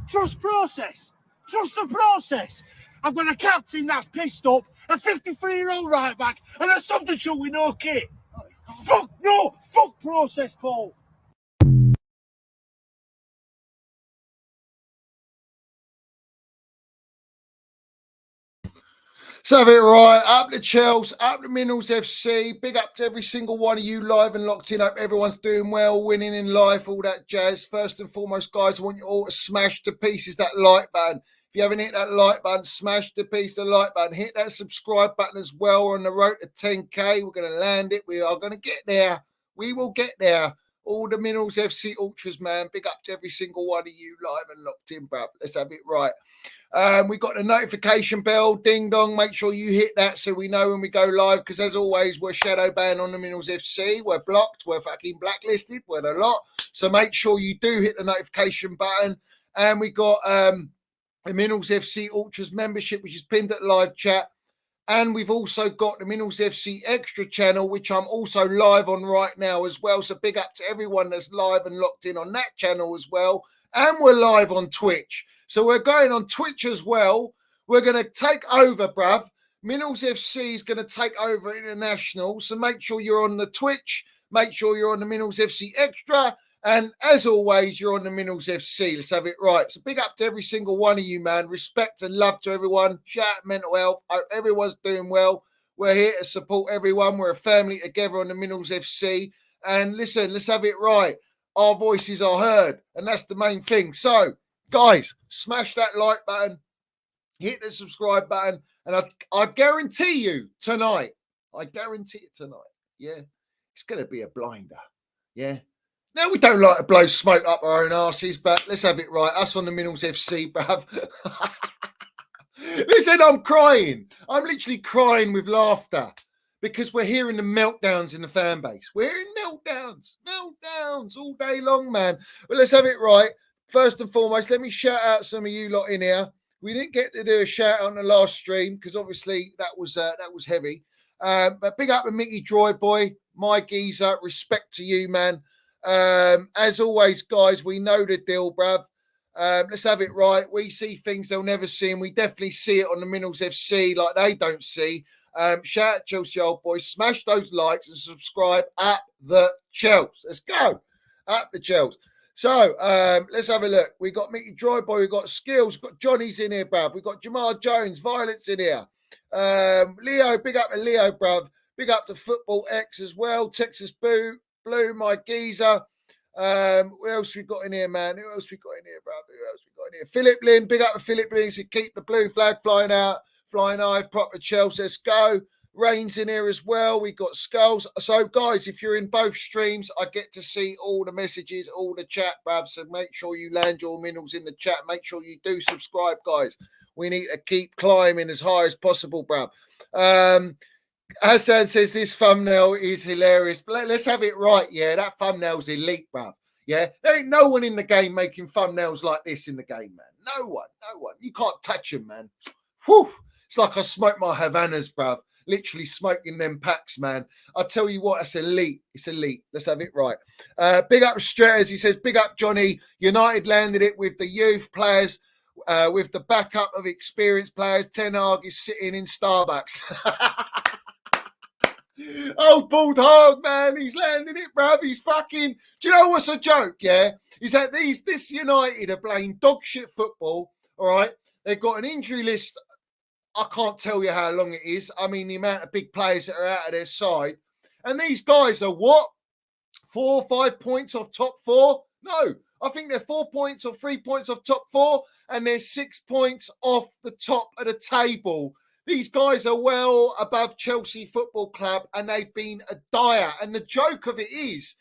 Trust process. Trust the process. I've got a captain that's pissed up, a 53-year-old right back, and a substitute with no kit. Fuck no! Fuck process, Paul. So have it right, up the Chelsea, up the Minerals FC, big up to every single one of you live and locked in. Hope everyone's doing well, winning in life, all that jazz. First and foremost, guys, I want you all to smash to pieces that like button. If you haven't hit that like button, smash to piece the like button. Hit that subscribe button as well. We're on the road to 10K. We're going to land it. We are going to get there. We will get there. All the Minerals FC Ultras, man. Big up to every single one of you live and locked in, bruv. Let's have it right. We've got the notification bell, ding dong. Make sure you hit that so we know when we go live. Because as always, we're shadow banned on the Minerals FC. We're blocked. We're fucking blacklisted. We're a lot. So make sure you do hit the notification button. And we got the Minerals FC Ultras membership, which is pinned at live chat. And we've also got the Minerals FC Extra channel, which I'm also live on right now as well. So big up to everyone that's live and locked in on that channel as well. And we're live on Twitch. So we're going on Twitch as well. We're going to take over, bruv. Minerals FC is going to take over international. So make sure you're on the Twitch. Make sure you're on the Minerals FC Extra. And as always, you're on the Minerals FC. Let's have it right. So big up to every single one of you, man. Respect and love to everyone. Shout out mental health. Hope everyone's doing well. We're here to support everyone. We're a family together on the Minerals FC. And listen, let's have it right. Our voices are heard. And that's the main thing. So, guys, smash that like button. Hit the subscribe button. And I guarantee you tonight, yeah, it's going to be a blinder. Yeah. Now, we don't like to blow smoke up our own arses, but let's have it right. Us on the Minerals FC, bruv. Listen, I'm crying. I'm literally crying with laughter because we're hearing the meltdowns in the fan base. We're hearing meltdowns all day long, man. But let's have it right. First and foremost, let me shout out some of you lot in here. We didn't get to do a shout out on the last stream because obviously that was heavy. But big up to Mickey Droy Boy, my geezer. Respect to you, man. As always, guys, we know the deal, bruv. Let's have it right. We see things they'll never see, and we definitely see it on the Minerals FC like they don't see. Shout out Chelsea old boys. Smash those likes and subscribe at the Chelsea. Let's go. At the Chelsea. So let's have a look. We got Mickey Droy Boy. We got Skills. We've got Johnny's in here, bruv. We got Jamal Jones. Violet's in here. Leo. Big up to Leo, bruv. Big up to Football X as well. Texas Blue, my geezer. Who else we got in here, man? Who else we got in here, bruv? Who else we got in here? Philip Lynn. Big up to Philip Lynn. So keep the blue flag flying out. Flying high. Proper Chelsea. Let's go. Rain's in here as well. We got Skulls. So, guys, if you're in both streams, I get to see all the messages, all the chat, bruv. So make sure you land your minerals in the chat. Make sure you do subscribe, guys. We need to keep climbing as high as possible, bruv. Hassan says this thumbnail is hilarious. But let's have it right, yeah. That thumbnail's elite, bruv. Yeah, there ain't no one in the game making thumbnails like this in the game, man. No one. You can't touch them, man. Whew. It's like I smoke my Havanas, bruv. Literally smoking them packs, man. I tell you what, it's elite. It's elite. Let's have it right. Big up Stratters. He says, big up Johnny. United landed it with the youth players, with the backup of experienced players. Ten Hag is sitting in Starbucks. Oh, bald hog, man. He's landing it, bruv. He's fucking... Do you know what's a joke, yeah? Is that this United are playing dog shit football, all right? They've got an injury list. I can't tell you how long it is. I mean, the amount of big players that are out of their side. And these guys are what? 4 or 5 points off top 4? No. I think they're 4 points or 3 points off top 4. And they're 6 points off the top of the table. These guys are well above Chelsea Football Club, and they've been a dire. And the joke of it is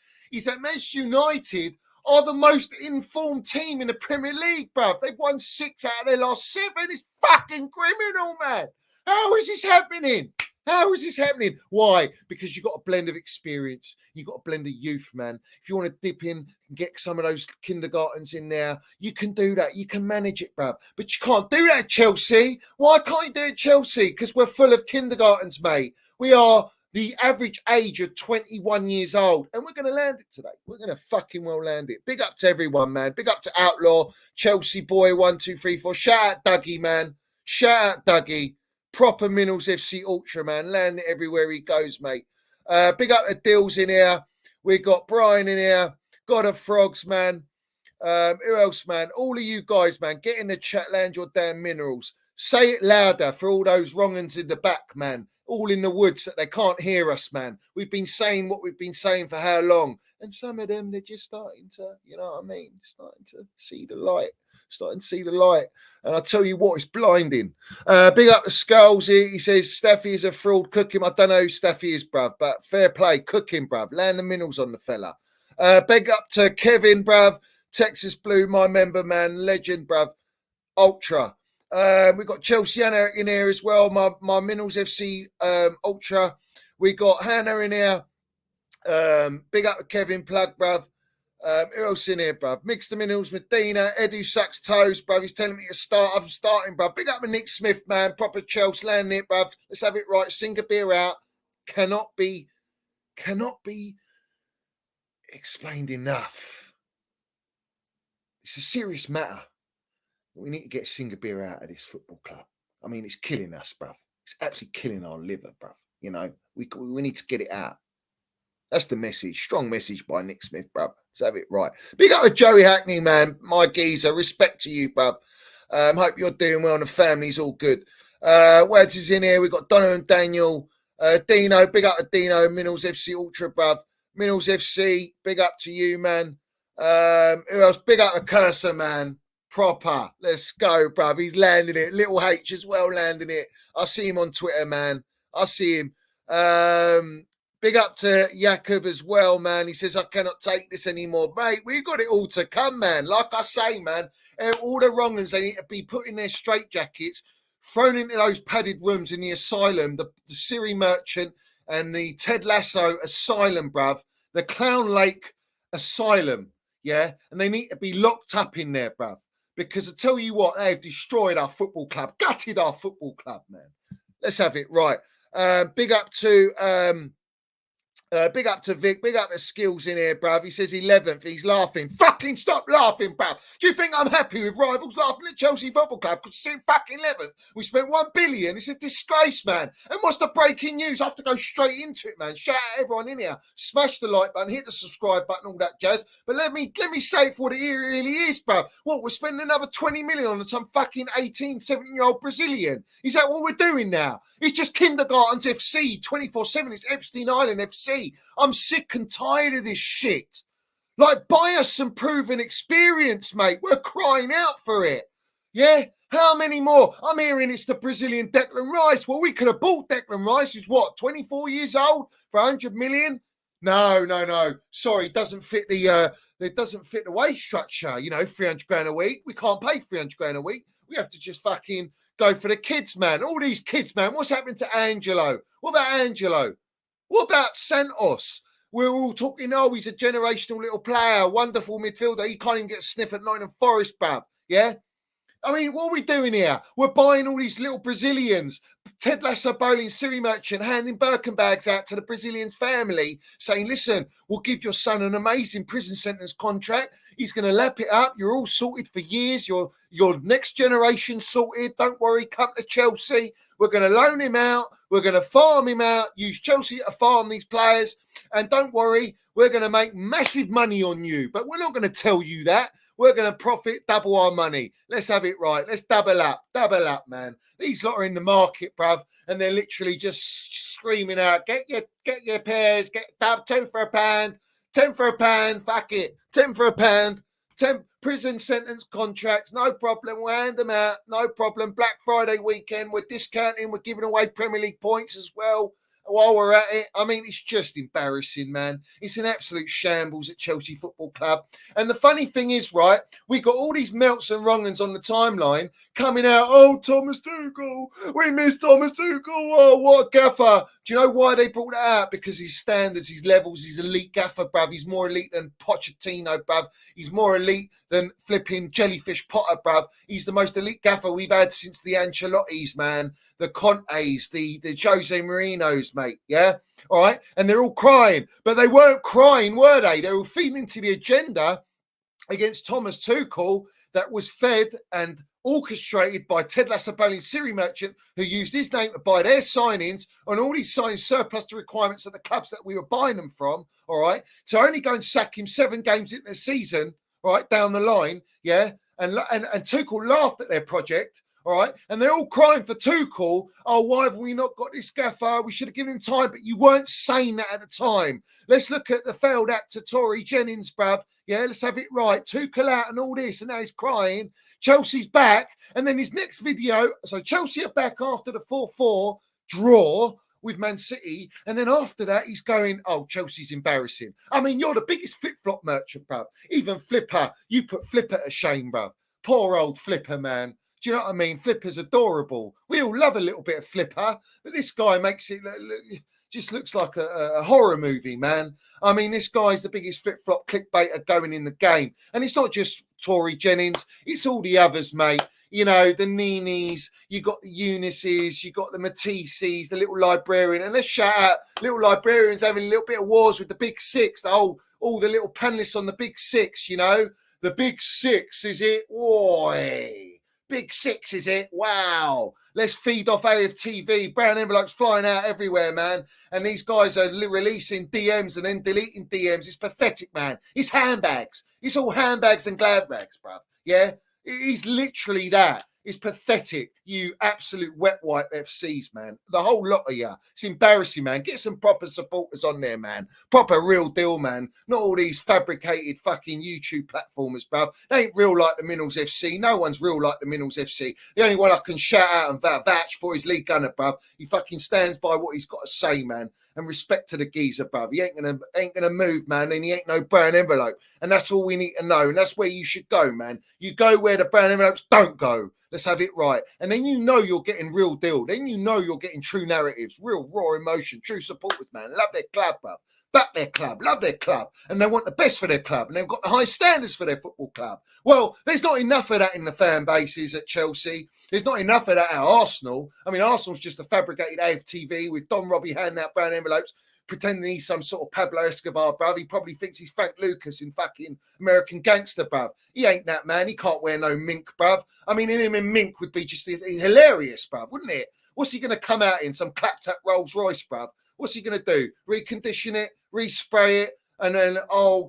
that Manchester United are the most informed team in the Premier League, bruv. They've won 6 out of their last 7. It's fucking criminal, man. How is this happening? How is this happening? Why? Because you've got a blend of experience. You've got a blend of youth, man. If you want to dip in and get some of those kindergartens in there, you can do that. You can manage it, bruv. But you can't do that at Chelsea. Why can't you do it at Chelsea? Because we're full of kindergartens, mate. We are the average age of 21 years old. And we're going to land it today. We're going to fucking well land it. Big up to everyone, man. Big up to Outlaw, Chelsea Boy, 1234. Shout out Dougie, man. Shout out Dougie. Proper Minerals FC Ultra, man. Land it everywhere he goes, mate. Big up to Dills in here. We got Brian in here. God of Frogs, man. Who else, man? All of you guys, man. Get in the chat, land your damn minerals. Say it louder for all those wrong uns in the back, man. All in the woods that they can't hear us, man. We've been saying what we've been saying for how long? And some of them, they're just starting to, you know what I mean? Starting to see the light. Starting to see the light. And I tell you what, it's blinding. Big up to Skulls here. He says, Staffy is a fraud. Cook him. I don't know who Staffy is, bruv, but fair play. Cook him, bruv. Land the minerals on the fella. Big up to Kevin, bruv. Texas Blue, my member, man. Legend, bruv. Ultra. We've got Chelsea Anna in here as well. My Minerals FC Ultra. We got Hannah in here. Big up to Kevin, plug, bruv. Who else in here, bruv? Mix the Minerals, Medina. Edu sucks toes, bruv. He's telling me to start. I'm starting, bruv. Big up to Nick Smith, man. Proper Chelsea, landing it, bruv. Let's have it right. Sing a beer out. Cannot be explained enough. It's a serious matter. We need to get Singapore out of this football club. I mean, it's killing us, bruv. It's absolutely killing our liver, bruv. You know, we need to get it out. That's the message. Strong message by Nick Smith, bruv. Let's have it right. Big up to Joey Hackney, man. My geezer. Respect to you, bruv. Hope you're doing well and the family's all good. Words is in here. We've got Donna and Daniel. Dino. Big up to Dino. Minerals FC Ultra, bruv. Minerals FC. Big up to you, man. Who else? Big up to Cursor, man. Proper. Let's go, bruv. He's landing it. Little H as well, landing it. I see him on Twitter, man. I see him. Big up to Jakob as well, man. He says, I cannot take this anymore. Mate, we've got it all to come, man. Like I say, man, all the wrong ones, they need to be put in their straitjackets, thrown into those padded rooms in the asylum, the Siri Merchant and the Ted Lasso asylum, bruv. The Clownlake asylum, yeah? And they need to be locked up in there, bruv. Because I tell you what, they've destroyed our football club, gutted our football club, man. Let's have it right. Big up to Vic. Big up to Skills in here, bruv. He says 11th. He's laughing. Fucking stop laughing, bruv. Do you think I'm happy with rivals laughing at Chelsea Football Club? Because it's fucking 11th. We spent $1 billion. It's a disgrace, man. And what's the breaking news? I have to go straight into it, man. Shout out everyone in here. Smash the like button, hit the subscribe button, all that jazz. But let me say it for what it really is, bruv. What, we're spending another 20 million on some fucking 18, 17-year-old Brazilian? Is that what we're doing now? It's just kindergarten's FC 24/7. It's Epstein Island FC. I'm sick and tired of this shit. Like, buy us some proven experience, mate. We're crying out for it. Yeah? How many more? I'm hearing it's the Brazilian Declan Rice. Well, we could have bought Declan Rice, who's what, 24 years old for 100 million? No. Sorry, it doesn't fit the wage structure. You know, 300 grand a week. We can't pay 300 grand a week. We have to just fucking go for the kids, man. All these kids, man. What's happening to Angelo? What about Angelo? What about Santos? We're all talking, oh, he's a generational little player, wonderful midfielder. He can't even get a sniff at Nottingham Forest, bruv. Yeah? I mean, what are we doing here? We're buying all these little Brazilians. Ted Lasso bowling, Siri Merchant, handing Birkin bags out to the Brazilian's family, saying, listen, we'll give your son an amazing prison sentence contract. He's going to lap it up. You're all sorted for years. Your next generation sorted. Don't worry, come to Chelsea. We're going to loan him out. We're going to farm him out. Use Chelsea to farm these players. And don't worry, we're going to make massive money on you. But we're not going to tell you that. We're going to profit double our money. Let's have it right. Let's double up, man. These lot are in the market, bruv, and they're literally just screaming out, get your pairs, get 2 for £1, 10 for £1, fuck it, 10 for £1, 10 prison sentence contracts, no problem, we'll hand them out, no problem. Black Friday weekend, we're discounting, we're giving away Premier League points as well. While we're at it, I mean, it's just embarrassing, man. It's an absolute shambles at Chelsea Football Club. And the funny thing is, right, we got all these melts and wrong-uns on the timeline coming out, oh, Thomas Tuchel, we miss Thomas Tuchel, oh, what a gaffer. Do you know why they brought that out? Because his standards, his levels, his elite gaffer, bruv. He's more elite than Pochettino, bruv. He's more elite than flipping Jellyfish Potter, bruv. He's the most elite gaffer we've had since the Ancelottis, man. the Contes, the Jose Mourinho's, mate. Yeah. All right. And they're all crying, but they weren't crying, were they? They were feeding into the agenda against Thomas Tuchel that was fed and orchestrated by Ted Lasso Bowling Siri Merchant, who used his name to buy their signings, and all these signings surplus to requirements of the clubs that we were buying them from. All right. So only go and sack him 7 games into the season, all right, down the line. Yeah. And Tuchel laughed at their project. All right. And they're all crying for Tuchel. Oh, why have we not got this gaffer? We should have given him time, but you weren't saying that at the time. Let's look at the failed actor, Tory Jennings, bruv. Yeah, let's have it right. Tuchel out and all this, and now he's crying. Chelsea's back. And then his next video, so Chelsea are back after the 4-4 draw with Man City. And then after that, he's going, oh, Chelsea's embarrassing. I mean, you're the biggest flip-flop merchant, bruv. Even Flipper, you put Flipper to shame, bruv. Poor old Flipper, man. Do you know what I mean? Flipper's adorable. We all love a little bit of Flipper, but this guy makes it just looks like a horror movie, man. I mean, this guy's the biggest flip-flop clickbaiter going in the game. And it's not just Tory Jennings, it's all the others, mate. You know, the Ninis, you got the Eunices, you got the Matisses, the little librarian. And let's shout out little librarians having a little bit of wars with the big six, all the little panelists on the big six, you know. The big six, is it? Oi. Big six, is it? Wow. Let's feed off AFTV. Brown envelopes flying out everywhere, man. And these guys are releasing DMs and then deleting DMs. It's pathetic, man. It's handbags. It's all handbags and glad rags, bruv. Yeah? It's literally that. It's pathetic. You absolute wet wipe FCs, man. The whole lot of you. It's embarrassing, man. Get some proper supporters on there, man. Proper real deal, man. Not all these fabricated fucking YouTube platformers, bruv. They ain't real like the Minerals FC. No one's real like the Minerals FC. The only one I can shout out and vouch for is Lee Gunner, bruv. He fucking stands by what he's got to say, man. And respect to the geezer, bruv. He ain't gonna move, man, and he ain't no brown envelope. And that's all we need to know. And that's where you should go, man. You go where the brown envelopes don't go. Let's have it right. And then you know you're getting real deal. Then you know you're getting true narratives, real raw emotion, true supporters, man. Love their club, bruv. Back their club, love their club, and they want the best for their club, and they've got the high standards for their football club. Well, there's not enough of that in the fan bases at Chelsea. There's not enough of that at Arsenal. I mean, Arsenal's just a fabricated AFTV with Don Robbie handing out brown envelopes, pretending he's some sort of Pablo Escobar, bruv. He probably thinks he's Frank Lucas in fucking American Gangster, bruv. He ain't that, man. He can't wear no mink, bruv. I mean, him in mink would be just hilarious, bruv, wouldn't it? What's he going to come out in? Some clapped-up Rolls Royce, bruv? What's he going to do? Recondition it, respray it, and then,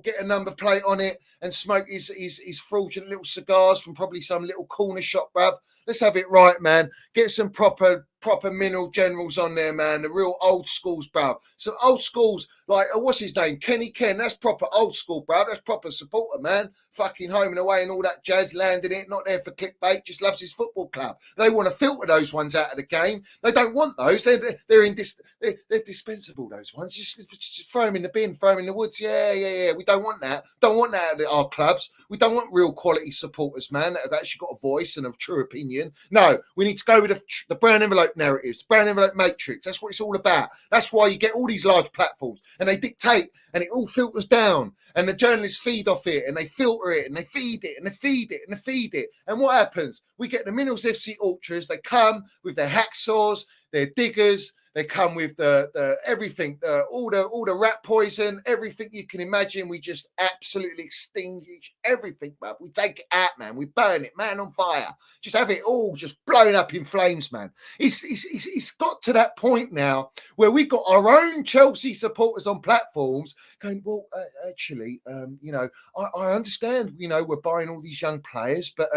get a number plate on it and smoke his fraudulent little cigars from probably some little corner shop, bruv. Let's have it right, man. Get some proper mineral generals on there, man. The real old schools, bruv. Some old schools like, what's his name? Kenny Ken. That's proper old school, bruv. That's proper supporter, man. Fucking home and away and all that jazz, landing it. Not there for clickbait. Just loves his football club. They want to filter those ones out of the game. They don't want those. They're dispensable, those ones. Just throw them in the bin, throw them in the woods. Yeah. We don't want that. Don't want that at our clubs. We don't want real quality supporters, man, that have actually got a voice and a true opinion. No, we need to go with the brown envelope narratives, brown envelope matrix. That's what it's all about. That's why you get all these large platforms and they dictate and it all filters down and the journalists feed off it and they filter it and they feed it and they feed it and they feed it. And what happens? We get the Minerals FC ultras. They come with their hacksaws, their diggers. They come with the everything, all the rat poison, everything you can imagine. We just absolutely extinguish everything, bruv. We take it out, man. We burn it, man, on fire. Just have it all just blown up in flames, man. It's got to that point now where we got our own Chelsea supporters on platforms going, well, actually, I understand, we're buying all these young players, but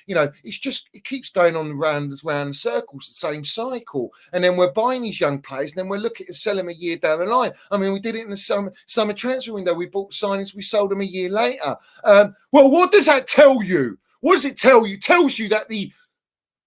it's just it keeps going on round circles, the same cycle, and then we're buying these young players, and then we're looking to sell them a year down the line. I mean, we did it in the summer transfer window. We bought signings, we sold them a year later. Well, what does that tell you? What does it tell you? It tells you that the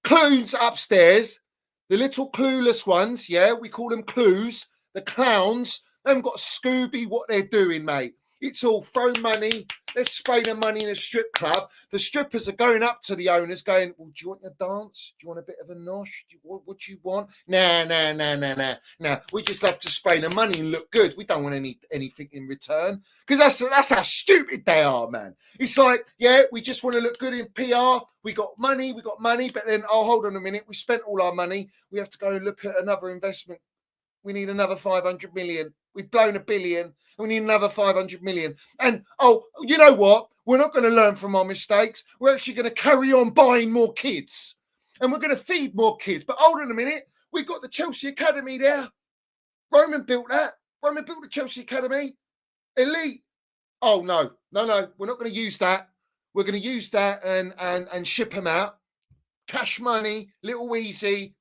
clues upstairs, the little clueless ones, we call them clues, the clowns, they haven't got Scooby what they're doing, mate. It's all throw money. Let's spray the money in a strip club. The strippers are going up to the owners going, well, do you want a dance? Do you want a bit of a nosh? What do you want? Nah. We just love to spray the money and look good. We don't want anything in return. Because that's how stupid they are, man. It's like, yeah, we just want to look good in PR. We got money, but then, oh, hold on a minute. We spent all our money. We have to go and look at another investment. We need another 500 million. We've blown $1 billion. We need another 500 million. And, oh, you know what? We're not going to learn from our mistakes. We're actually going to carry on buying more kids. And we're going to feed more kids. But hold on a minute. We've got the Chelsea Academy there. Roman built that. Roman built the Chelsea Academy. Elite. Oh, no. We're not going to use that. We're going to use that and ship them out. Cash money. Little Weezy.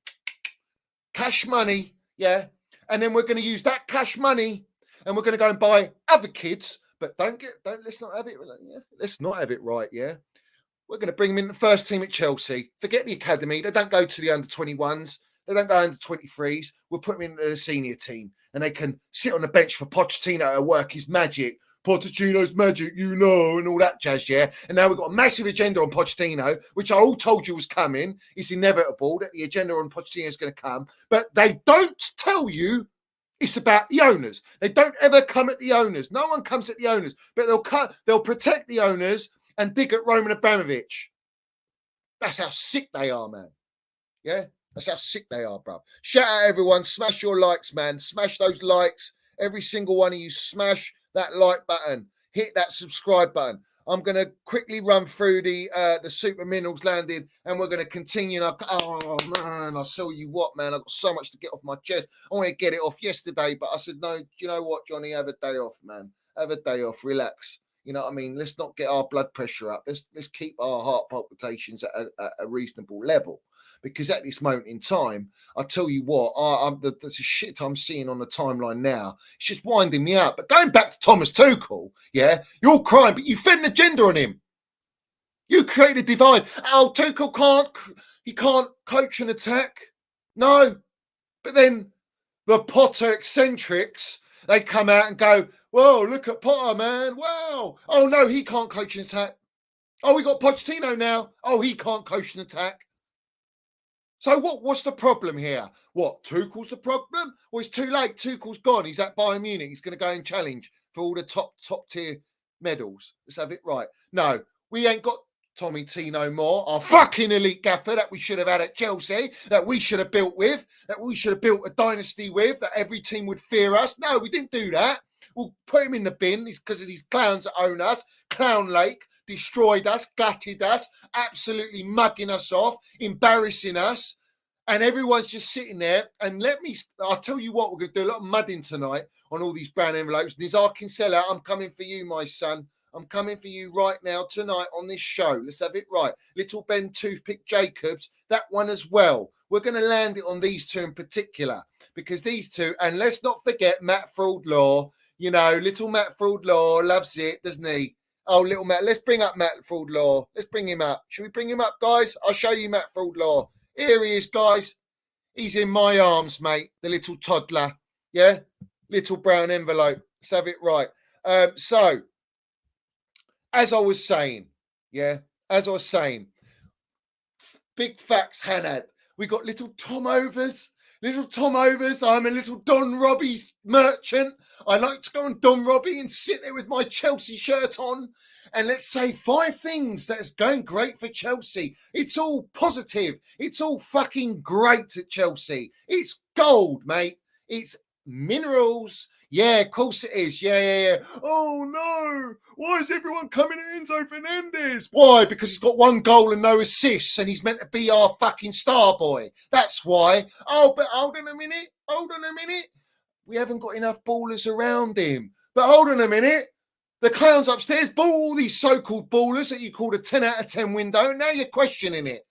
Cash money. Yeah. And then we're going to use that cash money and we're going to go and buy other kids. But let's not have it. Yeah? Let's not have it right. Yeah. We're going to bring them in the first team at Chelsea. Forget the academy. They don't go to the under 21s. They don't go under 23s. We'll put them into the senior team and they can sit on the bench for Pochettino to work his magic. Pochettino's magic, you know, and all that jazz, yeah. And now we've got a massive agenda on Pochettino, which I all told you was coming. It's inevitable that the agenda on Pochettino is going to come. But they don't tell you it's about the owners. They don't ever come at the owners. No one comes at the owners. But they'll protect the owners and dig at Roman Abramovich. That's how sick they are, man. Yeah? That's how sick they are, bro. Shout out, everyone. Smash your likes, man. Smash those likes. Every single one of you, smash that like button, hit that subscribe button. I'm going to quickly run through the super minerals landed and we're going to continue. Oh, man, I tell you what, man, I've got so much to get off my chest. I want to get it off yesterday, but I said, no, you know what, Johnny, have a day off, man. Have a day off, relax. You know what I mean? Let's not get our blood pressure up. Let's keep our heart palpitations at a reasonable level. Because at this moment in time, I tell you what, the shit I'm seeing on the timeline now, it's just winding me up. But going back to Thomas Tuchel, yeah, you're all crying, but you fed an agenda on him. You created a divide. Oh, Tuchel can't coach an attack. No. But then the Potter eccentrics, they come out and go, whoa, look at Potter, man. Wow. Oh, no, he can't coach an attack. Oh, we got Pochettino now. Oh, he can't coach an attack. So what's the problem here? What, Tuchel's the problem? Well, it's too late. Tuchel's gone. He's at Bayern Munich. He's going to go and challenge for all the top tier medals. Let's have it right. No, we ain't got Tommy T no more. Our fucking elite gaffer that we should have had at Chelsea, that we should have built with, that we should have built a dynasty with, that every team would fear us. No, we didn't do that. We'll put him in the bin. It's because of these clowns that own us. Clownlake destroyed us, gutted us, absolutely mugging us off, embarrassing us, and everyone's just sitting there. And I'll tell you what, we're going to do a lot of mudding tonight on all these brown envelopes. Nizar Kinsella, I'm coming for you, my son. I'm coming for you right now, tonight on this show. Let's have it right. Little Ben Toothpick Jacobs, that one as well. We're going to land it on these two in particular, because these two, and let's not forget Matt Fraudlaw. You know, little Matt Fraudlaw loves it, doesn't he? Oh, little Matt. Let's bring up Matt Fraudlaw. Let's bring him up. Should we bring him up, guys? I'll show you Matt Fraudlaw. Here he is, guys. He's in my arms, mate. The little toddler. Yeah? Little brown envelope. Let's have it right. So, as I was saying, big facts, Hanad. We got little Tom Overs. I'm a little Don Robbie merchant. I like to go on Don Robbie and sit there with my Chelsea shirt on. And let's say 5 things that's going great for Chelsea. It's all positive. It's all fucking great at Chelsea. It's gold, mate. It's minerals. Yeah, of course it is. Yeah. Oh, no. Why is everyone coming at Enzo Fernandez? Why? Because he's got 1 goal and no assists and he's meant to be our fucking star boy. That's why. Oh, but hold on a minute. We haven't got enough ballers around him. But hold on a minute. The clowns upstairs bought all these so-called ballers that you called a 10 out of 10 window. Now you're questioning it.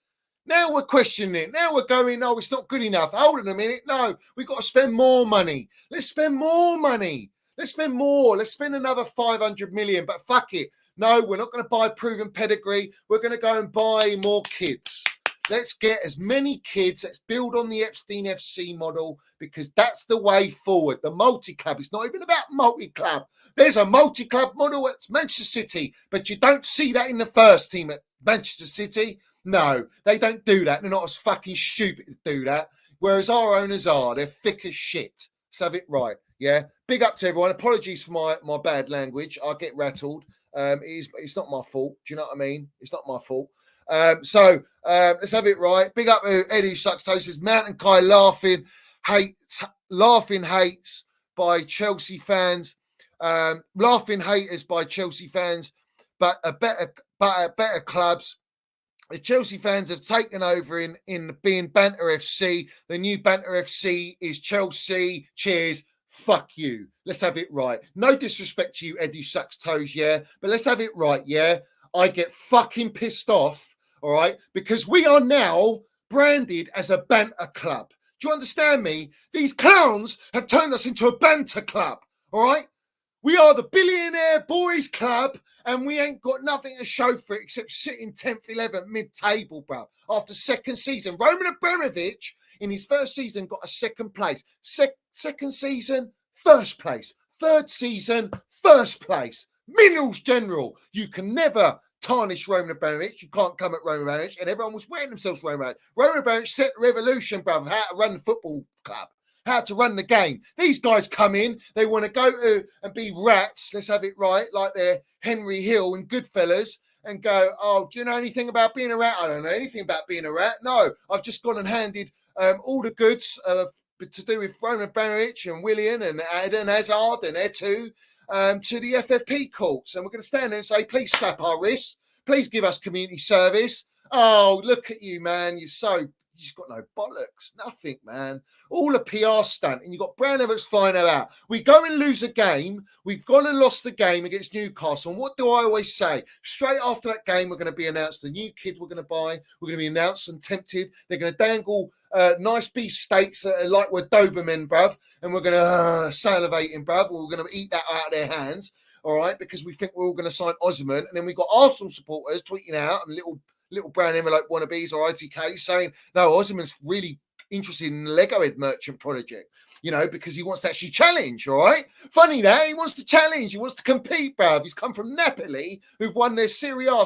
Now we're going, oh, it's not good enough. Hold on a minute. No, we've got to spend more money. Let's spend more money. Let's spend more. Let's spend another 500 million, but fuck it. No, we're not going to buy proven pedigree. We're going to go and buy more kids. Let's get as many kids. Let's build on the Epstein FC model because that's the way forward. The multi-club. It's not even about multi-club. There's a multi-club model at Manchester City, but you don't see that in the first team at Manchester City. No, they don't do that. They're not as fucking stupid to do that. Whereas our owners are. They're thick as shit. Let's have it right. Yeah. Big up to everyone. Apologies for my bad language. I get rattled. It's not my fault. Do you know what I mean? It's not my fault. So let's have it right. Big up to Eddie Sucks Toast. Says Mountain Kai laughing hates by Chelsea fans. Laughing haters by Chelsea fans, but better clubs. The Chelsea fans have taken over in being Banter FC. The new Banter FC is Chelsea. Cheers. Fuck you. Let's have it right. No disrespect to you, Eddie Sucks Toes, yeah? But let's have it right, yeah? I get fucking pissed off, all right? Because we are now branded as a banter club. Do you understand me? These clowns have turned us into a banter club, all right? We are the billionaire boys club, and we ain't got nothing to show for it except sitting 10th, 11th, mid-table, bro. After second season, Roman Abramovich, in his first season, got a second place. Second season, first place. Third season, first place. Minerals General. You can never tarnish Roman Abramovich. You can't come at Roman Abramovich. And everyone was wearing themselves Roman Abramovich. Roman Abramovich set the revolution, brother, how to run the football club. How to run the game. These guys come in, they want to go to and be rats, let's have it right, like they're Henry Hill and Goodfellas, and go, oh, do you know anything about being a rat? I don't know anything about being a rat. No, I've just gone and handed all the goods to do with Roman Abramovich and Willian and Eden Hazard and Etu to the FFP courts. And we're going to stand there and say, please slap our wrists. Please give us community service. Oh, look at you, man. You've got no bollocks, nothing, man. All a PR stunt, and you've got Brown Everett's flying about. We go and lose a game. We've gone and lost the game against Newcastle. And what do I always say? Straight after that game, we're going to be announced the new kid we're going to buy. We're going to be announced and tempted. They're going to dangle nice beef steaks like we're Doberman, bruv, and we're going to salivate him, bruv. We're going to eat that out of their hands, all right, because we think we're all going to sign Osman. And then we've got Arsenal supporters tweeting out and little brown envelope wannabes or ITK saying, no, Osman's really interested in the Lego Head merchant project, you know, because he wants to actually challenge, all right? Funny that, he wants to challenge, he wants to compete, bruv. He's come from Napoli, who've won their Serie A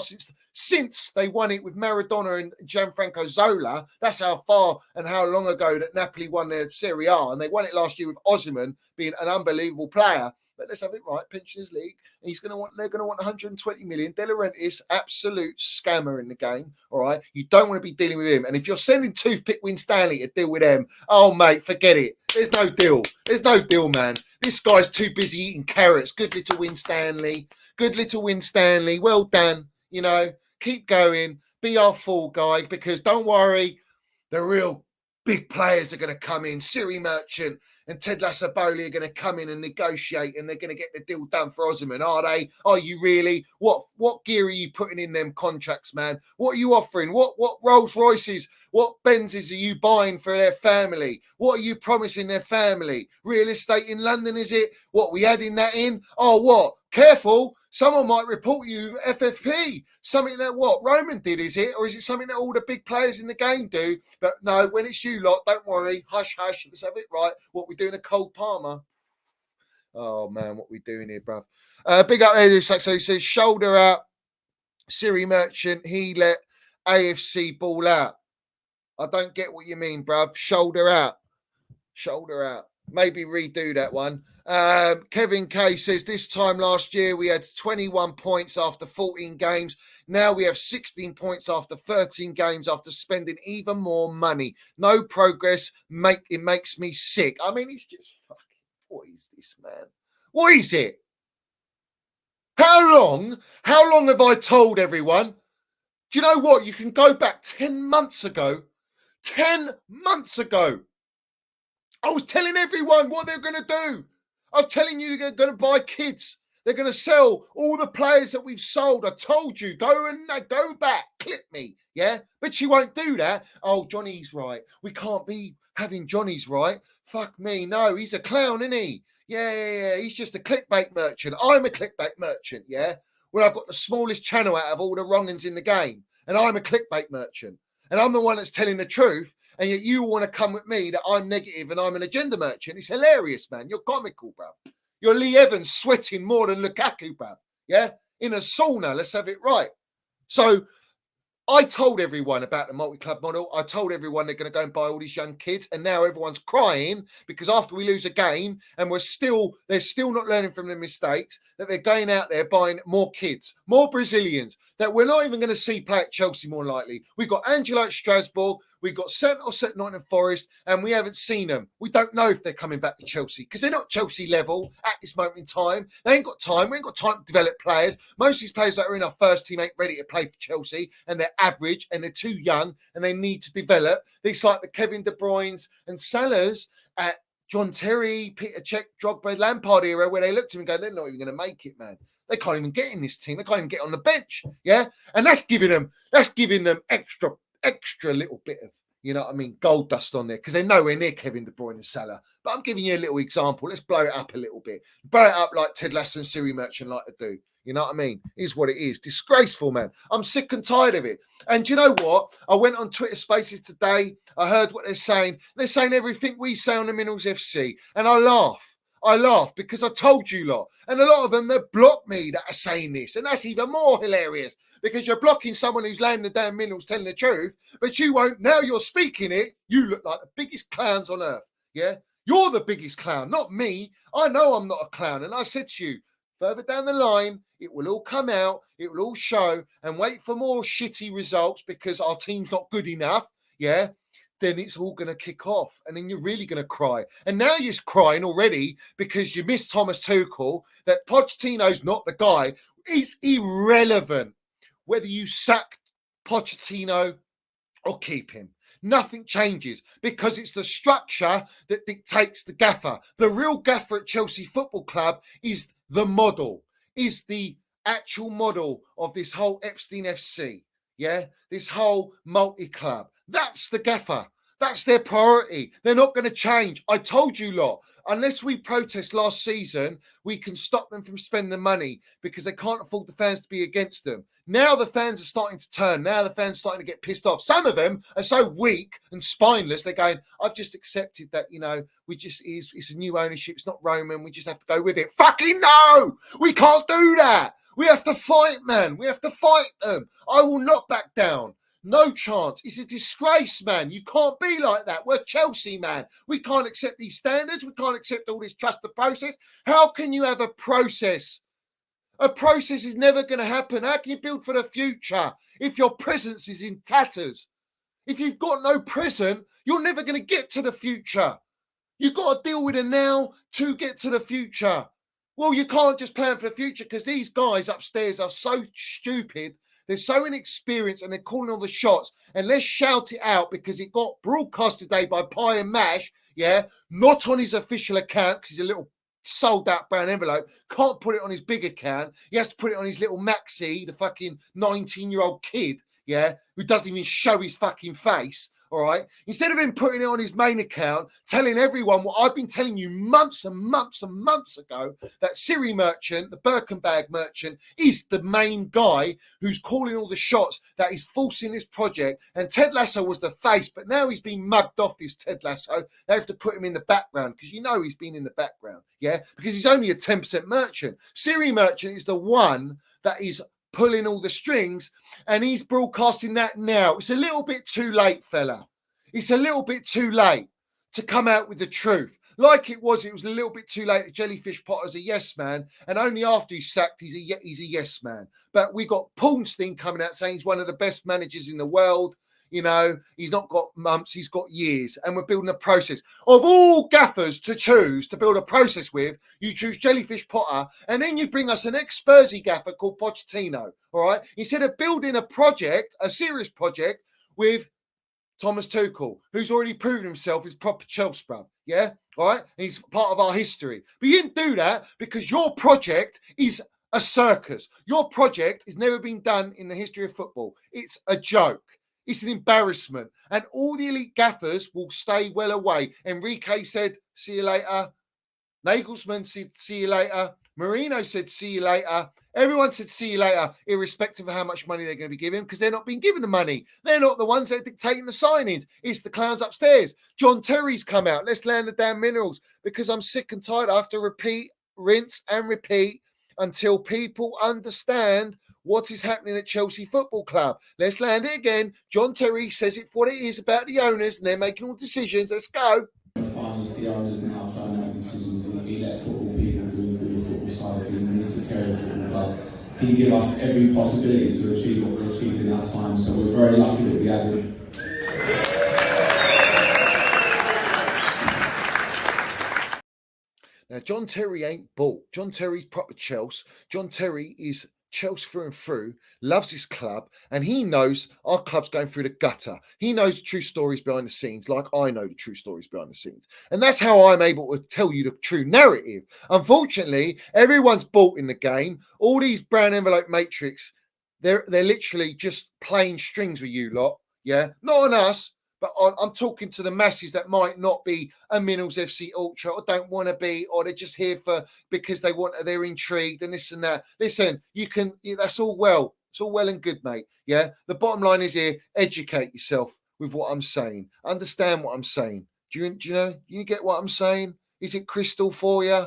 since they won it with Maradona and Gianfranco Zola. That's how far and how long ago that Napoli won their Serie A, and they won it last year with Osman being an unbelievable player. But let's have it right. Pensioners League. They're going to want 120 million. De Laurentiis, absolute scammer in the game. All right. You don't want to be dealing with him. And if you're sending Toothpick Winstanley to deal with them, oh mate, forget it. There's no deal. There's no deal, man. This guy's too busy eating carrots. Good little Winstanley. Good little Winstanley. Well done. You know, keep going. Be our fall guy, because don't worry, the real big players are going to come in. Siri Merchant and Ted Lassaboli are going to come in and negotiate, and they're going to get the deal done for Osman, are they? Are you really? What gear are you putting in them contracts, man? What are you offering? What Rolls Royces, what Benzes are you buying for their family? What are you promising their family? Real estate in London, is it? What, we adding that in? Oh, what? Careful. Someone might report you FFP. Something that what Roman did, is it? Or is it something that all the big players in the game do? But no, when it's you lot, don't worry. Hush, hush. Let's have it right. What we doing a Cole Palmer? Oh, man, what we doing here, bruv? Big up Eddie Saxo. He says, shoulder out. Siri Merchant, he let AFC ball out. I don't get what you mean, bruv. Shoulder out. Shoulder out. Maybe redo that one. Kevin K says, this time last year we had 21 points after 14 games. Now we have 16 points after 13 games after spending even more money. No progress. It makes me sick. I mean, it's just fucking, what is this, man? What is it? How long have I told everyone? Do you know what? You can go back 10 months ago. 10 months ago. I was telling everyone what they're going to do. I was telling you they're going to buy kids. They're going to sell all the players that we've sold. I told you, go back, clip me, yeah? But you won't do that. Oh, Johnny's right. We can't be having Johnny's right. Fuck me. No, he's a clown, isn't he? Yeah. He's just a clickbait merchant. I'm a clickbait merchant, yeah? Well, I've got the smallest channel out of all the wrongins in the game. And I'm a clickbait merchant. and I'm the one that's telling the truth, and yet you want to come with me that I'm negative and I'm an agenda merchant. It's hilarious, man. You're comical, bro. You're Lee Evans sweating more than Lukaku, bro. Yeah? In a sauna, let's have it right. So I told everyone about the multi-club model. I told everyone they're going to go and buy all these young kids, and now everyone's crying because after we lose a game and they're still not learning from their mistakes, that they're going out there buying more kids, more Brazilians that we're not even going to see play at Chelsea more likely. We've got Angelo at Strasbourg, we've got Santos at Nottingham Forest, and we haven't seen them. We don't know if they're coming back to Chelsea because they're not Chelsea level at this moment in time. They ain't got time. We ain't got time to develop players. Most of these players that are in our first team ain't ready to play for Chelsea, and they're average and they're too young and they need to develop. It's like the Kevin De Bruynes and Salahs at John Terry, Peter Cech, Drogba, Lampard era, where they looked at him and go, they're not even going to make it, man. They can't even get in this team. They can't even get on the bench. Yeah. And that's giving them extra little bit of, you know what I mean, gold dust on there because they're nowhere near Kevin De Bruyne and Salah. But I'm giving you a little example. Let's blow it up a little bit. Blow it up like Ted Lasso and Siri Merchant like to do. You know what I mean? It is what it is. Disgraceful, man. I'm sick and tired of it. And do you know what? I went on Twitter Spaces today. I heard what they're saying. They're saying everything we say on the Minerals FC. And I laugh. I laugh because I told you lot. And a lot of them, they block me that are saying this. And that's even more hilarious because you're blocking someone who's laying the damn minerals telling the truth, but you won't. Now you're speaking it. You look like the biggest clowns on earth. Yeah? You're the biggest clown, not me. I know I'm not a clown. And I said to you, further down the line, it will all come out. It will all show and wait for more shitty results because our team's not good enough. Yeah? Then it's all going to kick off and then you're really going to cry. And now you're crying already because you miss Thomas Tuchel, that Pochettino's not the guy. It's irrelevant whether you sack Pochettino or keep him. Nothing changes because it's the structure that dictates the gaffer. The real gaffer at Chelsea Football Club is the model, is the actual model of this whole Epstein FC. Yeah, this whole multi-club. That's the gaffer. That's their priority. They're not going to change. I told you lot, unless we protest last season, we can stop them from spending the money because they can't afford the fans to be against them. Now the fans are starting to turn. Now the fans are starting to get pissed off. Some of them are so weak and spineless. They're going, I've just accepted that, you know, it's a new ownership. It's not Roman. We just have to go with it. Fucking no! We can't do that. We have to fight, man. We have to fight them. I will not back down. No chance. It's a disgrace, man. You can't be like that. We're Chelsea, man. We can't accept these standards. We can't accept all this trust the process. How can you have a process? A process is never going to happen. How can you build for the future if your presence is in tatters? If you've got no present, you're never going to get to the future. You've got to deal with it now to get to the future. Well, you can't just plan for the future because these guys upstairs are so stupid. They're so inexperienced and they're calling all the shots. And let's shout it out because it got broadcast today by Pie and Mash, yeah, not on his official account because he's a little sold out brown envelope, can't put it on his big account. He has to put it on his little Maxi, the fucking 19-year-old kid, yeah, who doesn't even show his fucking face. All right. Instead of him putting it on his main account, telling everyone what I've been telling you months and months and months ago, that Siri Merchant, the Birkenbag merchant, is the main guy who's calling all the shots, that is forcing this project. And Ted Lasso was the face, but now he's been mugged off, this Ted Lasso. They have to put him in the background because you know he's been in the background. Yeah. Because he's only a 10% merchant. Siri Merchant is the one that is pulling all the strings, and he's broadcasting that now. It's a little bit too late, fella. It's a little bit too late to come out with the truth. Like it was a little bit too late. Jellyfish Potter's a yes man, and only after he's sacked, he's a yes man. But we got Paulstein coming out saying he's one of the best managers in the world. You know, he's not got months, he's got years. And we're building a process. Of all gaffers to choose to build a process with, you choose Jellyfish Potter, and then you bring us an ex-Spursy gaffer called Pochettino, all right? Instead of building a project, a serious project, with Thomas Tuchel, who's already proven himself as proper Chelsea, yeah? All right? He's part of our history. But you didn't do that because your project is a circus. Your project has never been done in the history of football. It's a joke. It's an embarrassment. And all the elite gaffers will stay well away. Enrique said, see you later. Nagelsmann said, see you later. Mourinho said, see you later. Everyone said, see you later, irrespective of how much money they're going to be given, because they're not being given the money. They're not the ones that are dictating the signings. It's the clowns upstairs. John Terry's come out. Let's land the damn minerals, because I'm sick and tired. I have to repeat, rinse and repeat until people understand what is happening at Chelsea Football Club. Let's land it again. John Terry says it for what it is about the owners, and they're making all decisions. Let's go. Finally, see owners now trying to make decisions, and we let football people do the football side of things. We need to take care of the football club. He gave us every possibility to achieve what we achieved in that time, so we're very lucky that we had him. Now, John Terry ain't bought. John Terry's proper Chelsea. John Terry is Chelsea through and through, loves his club, and he knows our club's going through the gutter. He knows true stories behind the scenes, like I know the true stories behind the scenes. And that's how I'm able to tell you the true narrative. Unfortunately, everyone's bought in the game. All these brown envelope matrix, they're literally just playing strings with you lot. Yeah, not on us. But I'm talking to the masses that might not be a Minerals FC ultra, or don't want to be, or they're just here because they're intrigued and this and that. Listen, that's all well. It's all well and good, mate. Yeah. The bottom line is here: educate yourself with what I'm saying. Understand what I'm saying. Do you know? You get what I'm saying? Is it crystal for you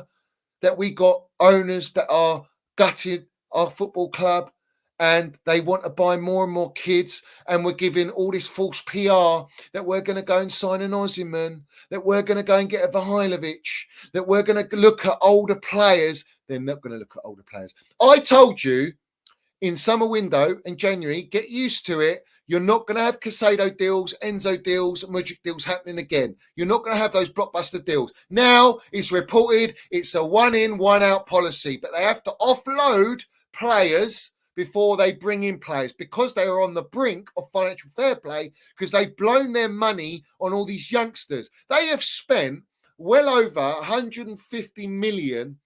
that we got owners that are gutted our football club? And they want to buy more and more kids, and we're giving all this false PR that we're going to go and sign an Osimhen, that we're going to go and get a Vahailovic, that we're going to look at older players. They're not going to look at older players. I told you in summer window in January, get used to it. You're not going to have Casado deals, Enzo deals, Mudryk deals happening again. You're not going to have those blockbuster deals. Now it's reported it's a one in, one out policy, but they have to offload players before they bring in players, because they are on the brink of financial fair play, because they've blown their money on all these youngsters. They have spent well over 150 million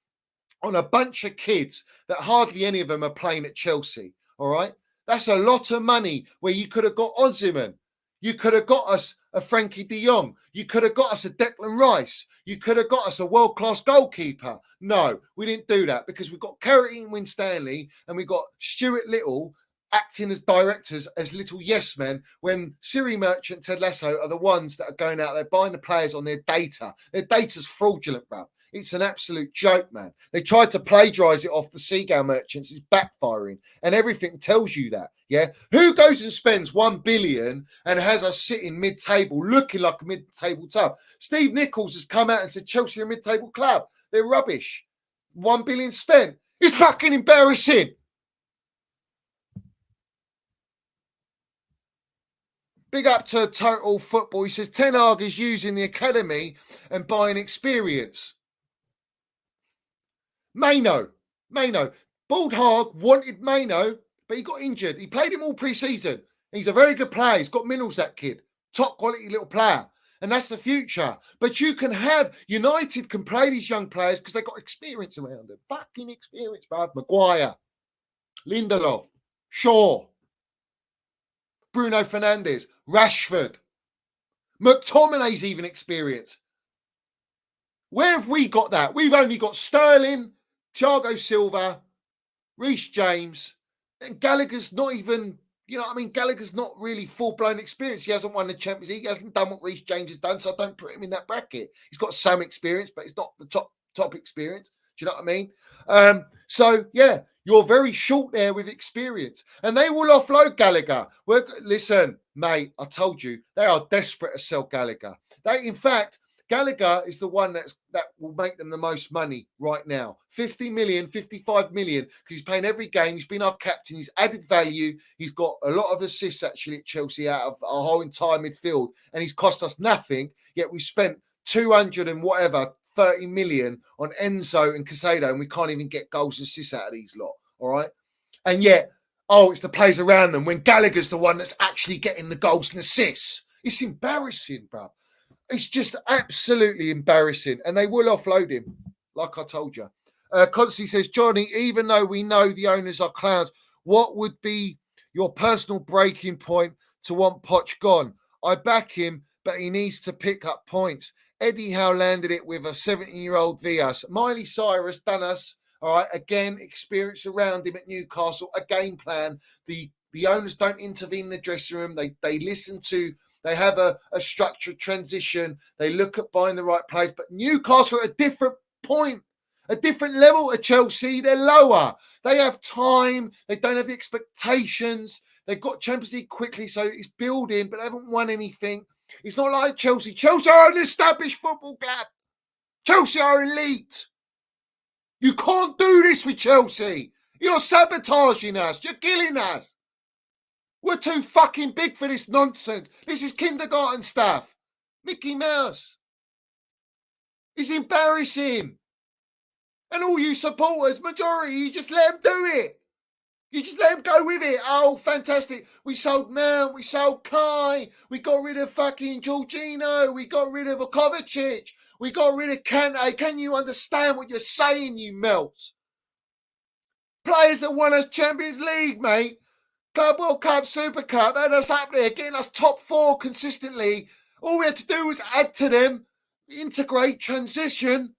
on a bunch of kids that hardly any of them are playing at Chelsea. All right. That's a lot of money where you could have got Osimhen. You could have got us a Frankie de Jong. You could have got us a Declan Rice. You could have got us a world-class goalkeeper. No, we didn't do that, because we've got Carrington Winstanley and we've got Stuart Little acting as directors, as little yes men, when Siri Merchant, Ted Lasso are the ones that are going out there buying the players on their data. Their data's fraudulent, bro. It's an absolute joke, man. They tried to plagiarize it off the Seagull merchants. It's backfiring, and everything tells you that. Yeah, who goes and spends 1 billion and has us sitting mid-table, looking like a mid-table club? Steve Nichols has come out and said Chelsea are a mid-table club. They're rubbish. 1 billion spent. It's fucking embarrassing. Big up to Total Football. He says Ten Hag is using the academy and buying experience. Maino. Bald Hag wanted Maino, but he got injured. He played him all pre-season. He's a very good player. He's got minerals, that kid. Top quality little player. And that's the future. But you can have, United can play these young players because they've got experience around them. Fucking experience, bruv. Maguire, Lindelof, Shaw, Bruno Fernandes, Rashford. McTominay's even experienced. Where have we got that? We've only got Sterling, Thiago Silva, Reece James, and Gallagher's not even, Gallagher's not really full-blown experience. He hasn't won the Champions League. He hasn't done what Reece James has done, so I don't put him in that bracket. He's got some experience, but it's not the top experience. Do you know what I mean? So, yeah, you're very short there with experience. And they will offload Gallagher. Listen, mate, I told you, they are desperate to sell Gallagher. In fact, Gallagher is the one that will make them the most money right now. 50 million, 55 million, because he's playing every game. He's been our captain. He's added value. He's got a lot of assists, actually, at Chelsea out of our whole entire midfield. And he's cost us nothing, yet we spent 200 and whatever, 30 million on Enzo and Casado, and we can't even get goals and assists out of these lot, all right? And yet, it's the players around them when Gallagher's the one that's actually getting the goals and assists. It's embarrassing, bro. It's just absolutely embarrassing. And they will offload him, like I told you. Constantly says, Johnny, even though we know the owners are clowns, what would be your personal breaking point to want Poch gone? I back him, but he needs to pick up points. Eddie Howe landed it with a 17-year-old Vias. Miley Cyrus done us All right, again, experience around him at Newcastle, a game plan. The owners don't intervene in the dressing room. They listen to, they have a structured transition. They look at buying the right players. But Newcastle are at a different point, a different level to Chelsea. They're lower. They have time. They don't have the expectations. They've got Champions League quickly, so it's building, but they haven't won anything. It's not like Chelsea. Chelsea are an established football club. Chelsea are elite. You can't do this with Chelsea. You're sabotaging us. You're killing us. We're too fucking big for this nonsense. This is kindergarten stuff. Mickey Mouse. It's embarrassing. And all you supporters, majority, you just let them do it. You just let them go with it. Oh, fantastic. We sold Mount. We sold Kai. We got rid of fucking Jorginho. We got rid of Kovacic. We got rid of Kante. Can you understand what you're saying, you melts? Players that won us Champions League, mate. Club World Cup, Super Cup, had us up there, getting us top 4 consistently. All we had to do was add to them, integrate, transition,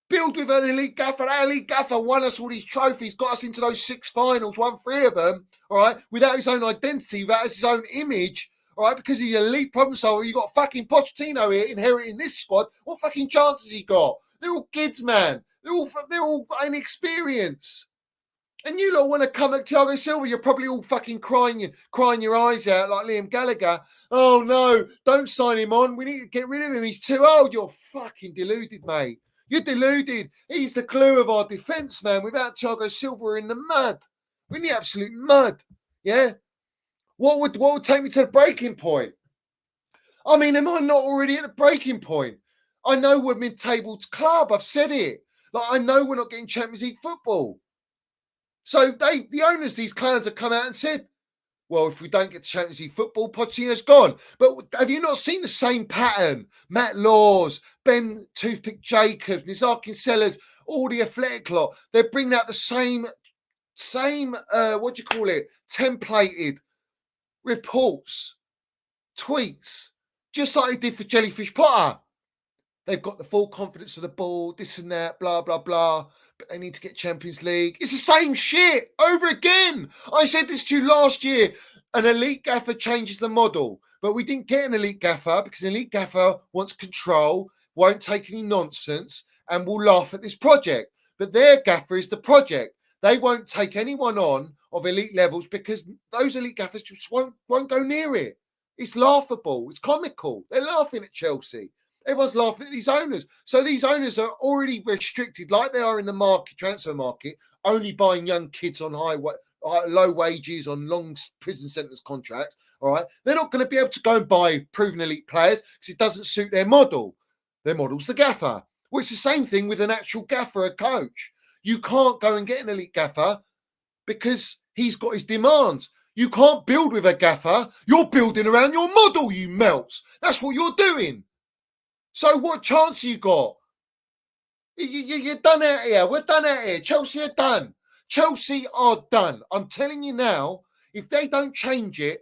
build with an elite gaffer. That elite gaffer won us all these trophies, got us into those 6 finals, won 3 of them, all right, without his own identity, without his own image, all right, because he's an elite problem solver. You got fucking Pochettino here inheriting this squad. What fucking chance has he got? They're all kids, man. They're all inexperienced. And you lot want to come at Thiago Silva, you're probably all fucking crying your eyes out like Liam Gallagher. Oh, no, don't sign him on. We need to get rid of him. He's too old. You're fucking deluded, mate. You're deluded. He's the clue of our defence, man. Without Thiago Silva, we're in the mud. We're in the absolute mud, yeah? What would take me to the breaking point? I mean, am I not already at the breaking point? I know we're mid-table club. I've said it. Like, I know we're not getting Champions League football. So the owners, these clowns, have come out and said, well, if we don't get Champions League football, Pochettino's gone. But have you not seen the same pattern? Matt Laws, Ben Toothpick Jacobs, Nizar Kinsellers, all the athletic lot. They're bringing out the same, templated reports, tweets, just like they did for Jellyfish Potter. They've got the full confidence of the ball, this and that, blah, blah, blah. But they need to get Champions League. It's the same shit over again. I said this to you last year. An elite gaffer changes the model. But we didn't get an elite gaffer because an elite gaffer wants control, won't take any nonsense, and will laugh at this project. But their gaffer is the project. They won't take anyone on of elite levels because those elite gaffers just won't go near it. It's laughable. It's comical. They're laughing at Chelsea. Everyone's laughing at these owners. So these owners are already restricted, like they are in the market, transfer market, only buying young kids on low wages, on long prison sentence contracts. All right, they're not going to be able to go and buy proven elite players because it doesn't suit their model. Their model's the gaffer. Well, it's the same thing with an actual gaffer, a coach. You can't go and get an elite gaffer because he's got his demands. You can't build with a gaffer. You're building around your model, you melts. That's what you're doing. So what chance you got? You're done out here. We're done out here. Chelsea are done. Chelsea are done. I'm telling you now, if they don't change it,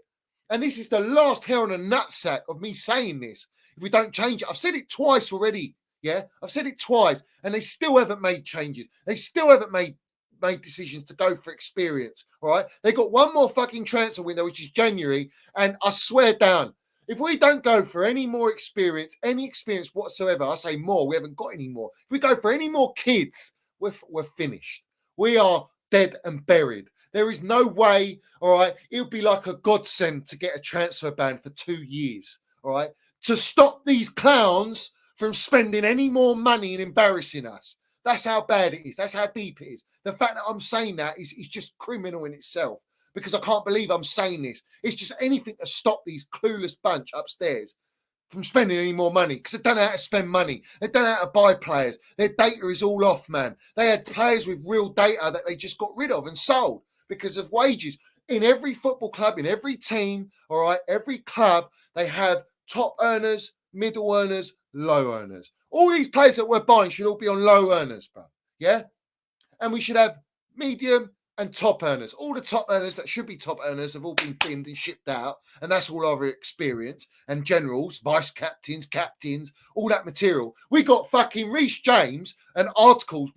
and this is the last hair on a nutsack of me saying this, if we don't change it, I've said it twice already. Yeah, I've said it twice, and they still haven't made changes. They still haven't made decisions to go for experience. All right, they got one more fucking transfer window, which is January, and I swear down, if we don't go for any more experience, any experience whatsoever, I say more, we haven't got any more. If we go for any more kids, we're finished. We are dead and buried. There is no way, all right, it would be like a godsend to get a transfer ban for 2 years, all right, to stop these clowns from spending any more money and embarrassing us. That's how bad it is. That's how deep it is. The fact that I'm saying that is just criminal in itself. Because I can't believe I'm saying this. It's just anything to stop these clueless bunch upstairs from spending any more money. Because they don't know how to spend money. They don't know how to buy players. Their data is all off, man. They had players with real data that they just got rid of and sold because of wages. In every football club, in every team, all right, every club, they have top earners, middle earners, low earners. All these players that we're buying should all be on low earners, bro. Yeah? And we should have medium and top earners. All the top earners that should be top earners have all been binned and shipped out. And that's all our experience. And generals, vice captains, all that material. We got fucking Reece James and articles.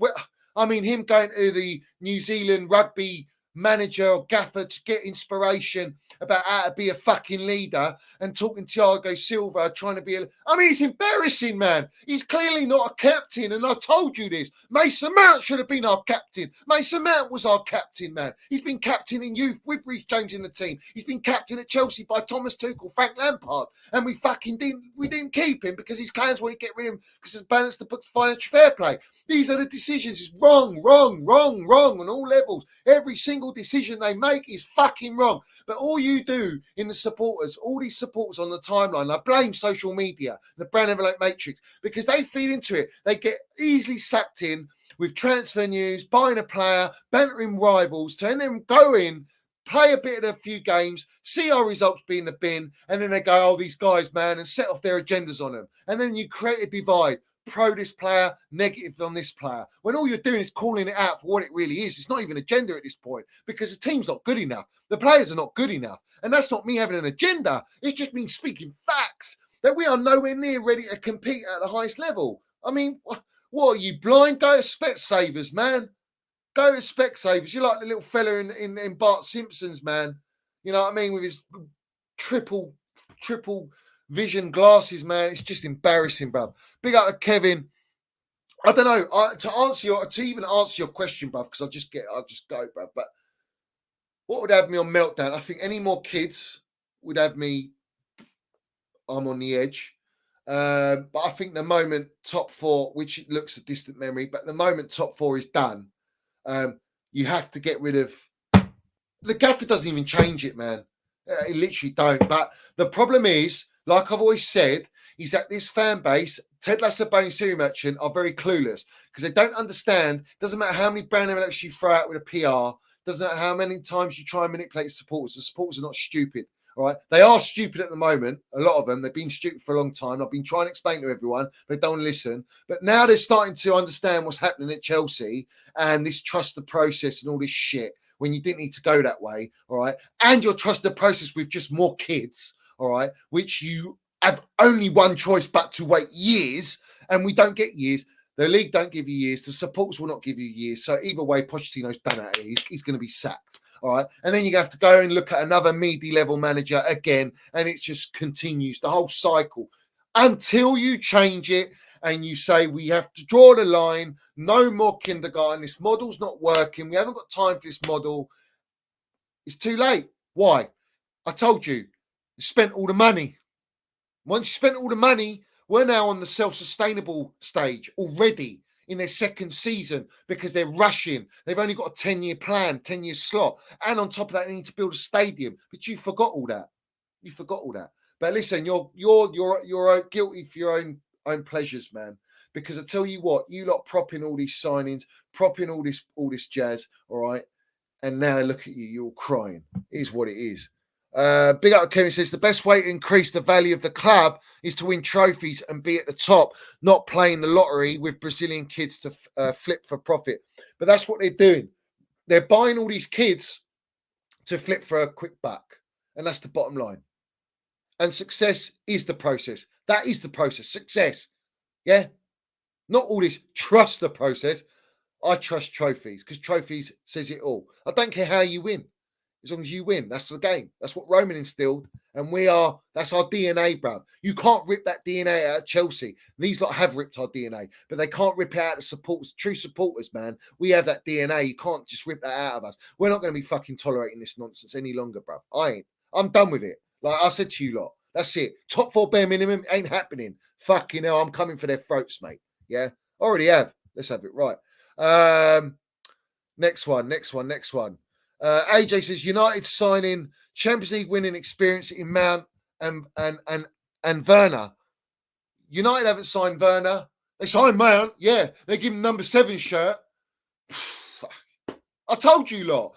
I mean, him going to the New Zealand rugby manager or gaffer to get inspiration about how to be a fucking leader and talking Thiago Silva trying to be I mean, it's embarrassing, man. He's clearly not a captain, and I told you this. Mason Mount should have been our captain. Mason Mount was our captain, man. He's been captain in youth with Reece James in the team. He's been captain at Chelsea by Thomas Tuchel, Frank Lampard, and we didn't keep him because his clans wanted to get rid of him because it's balanced the books financial fair play. These are the decisions. It's wrong on all levels. Every single decision they make is fucking wrong. But all you do in the supporters, all these supporters on the timeline, I blame social media, the brand envelope matrix, because they feed into it. They get easily sucked in with transfer news, buying a player, bantering rivals, to then go in, play a bit of a few games, see our results be in the bin, and then they go, oh, these guys, man, and set off their agendas on them. And then you create a divide. Pro this player, negative on this player. When all you're doing is calling it out for what it really is. It's not even agenda at this point because the team's not good enough. The players are not good enough. And that's not me having an agenda. It's just me speaking facts that we are nowhere near ready to compete at the highest level. I mean, what are you, blind? Go to Specsavers, man. Go to Specsavers. You're like the little fella in Bart Simpson's, man. You know what I mean? With his triple vision glasses, man. It's just embarrassing, bro. Big up to Kevin. I don't know to even answer your question, bro, because I'll just go, bro. But what would have me on meltdown? I think any more kids would have me. I'm on the edge. But I think the moment top four, which looks a distant memory, but the moment top four is done, you have to get rid of. The gaffer doesn't even change it, man. It literally don't. But the problem is, like I've always said, is that this fan base, Ted Lasso, Boney Siri Merchant, are very clueless because they don't understand. Doesn't matter how many brand envelopes you throw out with a PR. Doesn't matter how many times you try and manipulate supporters. The supporters are not stupid, all right? They are stupid at the moment, a lot of them. They've been stupid for a long time. I've been trying to explain to everyone, but they don't listen. But now they're starting to understand what's happening at Chelsea and this trust the process and all this shit when you didn't need to go that way, all right? And you'll trust the process with just more kids, all right, which you have only one choice but to wait years, and we don't get years. The league don't give you years. The supporters will not give you years. So either way, Pochettino's done at it. He's going to be sacked, all right? And then you have to go and look at another meaty-level manager again, and it just continues, the whole cycle, until you change it and you say we have to draw the line, no more kindergarten, this model's not working, we haven't got time for this model. It's too late. Why? I told you, you spent all the money. Once you spent all the money, we're now on the self-sustainable stage already in their second season because they're rushing. They've only got a 10-year plan, 10-year slot. And on top of that, they need to build a stadium. But you forgot all that. You forgot all that. But listen, you're guilty for your own pleasures, man. Because I tell you what, you lot propping all these signings, propping all this jazz, all right? And now look at you, you're all crying. It is what it is. Big up Kevin says the best way to increase the value of the club is to win trophies and be at the top, not playing the lottery with Brazilian kids to flip for profit. But that's what they're doing. They're buying all these kids to flip for a quick buck. And that's the bottom line. And success is the process. That is the process. Success. Yeah. Not all this trust the process. I trust trophies because trophies says it all. I don't care how you win. As long as you win, that's the game. That's what Roman instilled. And that's our DNA, bro. You can't rip that DNA out of Chelsea. These lot have ripped our DNA, but they can't rip it out of supporters, true supporters, man. We have that DNA. You can't just rip that out of us. We're not going to be fucking tolerating this nonsense any longer, bro. I ain't. I'm done with it. Like I said to you lot, that's it. Top four bare minimum ain't happening. Fucking hell, I'm coming for their throats, mate. Yeah, already have. Let's have it right. Next one. AJ says United signing Champions League winning experience in Mount and Werner. United haven't signed Werner. They signed Mount. Yeah, they give him number 7 shirt. I told you lot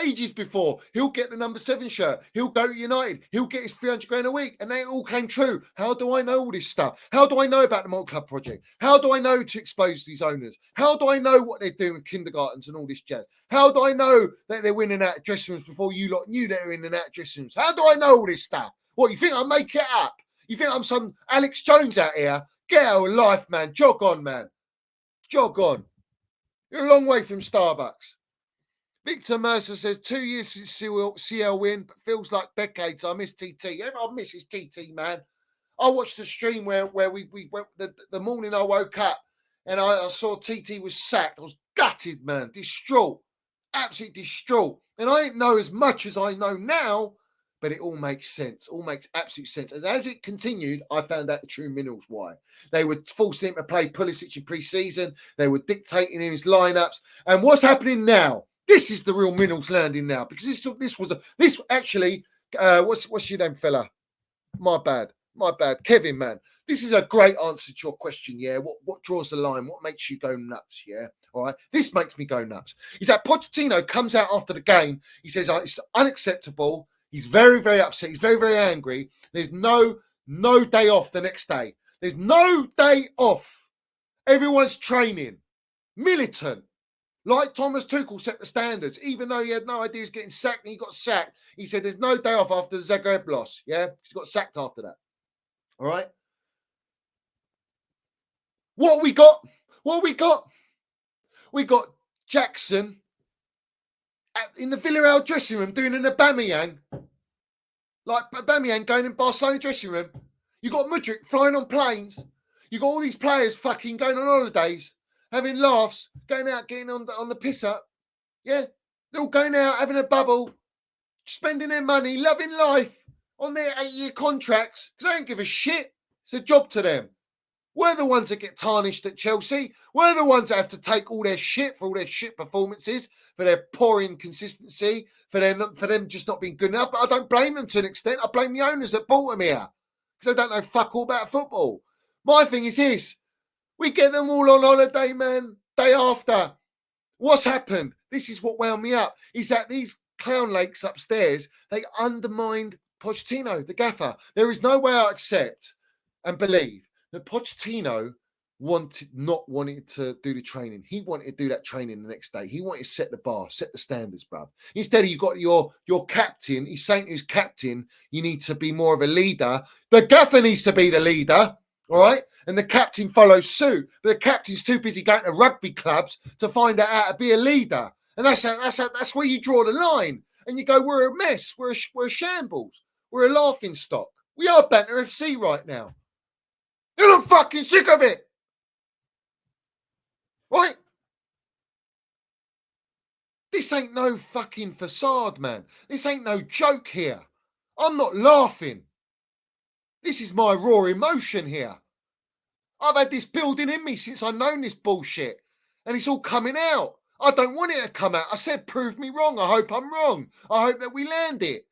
ages before. He'll get the number 7 shirt. He'll go to United. He'll get his 300 grand a week. And they all came true. How do I know all this stuff? How do I know about the multi-club project? How do I know to expose these owners? How do I know what they're doing with kindergartens and all this jazz? How do I know that they're winning out dressing rooms before you lot knew they were in and out dressing rooms? How do I know all this stuff? What, you think I make it up? You think I'm some Alex Jones out here? Get out of life, man. Jog on, man. Jog on. You're a long way from Starbucks. Victor Mercer says 2 years since CL win, but feels like decades. I miss TT. Everyone misses TT, man. I watched the stream where we went the morning I woke up and I saw TT was sacked. I was gutted, man, distraught, absolutely distraught. And I didn't know as much as I know now, but it all makes sense. All makes absolute sense. And as it continued, I found out the true minerals why. They were forcing him to play Pulisic in pre-season. They were dictating him his lineups. And what's happening now? This is the real minerals landing now, because this actually what's your name, fella? My bad, Kevin, man. This is a great answer to your question. Yeah, what draws the line? What makes you go nuts? Yeah, all right. This makes me go nuts. Is that Pochettino comes out after the game? He says it's unacceptable. He's very, very upset. He's very, very angry. There's no day off the next day. There's no day off. Everyone's training, militant. Like Thomas Tuchel set the standards, even though he had no idea he was getting sacked and he got sacked. He said there's no day off after the Zagreb loss. Yeah, he's got sacked after that. All right. What we got? We got Jackson in the Villarreal dressing room doing an Aubameyang. Like Aubameyang going in Barcelona dressing room. You got Mudryk flying on planes. You got all these players fucking going on holidays, having laughs, going out, getting on the piss up. Yeah, they're all going out, having a bubble, spending their money, loving life on their 8-year contracts because they don't give a shit. It's a job to them. We're the ones that get tarnished at Chelsea. We're the ones that have to take all their shit for all their shit performances, for their poor inconsistency, for them just not being good enough. But I don't blame them to an extent. I blame the owners that bought them here because they don't know fuck all about football. My thing is this. We get them all on holiday, man, day after. What's happened? This is what wound me up, is that these Clownlakes upstairs, they undermined Pochettino, the gaffer. There is no way I accept and believe that Pochettino not wanted to do the training. He wanted to do that training the next day. He wanted to set the bar, set the standards, bruv. Instead, you've got your captain. He's saying to his captain, you need to be more of a leader. The gaffer needs to be the leader, all right? And the captain follows suit. But the captain's too busy going to rugby clubs to find out how to be a leader. And that's where you draw the line. And you go, we're a mess. We're a shambles. We're a laughing stock. We are Banter FC right now. And I'm fucking sick of it. Right? This ain't no fucking facade, man. This ain't no joke here. I'm not laughing. This is my raw emotion here. I've had this building in me since I've known this bullshit. And it's all coming out. I don't want it to come out. I said, prove me wrong. I hope I'm wrong. I hope that we land it.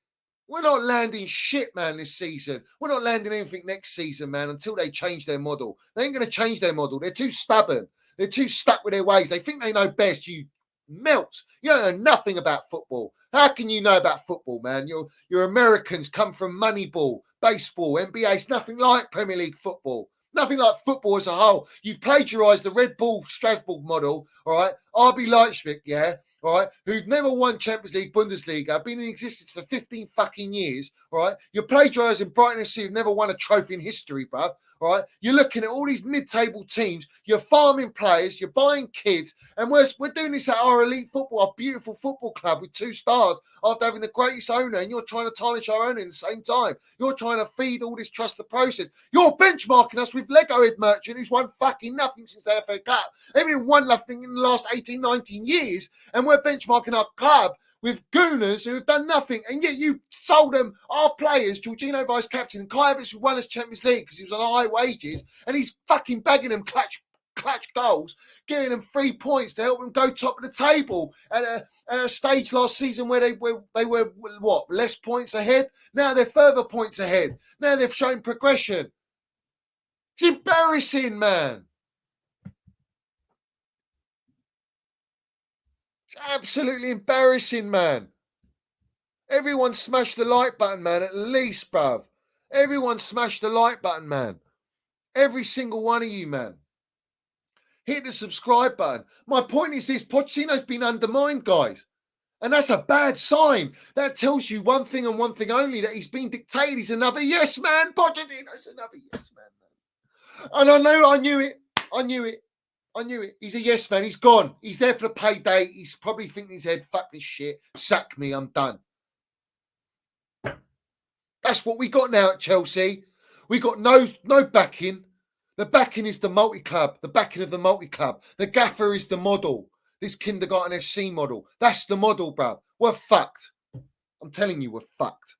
We're not landing shit, man, this season. We're not landing anything next season, man, until they change their model. They ain't going to change their model. They're too stubborn. They're too stuck with their ways. They think they know best. You melt. You don't know nothing about football. How can you know about football, man? Your Americans come from Moneyball, baseball, NBA. It's nothing like Premier League football. Nothing like football as a whole. You've plagiarised the Red Bull Strasbourg model, all right? RB Leipzig, yeah, all right, who've never won Champions League, Bundesliga, been in existence for 15 fucking years, all right? You're plagiarising Brighton FC, who've never won a trophy in history, bruv, all right? You're looking at all these mid-table teams. You're farming players. You're buying kids. And we're doing this at our elite football, our beautiful football club with 2 stars after having the greatest owner, and you're trying to tarnish our owner at the same time. You're trying to feed all this trust the process. You're benchmarking us with Lego Ed Merchant, who's won fucking nothing since the FA Cup. They've been won nothing in the last 18, 19 years, and we're benchmarking our club with gooners who have done nothing, and yet you sold them our players, Jorginho vice captain, and Kai Havertz who won us Champions League because he was on high wages, and he's fucking bagging them clutch goals, giving them 3 points to help them go top of the table at a stage last season where they were what, less points ahead. Now they're further points ahead. Now they've shown progression. It's embarrassing, man. Absolutely embarrassing, man. Everyone smash the like button, man, at least, bruv. Everyone smash the like button, man. Every single one of you, man. Hit the subscribe button. My point is this, Pochettino's been undermined, guys. And that's a bad sign. That tells you one thing and one thing only, that he's been dictated. He's another yes man. Pochettino's another yes man. And I knew it. I knew it. He's a yes man. He's gone. He's there for the payday. He's probably thinking in his head, fuck this shit. Sack me. I'm done. That's what we got now at Chelsea. We got no backing. The backing is the multi-club. The backing of the multi-club. The gaffer is the model. This kindergarten FC model. That's the model, bruv. We're fucked. I'm telling you, we're fucked.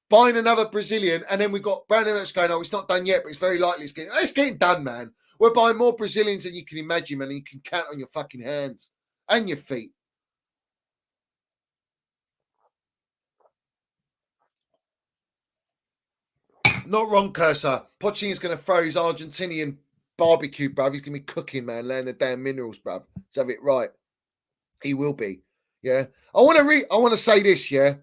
Buying another Brazilian, and then we've got Brandon that's going, oh, it's not done yet, but it's very likely it's getting done, man. We're buying more Brazilians than you can imagine, man, and you can count on your fucking hands and your feet. Not wrong, Cursor. Pochettino's going to throw his Argentinian barbecue, bruv. He's going to be cooking, man, laying the damn minerals, bruv. Let's have it right. He will be. Yeah. I want to say this, yeah.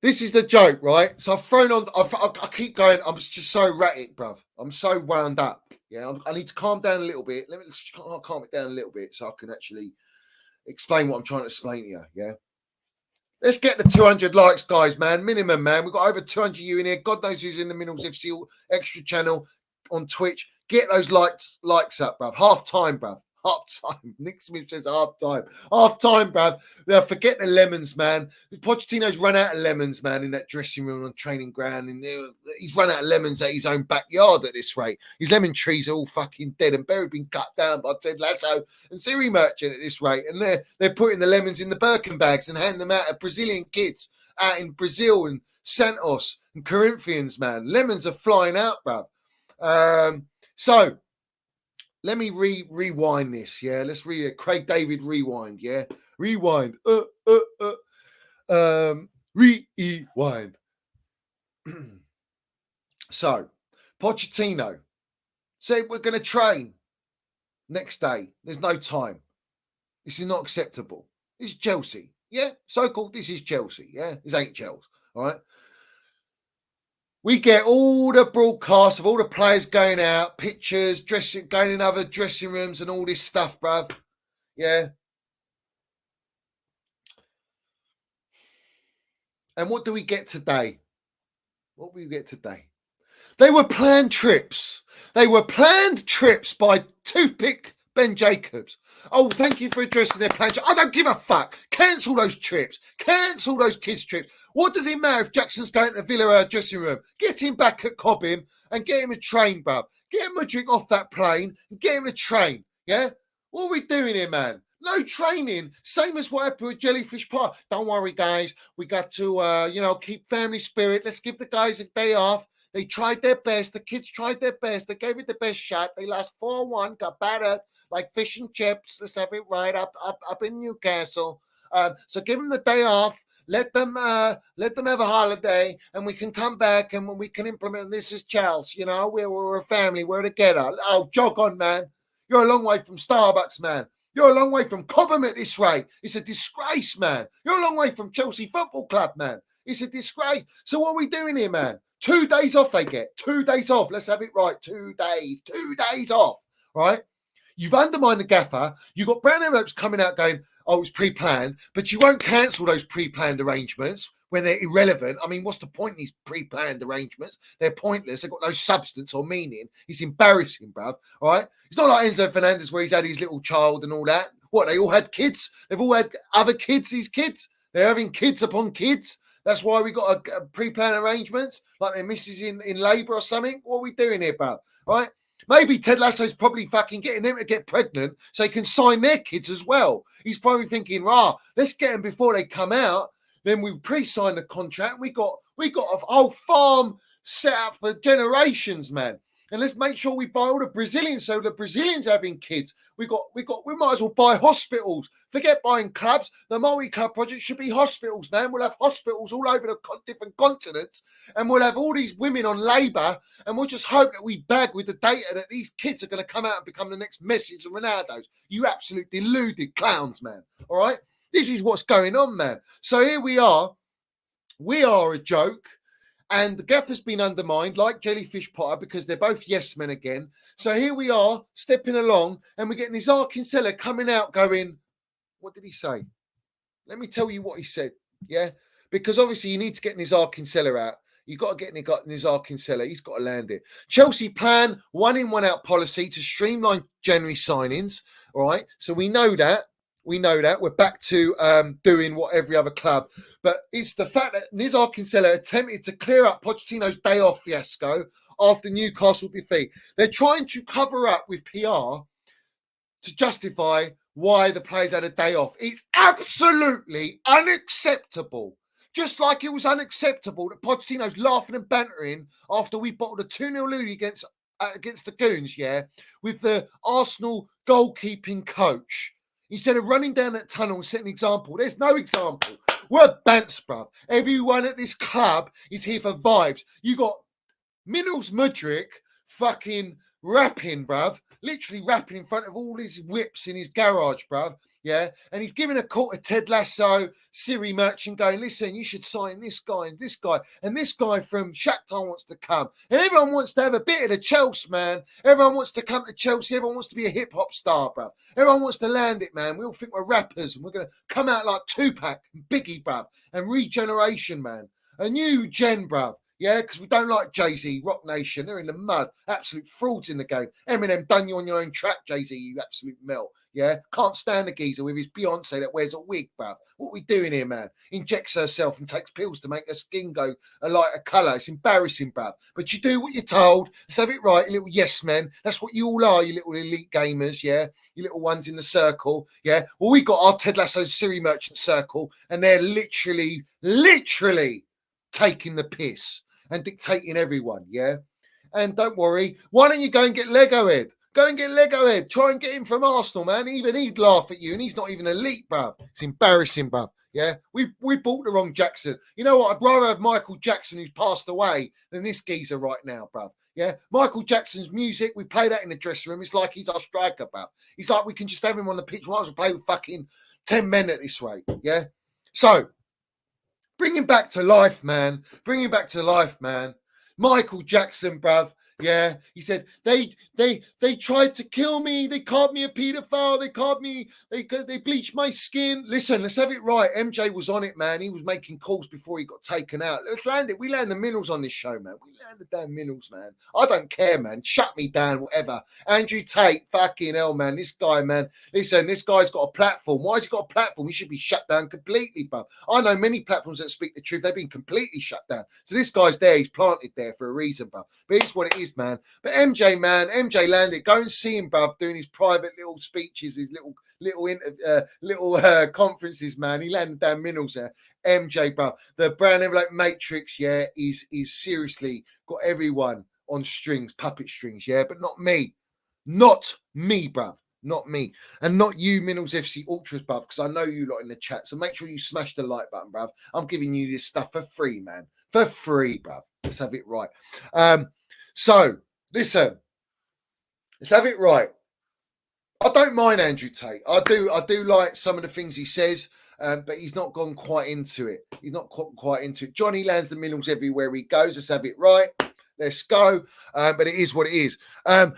This is the joke, right? So I've thrown on. I keep going. I'm just so erratic, bruv. I'm so wound up. Yeah, I need to calm down a little bit. Let's calm it down a little bit so I can actually explain what I'm trying to explain to you. Yeah. Let's get the 200 likes, guys, man. Minimum, man. We've got over 200 you in here. God knows who's in the Minerals FC extra channel on Twitch. Get those likes up, bruv. Half time, bruv. Half time. Nick Smith says half time. Half time, bruv. Now, forget the lemons, man. Pochettino's run out of lemons, man, in that dressing room on training ground. And he's run out of lemons at his own backyard at this rate. His lemon trees are all fucking dead and buried, been cut down by Ted Lasso and Siri Merchant at this rate. And they're putting the lemons in the Birkin bags and handing them out to Brazilian kids out in Brazil and Santos and Corinthians, man. Lemons are flying out, bruv. So let me rewind this, yeah. Let's read it. Craig David rewind, yeah. Rewind. Rewind. So, Pochettino said we're going to train next day. There's no time. This is not acceptable. This is Chelsea, yeah. So-called this is Chelsea, yeah. This ain't Chelsea, all right. We get all the broadcasts of all the players going out, pictures, going in other dressing rooms and all this stuff, bruv. Yeah. And what do we get today? What do we get today? They were planned trips. They were planned trips by Toothpick Ben Jacobs. Oh, thank you for addressing their plans. I don't give a fuck. Cancel those trips. Cancel those kids' trips. What does it matter if Jackson's going to the Villa dressing room? Get him back at Cobham and get him a train, bruv. Get him a drink off that plane and get him a train, yeah? What are we doing here, man? No training. Same as what happened with Jellyfish Pie. Don't worry, guys. We got to, keep family spirit. Let's give the guys a day off. They tried their best. The kids tried their best. They gave it the best shot. They lost 4-1, got battered like fish and chips. Let's have it right up in Newcastle. So give them the day off. Let them have a holiday, and we can come back and we can implement. This is Charles, we're a family, we're together. Oh, jog on, man. You're a long way from Starbucks, man. You're a long way from Cobham at this rate. It's a disgrace, man. You're a long way from Chelsea Football Club, man. It's a disgrace. So what are we doing here, man? 2 days off they get. 2 days off. Let's have it right. 2 days. 2 days off, right? You've undermined the gaffer. You've got Brandon Ropes coming out going, oh, it's pre-planned, but you won't cancel those pre-planned arrangements when they're irrelevant. I mean, what's the point in these pre-planned arrangements? They're pointless. They've got no substance or meaning. It's embarrassing, bruv. All right? It's not like Enzo Fernandez where he's had his little child and all that. What, they all had kids? They've all had other kids, these kids? They're having kids upon kids? That's why we got a pre-planned arrangements, like their missus in labour or something? What are we doing here, bruv? All right? Maybe Ted Lasso's probably fucking getting them to get pregnant so he can sign their kids as well. He's probably thinking, let's get them before they come out. Then we pre-sign the contract. We got a whole farm set up for generations, man. And let's make sure we buy all the Brazilians so the Brazilians are having kids. We might as well buy hospitals. Forget buying clubs. The multi-club project should be hospitals, man. We'll have hospitals all over the different continents, and we'll have all these women on labour, and we'll just hope that we bag with the data that these kids are going to come out and become the next Messis and Ronaldos. You absolute deluded clowns, man. All right? This is what's going on, man. So here we are. We are a joke. And the gaffer's been undermined like Jellyfish Potter because they're both yes men again. So here we are stepping along and we're getting Nizar Kinsella coming out going, what did he say? Let me tell you what he said. Yeah. Because obviously you need to get Nizar Kinsella out. You've got to get Nizar Kinsella. He's got to land it. Chelsea plan 1 in, 1 out policy to streamline January signings. All right. So we know that. We're back to doing what every other club. But it's the fact that Nizar Kinsella attempted to clear up Pochettino's day off fiasco after Newcastle defeat. They're trying to cover up with PR to justify why the players had a day off. It's absolutely unacceptable. Just like it was unacceptable that Pochettino's laughing and bantering after we bottled a 2-0 lead against the Goons, with the Arsenal goalkeeping coach. Instead of running down that tunnel and setting an example, there's no example. We're bants, bruv. Everyone at this club is here for vibes. You got Milos Mudryk fucking rapping, bruv. Literally rapping in front of all his whips in his garage, bruv. Yeah, and he's giving a call to Ted Lasso, Siri Merchant, going, listen, you should sign this guy and this guy. And this guy from Shakhtar wants to come. And everyone wants to have a bit of the Chelsea, man. Everyone wants to come to Chelsea. Everyone wants to be a hip-hop star, bruv. Everyone wants to land it, man. We all think we're rappers and we're going to come out like Tupac and Biggie, bruv. And Regeneration, man. A new gen, bruv. Yeah, because we don't like Jay-Z, Rock Nation. They're in the mud. Absolute frauds in the game. Eminem done you on your own track, Jay-Z, you absolute melt. Yeah, can't stand the geezer with his Beyonce that wears a wig, bruv. What are we doing here, man? Injects herself and takes pills to make her skin go a lighter colour. It's embarrassing, bruv. But you do what you're told. Let's have it right, you little yes men. That's what you all are, you little elite gamers, yeah? You little ones in the circle, yeah? Well, we got our Ted Lasso Siri Merchant circle, and they're literally taking the piss and dictating everyone, yeah? And don't worry, why don't you go and get Lego Head? Go and get Lego Head. Try and get him from Arsenal, man. Even he'd laugh at you, and he's not even elite, bruv. It's embarrassing, bruv. Yeah, we bought the wrong Jackson. You know what? I'd rather have Michael Jackson, who's passed away, than this geezer right now, bruv. Yeah, Michael Jackson's music, we play that in the dressing room. It's like he's our striker, bruv. He's like, we can just have him on the pitch. Might as well play with fucking 10 men at this rate. Yeah. So, bring him back to life, man. Bring him back to life, man. Michael Jackson, bruv. Yeah, he said they tried to kill me. They called me a paedophile. They called me. They bleached my skin. Listen, let's have it right. MJ was on it, man. He was making calls before he got taken out. Let's land it. We land the minerals on this show, man. We land the damn minerals, man. I don't care, man. Shut me down, whatever. Andrew Tate, fucking hell, man. This guy, man. Listen, this guy's got a platform. Why has he got a platform? He should be shut down completely, bro. I know many platforms that speak the truth. They've been completely shut down. So this guy's there. He's planted there for a reason, bro. But it's what it is, man. But MJ, man, MJ landed. Go and see him, bruv, doing his private little speeches, his little conferences, man. He landed down minerals there. MJ, bruv. The brown envelope matrix, yeah, is seriously got everyone on strings, puppet strings, yeah, but not me. Not me, bruv. Not me. And not you, Minerals FC Ultras, bruv, because I know you lot in the chat. So make sure you smash the like button, bruv. I'm giving you this stuff for free, man. For free, bruv. Let's have it right. So, listen, let's have it right. I don't mind Andrew Tate. I do like some of the things he says, but he's not gone quite into it. He's not quite into it. Johnny lands the minerals everywhere he goes. Let's have it right. Let's go. But it is what it is. My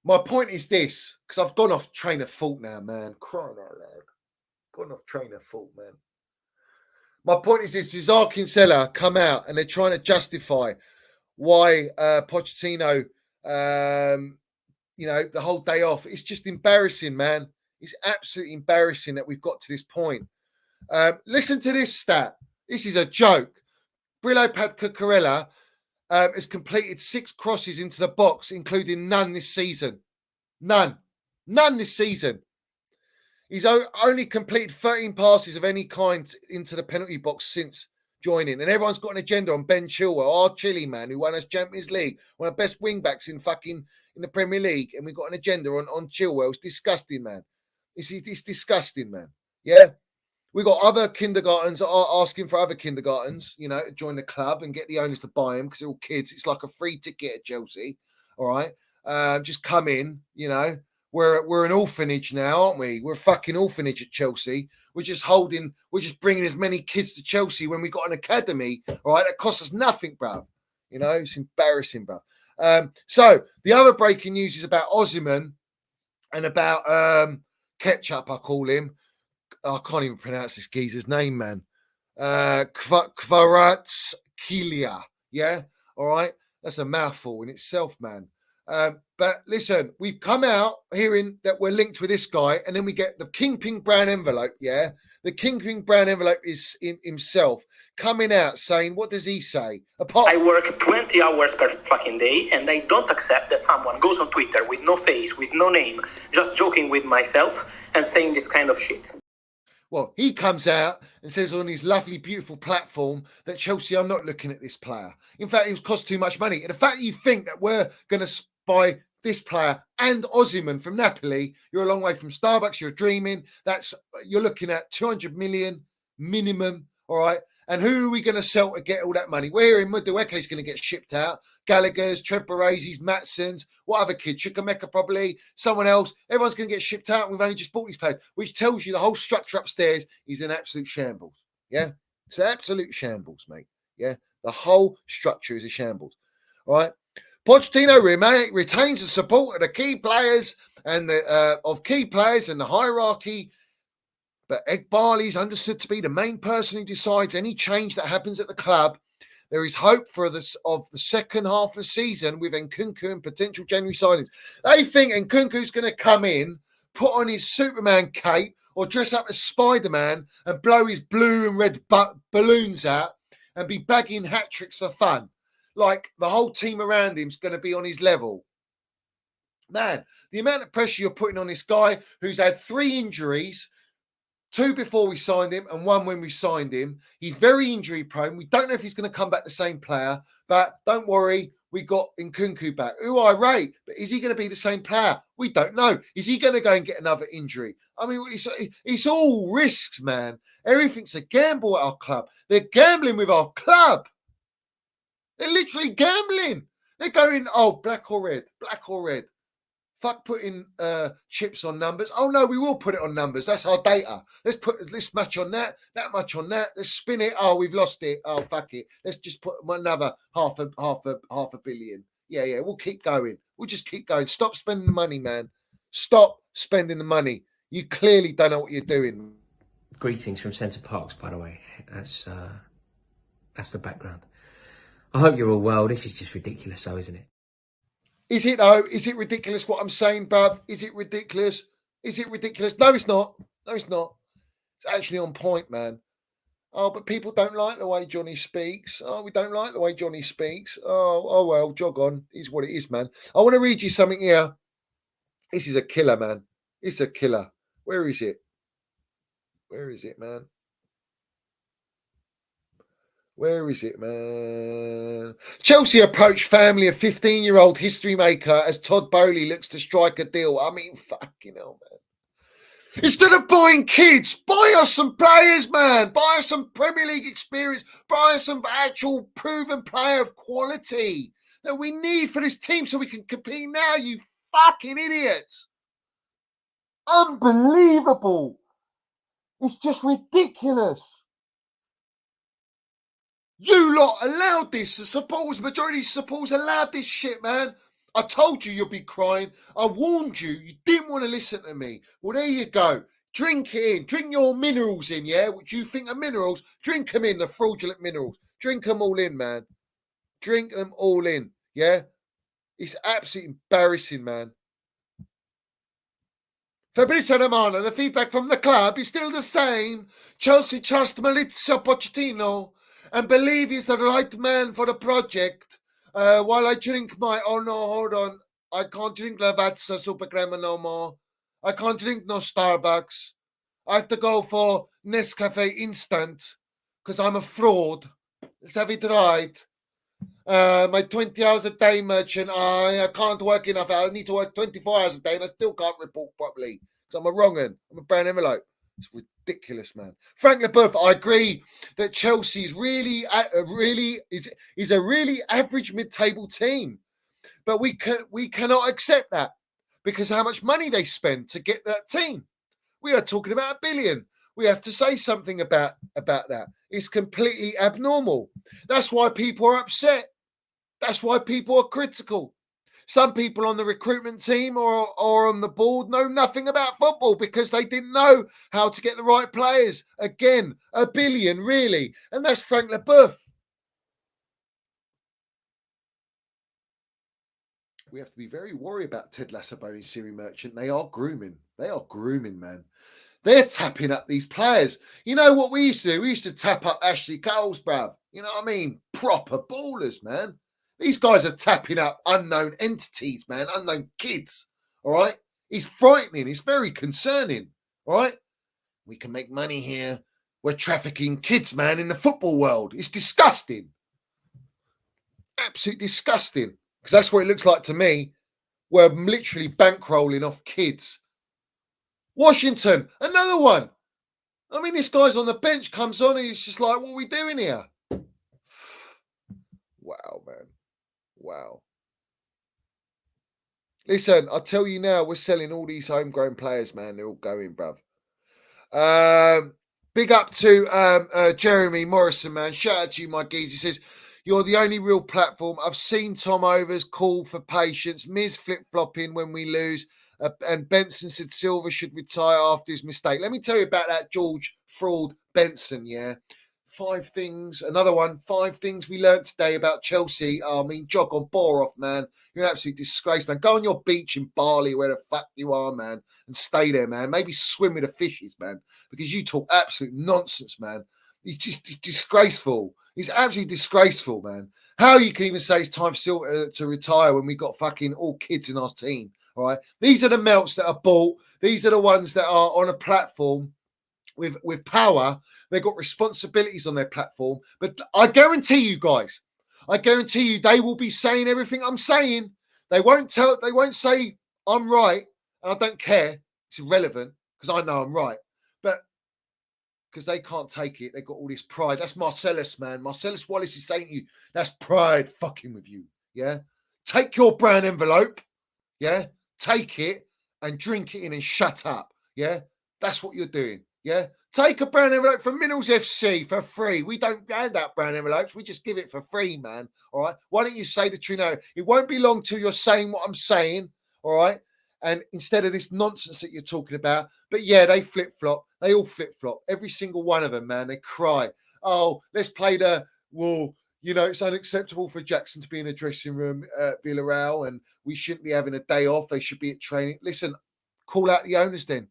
point is this, because I've gone off train of thought now, man. Crying out loud. Gone off train of thought, man. My point is this, Nizar Kinsella come out and they're trying to justify why Pochettino, the whole day off. It's just embarrassing, man. It's absolutely embarrassing that we've got to this point. Listen to this stat. This is a joke. Brillo Pad Cucurella has completed 6 crosses into the box, including none this season. None this season. He's only completed 13 passes of any kind into the penalty box since joining. And everyone's got an agenda on Ben Chilwell, our Chile man, who won us Champions League, one of the best wing-backs in the Premier League. And we've got an agenda on Chilwell. It's disgusting, man. It's disgusting, man. Yeah? We've got other kindergartens asking for other kindergartens, to join the club and get the owners to buy them because they're all kids. It's like a free ticket at Chelsea. All right? Just come in, We're an orphanage now, aren't we? We're a fucking orphanage at Chelsea. We're just bringing as many kids to Chelsea when we got an academy, all right? That costs us nothing, bruv. It's embarrassing, bruv. So the other breaking news is about Osimhen and about Ketchup, I call him. I can't even pronounce this geezer's name, man. Kvaratskhelia. Yeah, all right. That's a mouthful in itself, man. But listen, we've come out hearing that we're linked with this guy, and then we get the Kingpin brown envelope. Yeah, the Kingpin brown envelope is in himself coming out saying, what does he say? I work 20 hours per fucking day, and I don't accept that someone goes on Twitter with no face, with no name, just joking with myself and saying this kind of shit. Well, he comes out and says on his lovely, beautiful platform that Chelsea are not looking at this player. In fact, it was cost too much money. And the fact that you think that we're going to buy this player and Osimhen from Napoli, you're a long way from Starbucks. You're dreaming. You're looking at 200 million minimum. All right. And who are we going to sell to get all that money? We're hearing Madueke's going to get shipped out. Gallagher's, Treparazzi's, Matson's, what other kid? Chukwemeka probably, someone else. Everyone's going to get shipped out. And we've only just bought these players, which tells you the whole structure upstairs is an absolute shambles. Yeah? It's an absolute shambles, mate. Yeah? The whole structure is a shambles. All right? Pochettino retains the support of the key players and the hierarchy. But Egbali is understood to be the main person who decides any change that happens at the club. There is hope for the second half of the season with Nkunku and potential January signings. They think Nkunku's going to come in, put on his Superman cape or dress up as Spider-Man and blow his blue and red balloons out and be bagging hat-tricks for fun. Like the whole team around him is going to be on his level. Man, the amount of pressure you're putting on this guy who's had 3 injuries, 2 before we signed him and 1 when we signed him. He's very injury prone. We don't know if he's going to come back the same player, but don't worry. We got Nkunku back, who I rate. But is he going to be the same player? We don't know. Is he going to go and get another injury? I mean, it's all risks, man. Everything's a gamble at our club. They're gambling with our club. They're literally gambling. They're going, oh, black or red, black or red. Fuck putting chips on numbers. Oh no, we will put it on numbers. That's our data. Let's put this much on that much on that. Let's spin it. Oh, we've lost it. Oh, fuck it. Let's just put another half a billion. Yeah. We'll keep going. We'll just keep going. Stop spending the money, man. Stop spending the money. You clearly don't know what you're doing. Greetings from Centre Parks, by the way. That's the background. I hope you're all well. This is just ridiculous, though, isn't it? Is it though? Is it ridiculous what I'm saying, bruv? Is it ridiculous? Is it ridiculous? No, it's not. No, it's not. It's actually on point, man. Oh, but people don't like the way Johnny speaks. Oh, we don't like the way Johnny speaks. Oh well, jog on. Is what it is, man. I want to read you something here. This is a killer, man. It's a killer. Where is it? Where is it, man? Where is it, man? Chelsea approach family of 15-year-old history maker as Todd Bowley looks to strike a deal. I mean, fucking hell, man. Instead of buying kids, buy us some players, man. Buy us some Premier League experience. Buy us some actual proven player of quality that we need for this team so we can compete now, you fucking idiots. Unbelievable. It's just ridiculous. You lot allowed this. The supporters, majority of supporters allowed this shit, man. I told you you'll be crying. I warned you. You didn't want to listen to me. Well, there you go. Drink it in. Drink your minerals in, yeah? What you think are minerals? Drink them in, the fraudulent minerals. Drink them all in, man. Drink them all in, yeah? It's absolutely embarrassing, man. Fabrizio Romano, the feedback from the club is still the same. Chelsea trust Maurizio Pochettino and believe he's the right man for the project. While I drink oh no, hold on. I can't drink Lavazza Super Crema no more. I can't drink no Starbucks. I have to go for Nescafe Instant because I'm a fraud. Let's have it right. My 20 hours a day merchant, I can't work enough. I need to work 24 hours a day and I still can't report properly because I'm a wrong un. I'm a brown envelope. It's ridiculous, man. Frank LeBeuf, I agree that Chelsea is really a really average mid-table team, but we cannot accept that because of how much money they spend to get that team. We are talking about $1 billion. We have to say something about that. It's completely abnormal. That's why people are upset. That's why people are critical. Some people on the recruitment team or on the board know nothing about football because they didn't know how to get the right players. Again, a billion, really. And that's Frank Leboeuf. We have to be very worried about Ted Lassabone and Siri Merchant. They are grooming. They are grooming, man. They're tapping up these players. You know what we used to do? We used to tap up Ashley Coles, bruv. You know what I mean? Proper ballers, man. These guys are tapping up unknown entities, man. Unknown kids. All right? It's frightening. It's very concerning. All right? We can make money here. We're trafficking kids, man, in the football world. It's disgusting. Absolutely disgusting. Because that's what it looks like to me. We're literally bankrolling off kids. Washington, another one. I mean, this guy's on the bench, comes on, and he's just like, what are we doing here? Wow, man. Wow. Listen, I'll tell you now, we're selling all these homegrown players, man. They're all going, bruv. Big up to Jeremy Morrison, man. Shout out to you, my geez. He says, you're the only real platform. I've seen Tom Overs call for patience. Miz flip-flopping when we lose. And Benson said Silva should retire after his mistake. Let me tell you about that George Fraud Benson, yeah? 5 things. Another one. 5 things we learned today about Chelsea. I mean, jog on, bore off, man. You're an absolute disgrace, man. Go on your beach in Bali, where the fuck you are, man, and stay there, man. Maybe swim with the fishes, man, because you talk absolute nonsense, man. It's disgraceful. It's absolutely disgraceful, man. How you can even say it's time for to retire when we got fucking all kids in our team, all right? These are the melts that are bought. These are the ones that are on a platform with power. They've got responsibilities on their platform. But I guarantee you guys, they will be saying everything I'm saying. They won't say I'm right, and I don't care. It's irrelevant because I know I'm right. But because they can't take it, they've got all this pride. That's Marcellus, man. Marcellus Wallace is saying to you, that's pride fucking with you. Yeah. Take your brown envelope. Yeah. Take it and drink it in and shut up. Yeah. That's what you're doing. Yeah. Take a brown envelope from Minerals FC for free. We don't hand out brown envelopes. We just give it for free, man. All right. Why don't you say the truth now? It won't be long till you're saying what I'm saying. All right. And instead of this nonsense that you're talking about, but yeah, they flip-flop. They all flip-flop. Every single one of them, man. They cry. Oh, let's play it's unacceptable for Jackson to be in a dressing room at Villarreal and we shouldn't be having a day off. They should be at training. Listen, call out the owners then.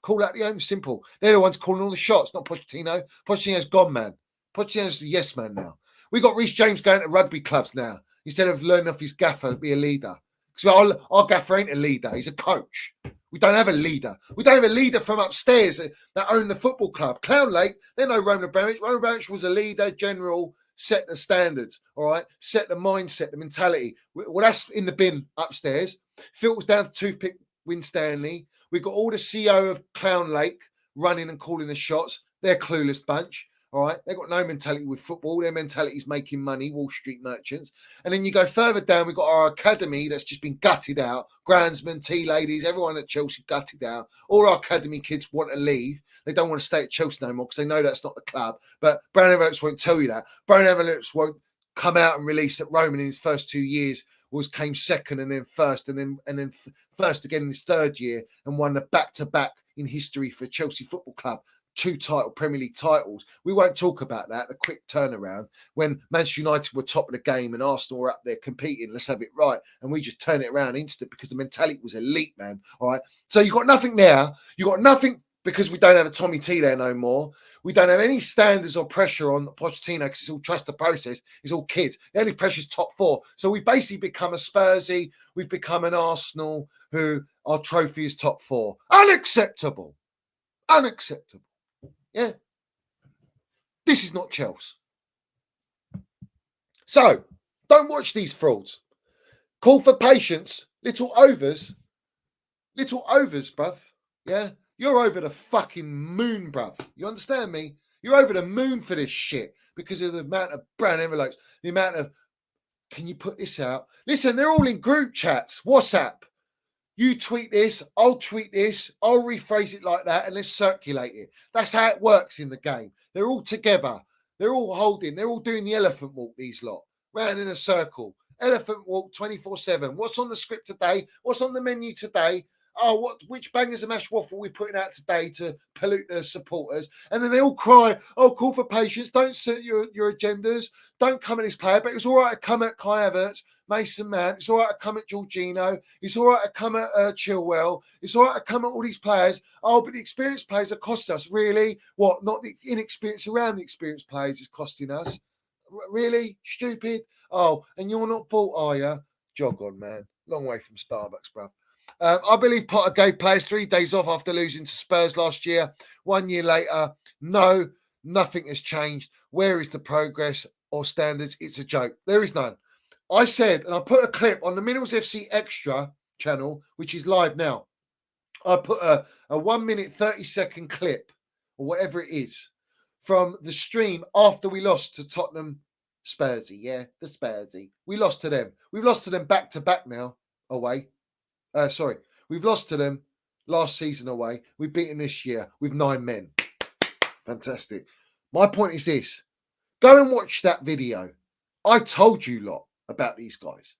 Call out the owners. Simple. They're the ones calling all the shots, not Pochettino. Pochettino's gone, man. Pochettino's the yes man now. We got Reece James going to rugby clubs now instead of learning off his gaffer to be a leader. Because our gaffer ain't a leader. He's a coach. We don't have a leader. We don't have a leader from upstairs that own the football club. Clownlake, they're no Roman Abramovich. Roman Abramovich was a leader, general, set the standards, all right? Set the mindset, the mentality. Well, that's in the bin upstairs. Filters down to Toothpick Winstanley. We've got all the CEO of Clownlake running and calling the shots. They're a clueless bunch. All right, they've got no mentality with football. Their mentality is making money, Wall Street merchants. And then you go further down, we've got our academy that's just been gutted out. Groundsmen, tea ladies, everyone at Chelsea gutted out. All our academy kids want to leave. They don't want to stay at Chelsea no more because they know that's not the club. But Brown Envelopes won't tell you that. Brown Envelopes won't come out and release that Roman in his first 2 years came second and then first and then first again in his third year and won the back-to-back in history for Chelsea Football Club. 2 Premier League titles. We won't talk about that, the quick turnaround. When Manchester United were top of the game and Arsenal were up there competing, let's have it right. And we just turn it around instant because the mentality was elite, man. All right. So you've got nothing there. You've got nothing because we don't have a Tommy T there no more. We don't have any standards or pressure on Pochettino because it's all trust the process. It's all kids. The only pressure is top 4. So we basically become a Spursy. We've become an Arsenal who our trophy is top 4. Unacceptable. Unacceptable. Yeah. This is not Chelsea. So, don't watch these frauds. Call for patience. Little overs, bruv. Yeah? You're over the fucking moon, bruv. You understand me? You're over the moon for this shit because of the amount of brown envelopes, the amount of, can you put this out? Listen, they're all in group chats, WhatsApp. You tweet this, I'll tweet this, I'll rephrase it like that, and let's circulate it. That's how it works in the game. They're all together. They're all holding. They're all doing the elephant walk, these lot, round in a circle. Elephant walk 24/7. What's on the script today? What's on the menu today? Oh, which bangers of mashed waffle we putting out today to pollute the supporters? And then they all cry, oh, call for patience, don't suit your agendas, don't come at this player. But it was all right to come at Kai Havertz, Mason Mount, it's all right to come at Jorginho, it's all right to come at Chilwell, it's all right to come at all these players. Oh, but the experienced players are cost us. Really? What? Not the inexperience around the experienced players is costing us? Really? Stupid? Oh, and you're not bought, are you? Jog on, man. Long way from Starbucks, bro. I believe Potter gave players 3 days off after losing to Spurs last year. 1 year later, no, nothing has changed. Where is the progress or standards? It's a joke. There is none. I said, and I put a clip on the Minerals FC Extra channel, which is live now. I put a 1 minute, 30-second clip, or whatever it is, from the stream after we lost to Tottenham Spursy. Yeah, the Spursy. We lost to them. We've lost to them back to back now, away. We've lost to them last season away. We've beaten this year with 9 men. Fantastic. My point is this. Go and watch that video. I told you lot about these guys.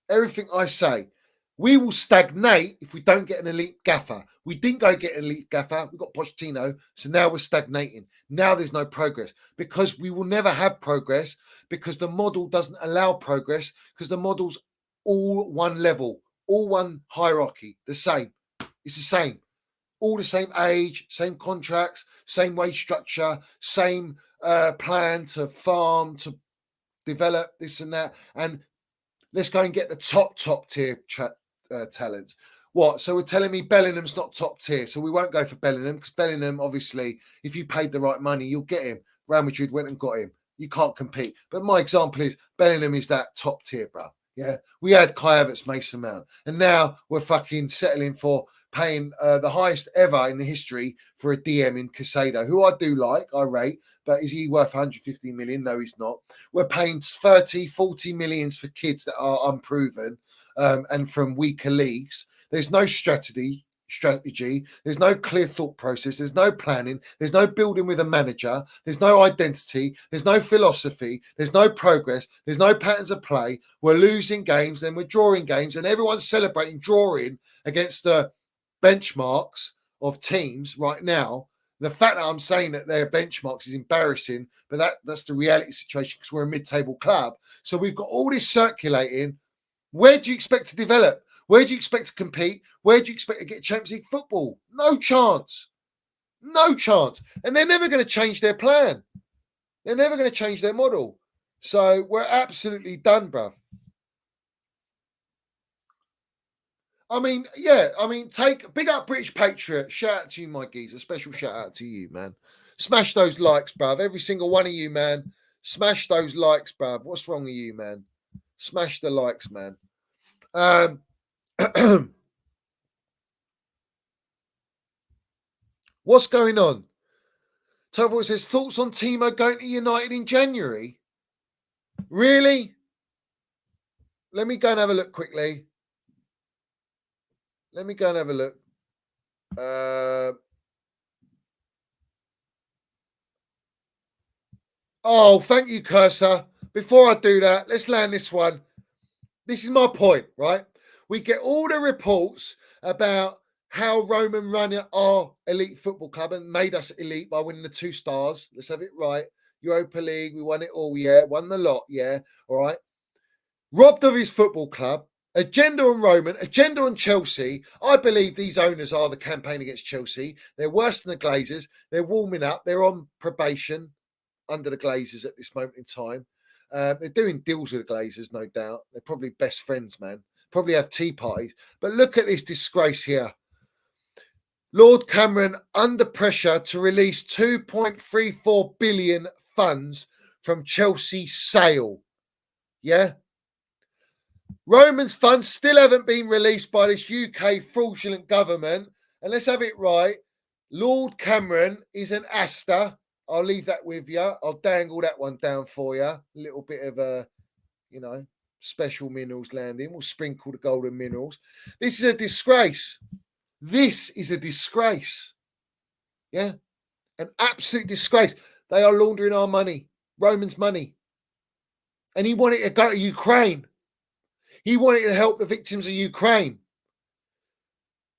Everything I say. We will stagnate if we don't get an elite gaffer. We didn't go get an elite gaffer. We got Pochettino. So now we're stagnating. Now there's no progress because we will never have progress because the model doesn't allow progress because the model's all one level. All one hierarchy, the same. It's the same. All the same age, same contracts, same wage structure, same plan to farm, to develop this and that. And let's go and get the top tier talents. What? So we're telling me Bellingham's not top tier. So we won't go for Bellingham because Bellingham, obviously, if you paid the right money, you'll get him. Real Madrid went and got him. You can't compete. But my example is Bellingham is that top tier, bro. Yeah, we had Kai Havertz, Mason Mount, and now we're fucking settling for paying the highest ever in the history for a DM in Casado, who I do like, I rate, but is he worth 150 million? No, he's not. We're paying 30, 40 millions for kids that are unproven and from weaker leagues. There's no strategy. There's no clear thought process. There's no planning. There's no building with a manager. There's no identity. There's no philosophy. There's no progress. There's no patterns of play. We're losing games, then we're drawing games, and everyone's celebrating drawing against the benchmarks of teams right now. The fact that I'm saying that they're benchmarks is embarrassing, but that's the reality situation because we're a mid-table club. So we've got all this circulating. Where do you expect to develop? Where do you expect to compete? Where do you expect to get Champions League football? No chance. No chance. And they're never going to change their plan. They're never going to change their model. So we're absolutely done, bruv. I mean, yeah. I mean, take big up British Patriot. Shout out to you, my geezer. Special shout out to you, man. Smash those likes, bruv. Every single one of you, man. Smash those likes, bruv. What's wrong with you, man? Smash the likes, man. What's going on? Toval says, thoughts on Timo going to United in January? Really? Let me go and have a look quickly. Let me go and have a look. Oh, thank you, Cursor. Before I do that, let's land this one. This is my point, right? We get all the reports about how Roman ran our elite football club and made us elite by winning the 2 stars. Let's have it right. Europa League, we won it all, yeah. Won the lot, yeah. All right. Robbed of his football club. Agenda on Roman, agenda on Chelsea. I believe these owners are the campaign against Chelsea. They're worse than the Glazers. They're warming up. They're on probation under the Glazers at this moment in time. They're doing deals with the Glazers, no doubt. They're probably best friends, man. Probably have tea parties. But look at this disgrace here. Lord Cameron under pressure to release 2.34 billion funds from Chelsea sale. Yeah. Roman's funds still haven't been released by this UK fraudulent government. And let's have it right. Lord Cameron is an Astor. I'll leave that with you. I'll dangle that one down for you. A little bit of a, special minerals landing. We'll sprinkle the golden minerals. This is a disgrace. This is a disgrace. Yeah. An absolute disgrace. They are laundering our money. Roman's money. And he wanted to go to Ukraine. He wanted to help the victims of Ukraine.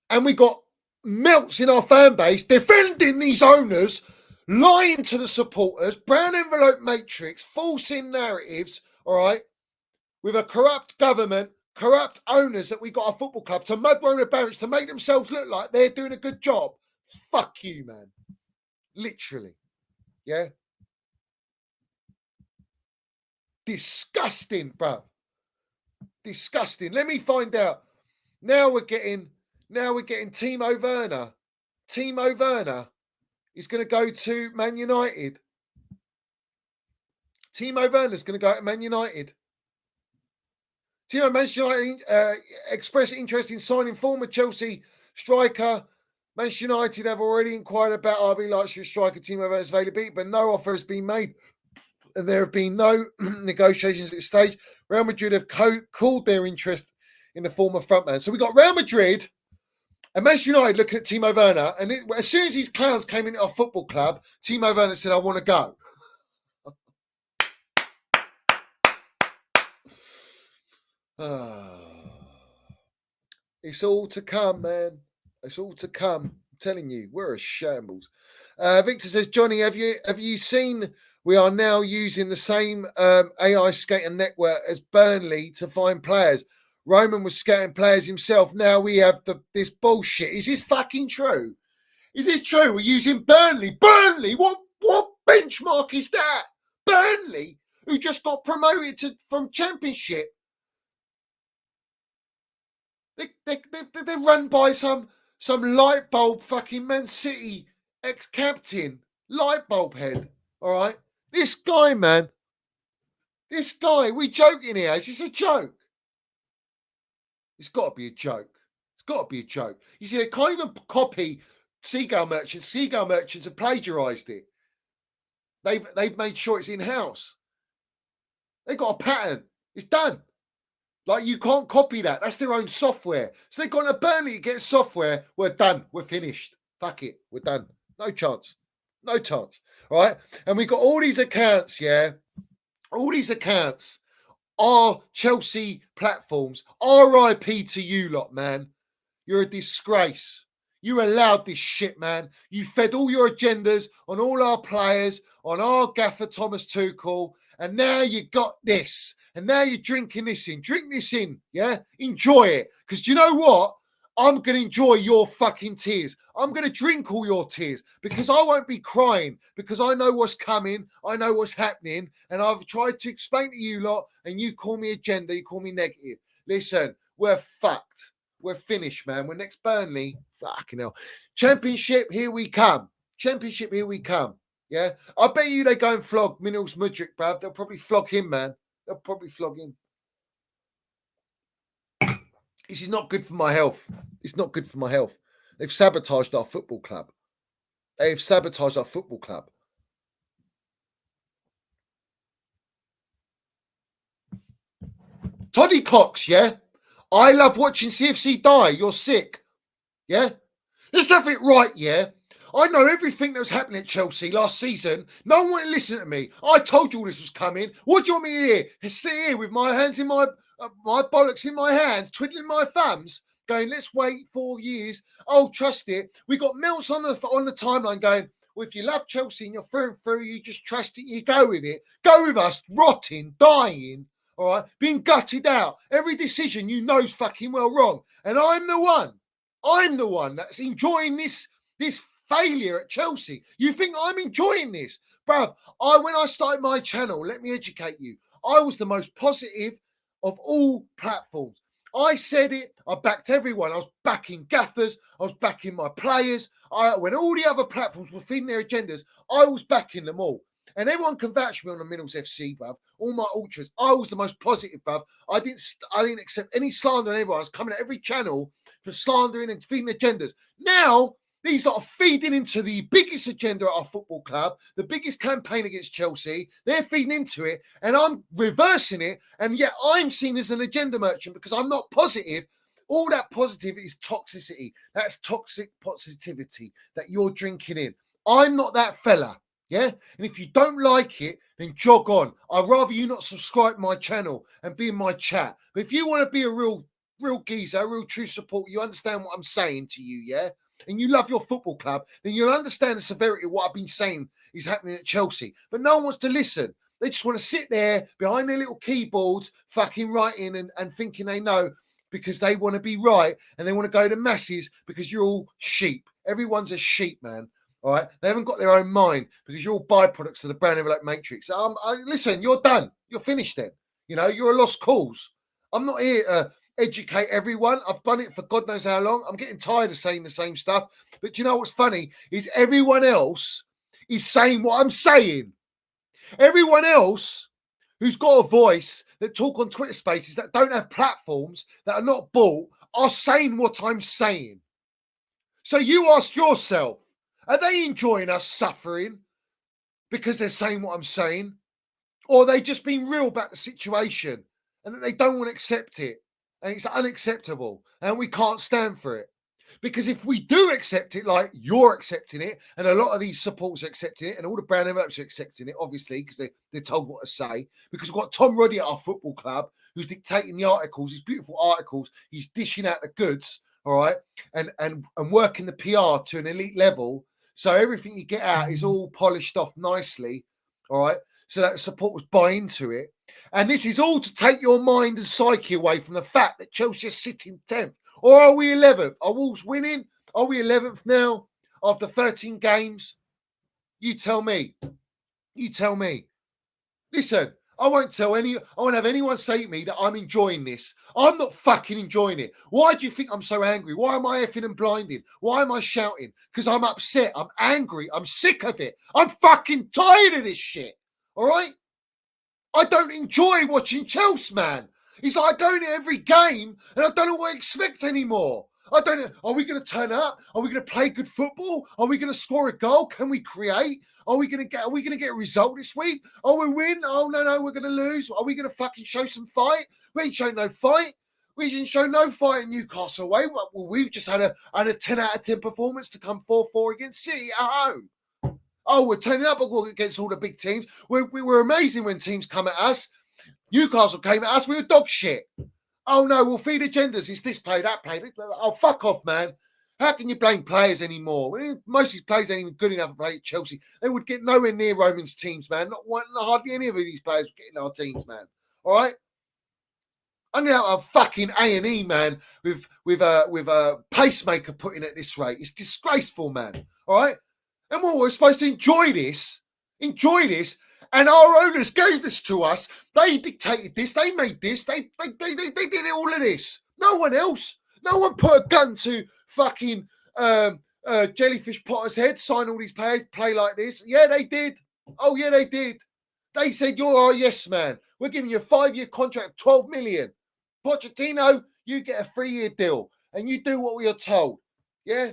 And we got melts in our fan base defending these owners, lying to the supporters, brown envelope matrix, falsing narratives, all right, with a corrupt government, corrupt owners that we got our football club to mud roller barracks to make themselves look like they're doing a good job. Fuck you, man. Literally. Yeah. Disgusting, bruv. Disgusting. Let me find out. Now we're getting Timo Werner. Timo Werner is going to go to Man United. Timo Werner's going to go to Man United. Manchester United expressed interest in signing former Chelsea striker. Manchester United have already inquired about RB Leipzig striker Timo Werner's availability, but no offer has been made. And there have been no negotiations at this stage. Real Madrid have called their interest in the former frontman. So we got Real Madrid and Manchester United looking at Timo Werner. And as soon as these clowns came into our football club, Timo Werner said, I want to go. It's all to come, man. It's all to come. I'm telling you, we're a shambles. Victor says, Johnny, have you seen we are now using the same AI skater network as Burnley to find players? Roman was scouting players himself. Now we have this bullshit. Is this fucking true? Is this true? We're using Burnley. Burnley? What benchmark is that? Burnley, who just got promoted from Championship. They're run by some light bulb fucking Man City ex-captain. Light bulb head. All right? This guy, man. This guy. We joking here. Is this a joke? It's got to be a joke. It's got to be a joke. You see, they can't even copy Seagull Merchants. Seagull Merchants have plagiarised it. They've made sure it's in-house. They've got a pattern. It's done. Like, you can't copy that. That's their own software. So they've gone to Burnley to get software. We're done. We're finished. Fuck it. We're done. No chance. No chance. All right? And we've got all these accounts, yeah? All these accounts are Chelsea platforms. RIP to you lot, man. You're a disgrace. You allowed this shit, man. You fed all your agendas on all our players, on our gaffer Thomas Tuchel, and now you got this. And now you're drinking this in. Drink this in, yeah? Enjoy it. Because do you know what? I'm going to enjoy your fucking tears. I'm going to drink all your tears because I won't be crying because I know what's coming. I know what's happening. And I've tried to explain to you lot and you call me agenda. You call me negative. Listen, we're fucked. We're finished, man. We're next Burnley. Fucking hell. Championship, here we come. Championship, here we come. Yeah? I bet you they go and flog Minos Mudryk, bruv. They'll probably flog him, man. They'll probably flog him. This is not good for my health. It's not good for my health. They've sabotaged our football club. They've sabotaged our football club. Toddy Cox, yeah? I love watching CFC die. You're sick. Yeah? Let's have it right, yeah? I know everything that was happening at Chelsea last season. No one wanted to listen to me. I told you all this was coming. What do you want me to hear? Sit here with my hands in my bollocks in my hands, twiddling my thumbs, going, let's wait 4 years. Oh, trust it. We got Mills on the timeline going, well, if you love Chelsea and you're through and through, you just trust it, you go with it. Go with us, rotting, dying, all right, being gutted out. Every decision you know's fucking well wrong. And I'm the one that's enjoying this failure at Chelsea. You think I'm enjoying this? Bruv, when I started my channel, let me educate you, I was the most positive of all platforms. I said it. I backed everyone. I was backing gaffers. I was backing my players. When all the other platforms were feeding their agendas, I was backing them all. And everyone can vouch me on the Middles FC, bruv. All my ultras. I was the most positive, bruv. I didn't accept any slander on everyone. I was coming at every channel for slandering and feeding agendas. Now, these lot are feeding into the biggest agenda at our football club, the biggest campaign against Chelsea. They're feeding into it, and I'm reversing it, and yet I'm seen as an agenda merchant because I'm not positive. All that positivity is toxicity. That's toxic positivity that you're drinking in. I'm not that fella, yeah? And if you don't like it, then jog on. I'd rather you not subscribe to my channel and be in my chat. But if you want to be a real geezer, a real true support, you understand what I'm saying to you, yeah? And you love your football club, then you'll understand the severity of what I've been saying is happening at Chelsea. But no one wants to listen. They just want to sit there behind their little keyboards, fucking writing and thinking they know because they want to be right and they want to go to masses because you're all sheep. Everyone's a sheep, man. All right, they haven't got their own mind because you're all byproducts of the brown envelope matrix. Listen, you're done. You're finished then. You know, you're a lost cause. I'm not here to educate everyone. I've done it for God knows how long. I'm getting tired of saying the same stuff. But do you know what's funny is everyone else is saying what I'm saying. Everyone else who's got a voice that talk on Twitter spaces that don't have platforms that are not bought are saying what I'm saying. So you ask yourself, are they enjoying us suffering because they're saying what I'm saying? Or are they just being real about the situation and that they don't want to accept it? And it's unacceptable and we can't stand for it. Because if we do accept it, like you're accepting it, and a lot of these supporters are accepting it, and all the brown envelopes are accepting it, obviously, because they're told what to say. Because we've got Tom Roddy at our football club who's dictating the articles, these beautiful articles. He's dishing out the goods, all right, and working the PR to an elite level. So everything you get out is all polished off nicely, all right, so that the supporters buy into it. And this is all to take your mind and psyche away from the fact that Chelsea are sitting 10th. Or are we 11th? Are Wolves winning? Are we 11th now after 13 games? You tell me. You tell me. Listen, I won't have anyone say to me that I'm enjoying this. I'm not fucking enjoying it. Why do you think I'm so angry? Why am I effing and blinded? Why am I shouting? Because I'm upset. I'm angry. I'm sick of it. I'm fucking tired of this shit. All right? I don't enjoy watching Chelsea, man. It's like I go in every game and I don't know what I expect anymore. I don't know. Are we going to turn up? Are we going to play good football? Are we going to score a goal? Can we create? Are we going to get a result this week? Oh, we win? Oh, no, we're going to lose. Are we going to fucking show some fight? We ain't shown no fight. We didn't show no fight in Newcastle away. Well, we've just had a 10 out of 10 performance to come 4-4 against City at home. Oh, we're turning up against all the big teams. We were amazing when teams come at us. Newcastle came at us. We were dog shit. Oh, no, we'll feed agendas. It's this play, that play. Oh, fuck off, man. How can you blame players anymore? Most of these players ain't even good enough to play at Chelsea. They would get nowhere near Roman's teams, man. Not hardly any of these players would get in our teams, man. All right? I'm going to have a fucking A&E, man, with a pacemaker put in at this rate. It's disgraceful, man. All right? And we're supposed to enjoy this, and our owners gave this to us. They dictated this. They made this. They did all of this. No one else. No one put a gun to fucking Jellyfish Potter's head, sign all these players, play like this. Yeah, they did. Oh, yeah, they did. They said, you're our yes man. We're giving you a 5-year contract of 12 million. Pochettino, you get a 3-year deal, and you do what we are told. Yeah?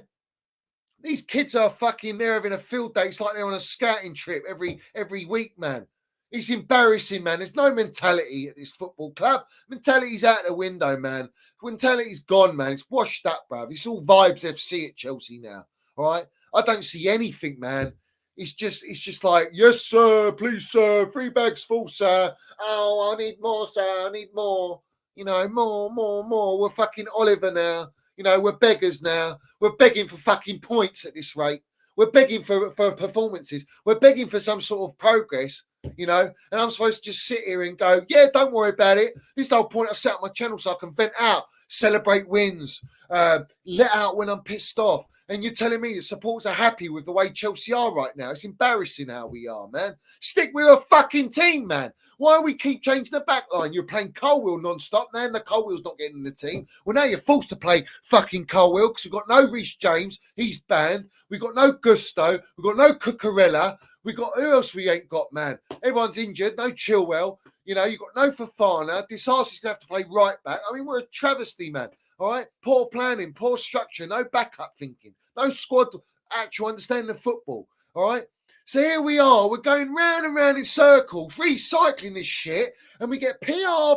These kids are they're having a field day. It's like they're on a scouting trip every week, man. It's embarrassing, man. There's no mentality at this football club. Mentality's out the window, man. Mentality's gone, man. It's washed up, bruv. It's all vibes FC at Chelsea now, all right? I don't see anything, man. It's just like, yes, sir, please, sir. 3 bags full, sir. Oh, I need more, sir. I need more. You know, more. We're fucking Oliver now. You know, we're beggars now. We're begging for fucking points at this rate. We're begging for performances. We're begging for some sort of progress, you know. And I'm supposed to just sit here and go, yeah, don't worry about it. This is the whole point. I set up my channel so I can vent out, celebrate wins, let out when I'm pissed off. And you're telling me the supporters are happy with the way Chelsea are right now. It's embarrassing how we are, man. Stick with a fucking team, man. Why do we keep changing the back line? You're playing Colwill non-stop. Now the Colwill's not getting in the team. Well, now you're forced to play fucking Colwill because we've got no Reece James. He's banned. We've got no Gusto. We've got no Cucurella. We've got, who else we ain't got, man? Everyone's injured. No Chilwell. You know, you've got no Fofana. Disarcy's going to have to play right back. I mean, we're a travesty, man. All right? Poor planning, poor structure, no backup thinking, no squad actual understanding of football. All right? So here we are. We're going round and round in circles, recycling this shit, and we get PR.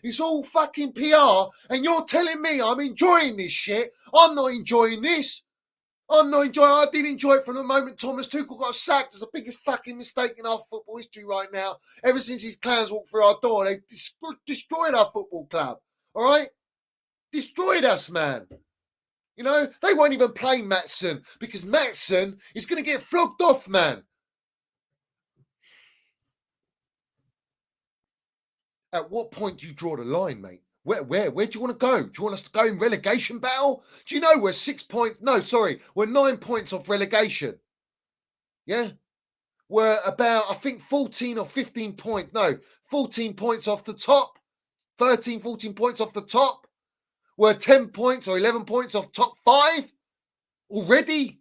It's all fucking PR, and you're telling me I'm enjoying this shit. I'm not enjoying this. I'm not enjoying it. I didn't enjoy it from the moment Thomas Tuchel got sacked. It was the biggest fucking mistake in our football history right now. Ever since these clowns walked through our door, they've destroyed our football club. All right? Destroyed us, man. You know, they won't even play Maatsen because Maatsen is going to get flogged off, man. At what point do you draw the line, mate? Where do you want to go? Do you want us to go in relegation battle? Do you know we're 6 points? No, sorry, we're 9 points off relegation. Yeah? We're about, I think, 14 or 15 points. No, 14 points off the top. 13, 14 points off the top. We're 10 points or 11 points off top 5 already.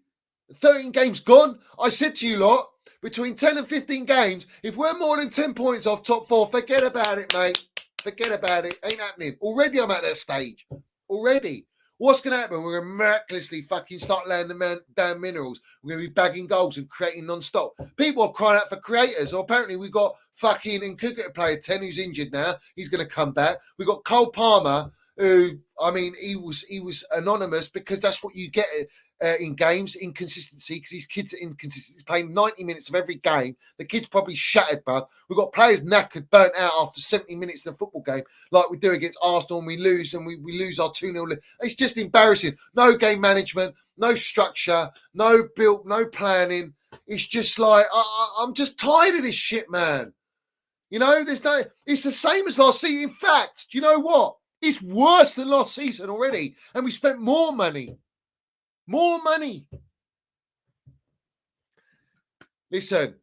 13 games gone. I said to you lot, between 10 and 15 games, if we're more than 10 points off top 4, forget about it, mate. Forget about it. Ain't happening. Already I'm at that stage. Already. What's going to happen? We're going to miraculously fucking start laying the damn minerals. We're going to be bagging goals and creating non-stop. People are crying out for creators. Or apparently we've got fucking Nkuku player 10 who's injured now. He's going to come back. We've got Cole Palmer, who, I mean, he was anonymous because that's what you get in games, inconsistency, because these kids are inconsistent. He's playing 90 minutes of every game. The kid's probably shattered, bruv. We've got players knackered, burnt out after 70 minutes of the football game, like we do against Arsenal, and we lose, and we lose our 2-0. It's just embarrassing. No game management, no structure, no build, no planning. It's just like, I'm just tired of this shit, man. You know, it's the same as last season. In fact, do you know what? It's worse than last season already, and we spent more money. More money. Listen,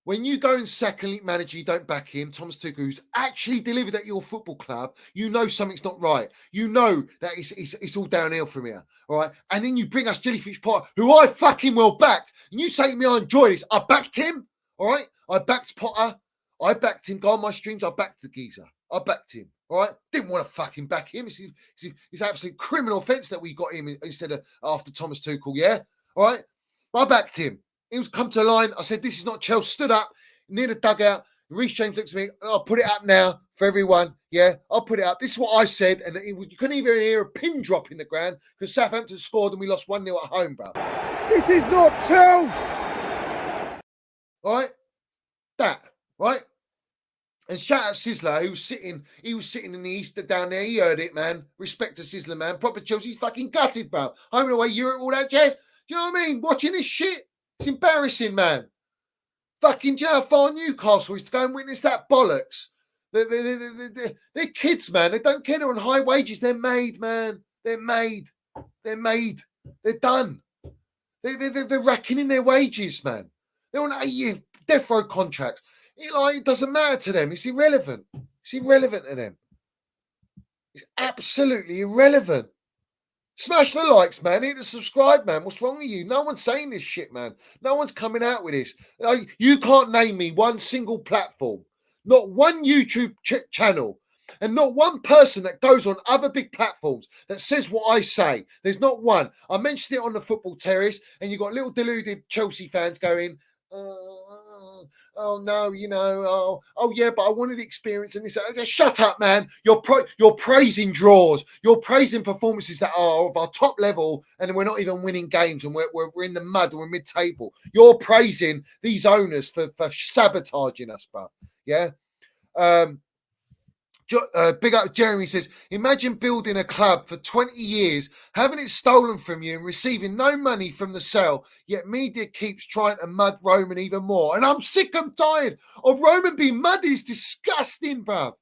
when you go and sack a league manager, you don't back him, Thomas Tuchel, who's actually delivered at your football club, you know something's not right. You know that it's all downhill from here, all right? And then you bring us Jellyfish Potter, who I fucking well backed, and you say to me, I enjoyed this. I backed him, all right? I backed Potter. I backed him. Go on my streams. I backed the geezer. I backed him. All right, didn't want to fucking back him. It's absolute criminal offence that we got him instead of after Thomas Tuchel. Yeah, all right. I backed him. He was come to a line. I said, "This is not Chelsea." Stood up near the dugout. Reece James looks at me. I'll put it up now for everyone. Yeah, I'll put it up. This is what I said, and you couldn't even hear a pin drop in the ground because Southampton scored and we lost 1-0 at home, bro. This is not Chelsea. All right, that right. And shout out Sizzler, he was sitting in the East down there. He heard it, man. Respect to Sizzler, man. Proper Chelsea's fucking gutted, bro. Home and away, Europe, all that jazz. Do you know what I mean? Watching this shit, it's embarrassing, man. Fucking, do you know how far Newcastle is to go and witness that bollocks? They're kids, man. They don't care. They're on high wages. They're made, man. They're made. They're made. They're done. They're racking in their wages, man. They're on 8-year death row contracts. It doesn't matter to them. It's irrelevant. It's irrelevant to them. It's absolutely irrelevant. Smash the likes, man. Hit the subscribe, man. What's wrong with you? No one's saying this shit, man. No one's coming out with this. You can't name me one single platform, not one YouTube channel, and not one person that goes on other big platforms that says what I say. There's not one. I mentioned it on the Football Terrace, and you got little deluded Chelsea fans going, oh no, you know, oh yeah, but I wanted experience. And this, shut up, man. You're praising draws. You're praising performances that are of our top level, and we're not even winning games, and we're in the mud. We're mid-table. You're praising these owners for sabotaging us, bro. Yeah. Big up Jeremy says, imagine building a club for 20 years, having it stolen from you and receiving no money from the sale, yet media keeps trying to mud Roman even more. And I'm sick and tired of Roman being muddy. It's disgusting, bruv.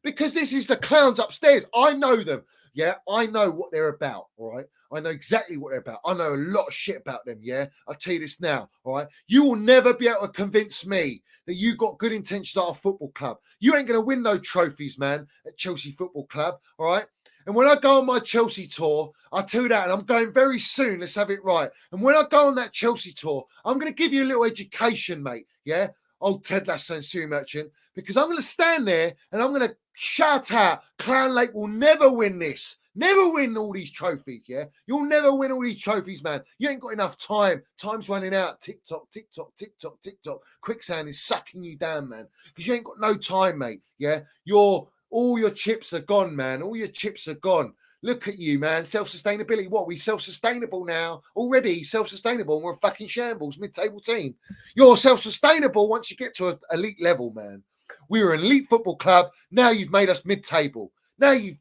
Because this is the clowns upstairs. I know them. Yeah, I know what they're about, all right? I know exactly what they're about. I know a lot of shit about them, yeah? I'll tell you this now, all right? You will never be able to convince me that you got good intentions at our football club. You ain't going to win no trophies, man, at Chelsea Football Club, all right? And when I go on my Chelsea tour, I'll tell you that, and I'm going very soon. Let's have it right. And when I go on that Chelsea tour, I'm going to give you a little education, mate, yeah? Old Ted Lasso and Sue Merchant, because I'm going to stand there and I'm going to shout out, Clownlake will never win this. Never win all these trophies, yeah? You'll never win all these trophies, man. You ain't got enough time. Time's running out. TikTok, TikTok, TikTok, TikTok. Quicksand is sucking you down, man, because you ain't got no time, mate, yeah? All your chips are gone, man. All your chips are gone. Look at you, man. Self-sustainability. What? We self-sustainable now? Already self-sustainable, and we're a fucking shambles, mid-table team. You're self-sustainable once you get to an elite level, man. We were an elite football club. Now you've made us mid-table. Now you've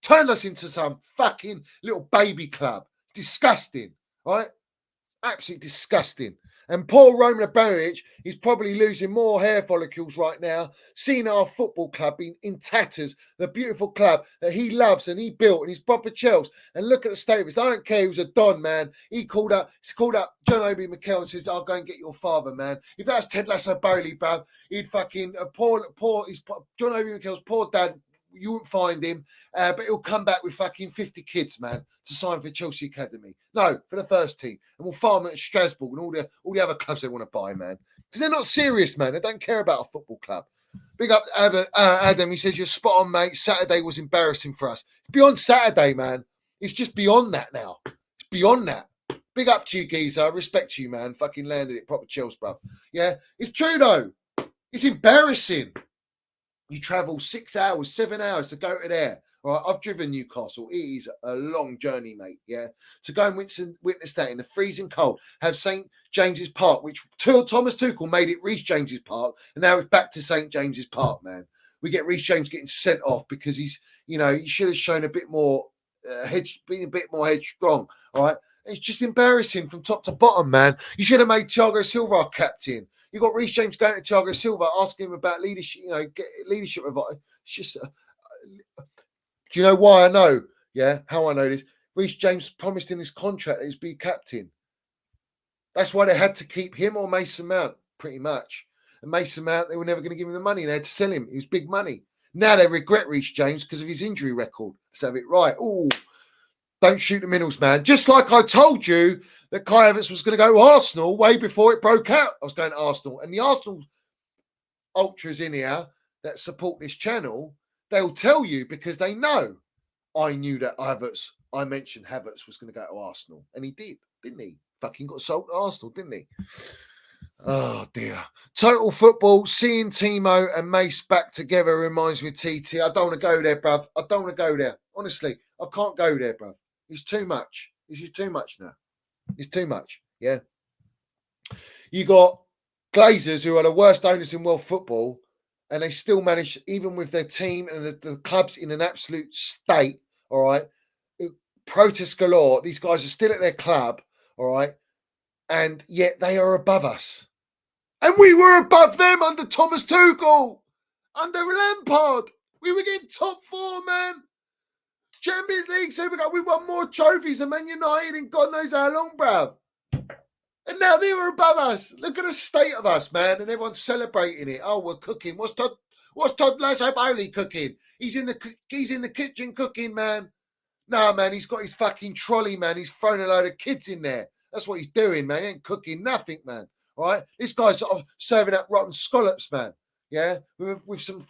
turned us into some fucking little baby club. Disgusting, right? Absolutely disgusting. And poor Roman Abramovich is probably losing more hair follicles right now, seeing our football club in tatters, the beautiful club that he loves and he built and he's proper Chelsea. And look at the state of it. I don't care, he was a Don, man. He's called up John Obi Mikel and says, I'll go and get your father, man. If that's Ted Lasso Bowley, bruv, he'd fucking, John Obi Mikel's poor dad, you won't find him, but he'll come back with fucking 50 kids, man, to sign for Chelsea Academy. No, for the first team. And we'll farm it at Strasbourg and all the other clubs they want to buy, man. Because they're not serious, man. They don't care about a football club. Big up Adam. He says, you're spot on, mate. Saturday was embarrassing for us. It's beyond Saturday, man. It's just beyond that now. It's beyond that. Big up to you, geezer. I respect you, man. Fucking landed it. Proper chills, bruv. Yeah, it's true, though. It's embarrassing. You travel 6 hours, 7 hours to go to there. All right, I've driven Newcastle. It is a long journey, mate. Yeah, to go and witness that in the freezing cold. Have St James's Park, which Thomas Tuchel made it Reece James's Park, and now it's back to St James's Park, man. We get Reece James getting sent off because he should have shown a bit more being a bit more headstrong. All right, it's just embarrassing from top to bottom, man. You should have made Thiago Silva our captain. You got Reece James going to Thiago Silva, asking him about leadership, get leadership advice. It's just, do you know why I know? Yeah, how I know this? Reece James promised in his contract that he'd be captain. That's why they had to keep him or Mason Mount, pretty much. And Mason Mount, they were never going to give him the money. They had to sell him. It was big money. Now they regret Reece James because of his injury record. Let's have it right. Oh, don't shoot the middles, man. Just like I told you that Kai Havertz was going to go to Arsenal way before it broke out. I was going to Arsenal. And the Arsenal ultras in here that support this channel, they'll tell you because they know I knew that I mentioned Havertz was going to go to Arsenal. And he did, didn't he? Fucking got sold to Arsenal, didn't he? Oh, dear. Total football, seeing Timo and Mace back together reminds me of TT. I don't want to go there, bruv. I don't want to go there. Honestly, I can't go there, bruv. It's too much. This is too much now. It's too much. Yeah. You got Glazers who are the worst owners in world football, and they still manage, even with their team and the clubs in an absolute state, all right, protests galore. These guys are still at their club, all right, and yet they are above us. And we were above them under Thomas Tuchel, under Lampard. We were getting top four, man. Champions League, Super Cup, we won more trophies than Man United in God knows how long, bruv. And now they were above us. Look at the state of us, man. And everyone's celebrating it. Oh, we're cooking. What's Todd Lasso Bowley cooking? He's in the kitchen cooking, man. No, man, he's got his fucking trolley, man. He's thrown a load of kids in there. That's what he's doing, man. He ain't cooking nothing, man. All right? This guy's sort of serving up rotten scallops, man. Yeah? With some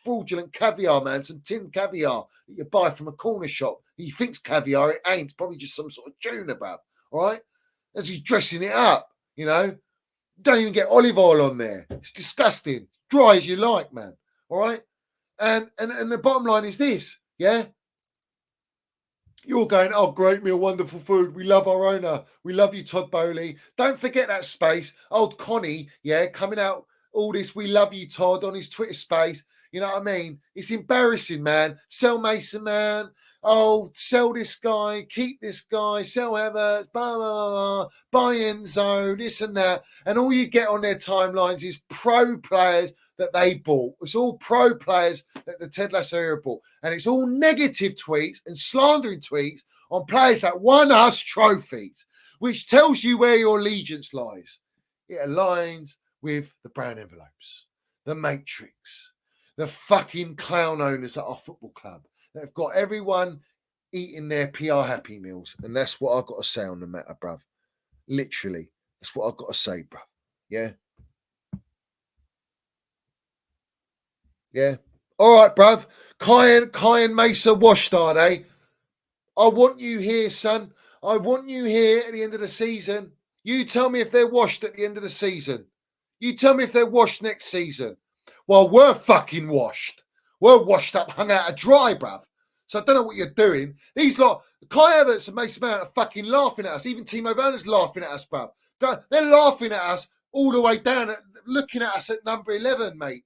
fraudulent caviar, man. Some tin caviar that you buy from a corner shop. He thinks caviar. It ain't. It's probably just some sort of tuna, bruv. All right? As he's dressing it up, Don't even get olive oil on there. It's disgusting. Dry as you like, man. All right? And the bottom line is this, yeah? You're going, oh, great meal, wonderful food. We love our owner. We love you, Todd Bowley. Don't forget that space. Old Connie, yeah, coming out all this, we love you, Todd, on his Twitter space. You know what I mean? It's embarrassing, man. Sell Mason, man. Oh, sell this guy, keep this guy, sell Havertz, blah, blah, blah, buy Enzo, this and that. And all you get on their timelines is pro players that they bought. It's all pro players that the Ted Lasso era bought. And it's all negative tweets and slandering tweets on players that won us trophies, which tells you where your allegiance lies. It aligns with the brown envelopes, the matrix, the fucking clown owners at our football club. They've got everyone eating their PR Happy Meals. And that's what I've got to say on the matter, bruv. Literally. That's what I've got to say, bruv. Yeah? Yeah? All right, bruv. Kai and Mesa washed, are they? I want you here, son. I want you here at the end of the season. You tell me if they're washed at the end of the season. You tell me if they're washed next season. Well, we're fucking washed. We're washed up, hung out to dry, bruv. So I don't know what you're doing. These lot, Kai Havertz and Mason Mount are fucking laughing at us. Even Timo Werner's laughing at us, bruv. They're laughing at us all the way down, looking at us at number 11, mate.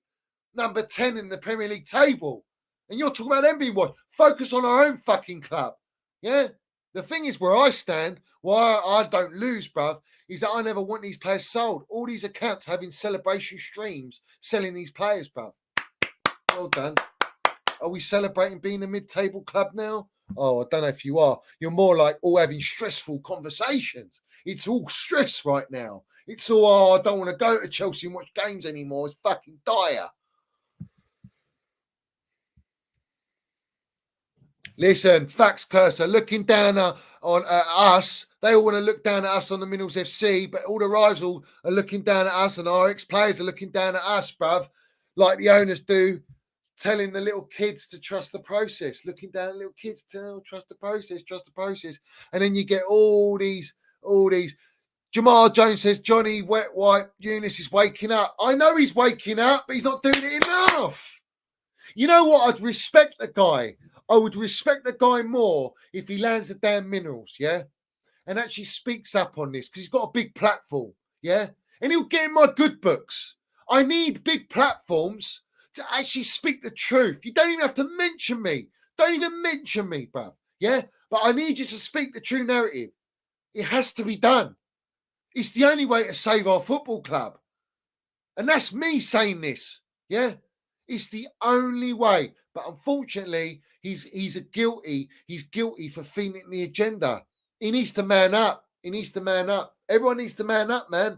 Number 10 in the Premier League table. And you're talking about them being what? Focus on our own fucking club. Yeah? The thing is, where I stand, why I don't lose, bruv, is that I never want these players sold. All these accounts having celebration streams selling these players, bruv. Well done. Are we celebrating being a mid-table club now? Oh, I don't know if you are. You're more like all having stressful conversations. It's all stress right now. It's all, oh, I don't want to go to Chelsea and watch games anymore. It's fucking dire. Listen, Fax Cursor, looking down on us. They all want to look down at us on the Minerals FC, but all the rivals are looking down at us, and our ex-players are looking down at us, bruv, like the owners do. Telling the little kids to trust the process, looking down at little kids, trust the process. And then you get all these. Jamal Jones says, Johnny Wet White Eunice is waking up. I know he's waking up, but he's not doing it enough. You know what? I'd respect the guy. I would respect the guy more if he lands the damn Minerals, yeah? And actually speaks up on this, because he's got a big platform, yeah? And he'll get in my good books. I need big platforms to actually speak the truth. You don't even have to mention me. Don't even mention me, bruv. Yeah? But I need you to speak the true narrative. It has to be done. It's the only way to save our football club. And that's me saying this. Yeah? It's the only way. But unfortunately, he's guilty. He's guilty for feeding the agenda. He needs to man up. Everyone needs to man up, man.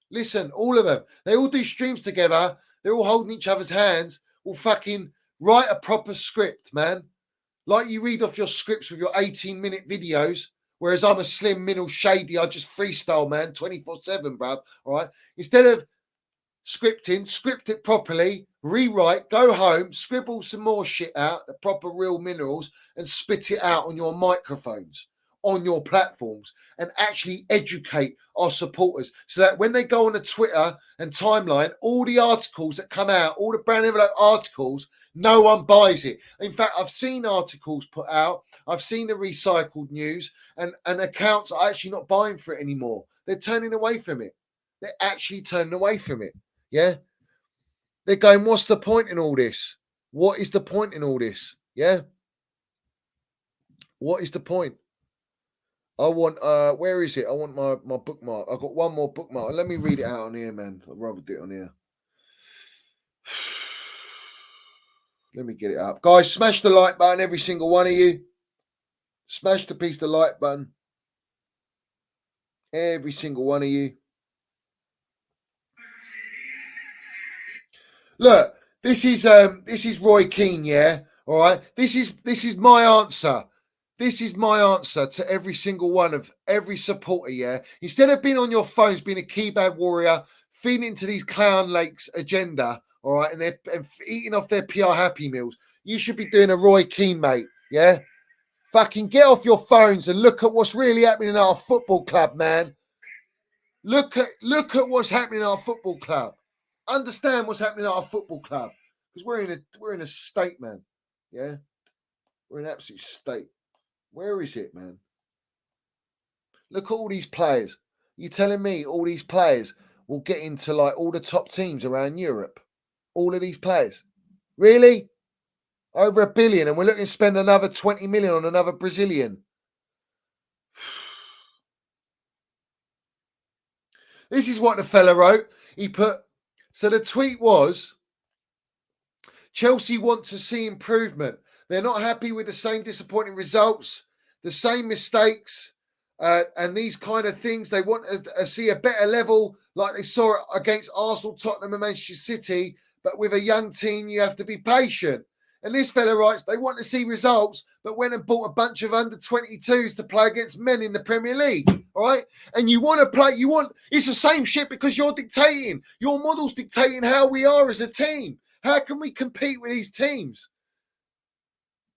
Listen, all of them. They all do streams together. They're all holding each other's hands. Will fucking write a proper script, man. Like you read off your scripts with your 18-minute videos, whereas I'm a slim, middle, shady. I just freestyle, man, 24/7, bruv. All right. Instead of scripting, script it properly, rewrite, go home, scribble some more shit out, the proper real Minerals, and spit it out on your microphones, on your platforms, and actually educate our supporters so that when they go on the Twitter and timeline, all the articles that come out, all the brown envelope articles, no one buys it. In fact, I've seen articles put out, I've seen the recycled news, and accounts are actually not buying for it anymore. They're turning away from it. They're actually turning away from it. Yeah? They're going, what's the point in all this? What is the point in all this? Yeah? What is the point? I want, where is it? I want my bookmark. I've got one more bookmark. Let me read it out on here, man. I'd rather do it on here. Let me get it up. Guys, smash the like button, every single one of you. Smash the piece of like button. Every single one of you. Look, this is Roy Keane, yeah? All right. This is my answer. This is my answer to every single one of every supporter, yeah? Instead of being on your phones, being a keyboard warrior, feeding into these Clownlake's agenda, all right, and they're eating off their PR Happy Meals, you should be doing a Roy Keane, mate, yeah? Fucking get off your phones and look at what's really happening in our football club, man. Look at what's happening in our football club. Understand what's happening in our football club. Because we're in a state, man. Yeah? We're in an absolute state. Where is it, man? Look at all these players. You telling me all these players will get into like all the top teams around Europe? All of these players? Really? Over $1 billion, and we're looking to spend another 20 million on another Brazilian. This is what the fella wrote. He put, so the tweet was, Chelsea want to see improvement. They're not happy with the same disappointing results, the same mistakes, and these kind of things. They want to see a better level like they saw it against Arsenal, Tottenham and Manchester City. But with a young team, you have to be patient. And this fella writes, they want to see results, but went and bought a bunch of under-22s to play against men in the Premier League, all right? And you want to play, it's the same shit because you're dictating. Your model's dictating how we are as a team. How can we compete with these teams?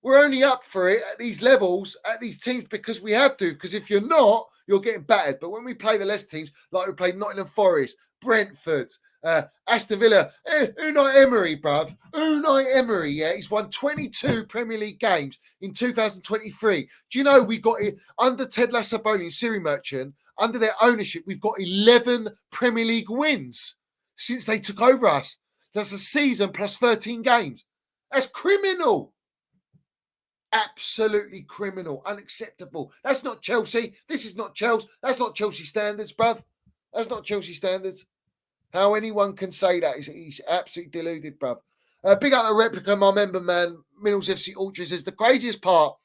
We're only up for it at these levels, at these teams, because we have to. Because if you're not, you're getting battered. But when we play the less teams, like we played Nottingham Forest, Brentford, Aston Villa, Unai Emery, bruv. Unai Emery, yeah, he's won 22 Premier League games in 2023. Do you know we got it under Ted Lasso and Siri Merchant, under their ownership, we've got 11 Premier League wins since they took over us. That's a season plus 13 games. That's criminal. Absolutely criminal. Unacceptable. That's not Chelsea. This is not Chelsea. That's not Chelsea standards, bruv. That's not Chelsea standards. How anyone can say that is he's absolutely deluded, bruv. Big up a replica, my member man, Middles FC Ultras, is the craziest part.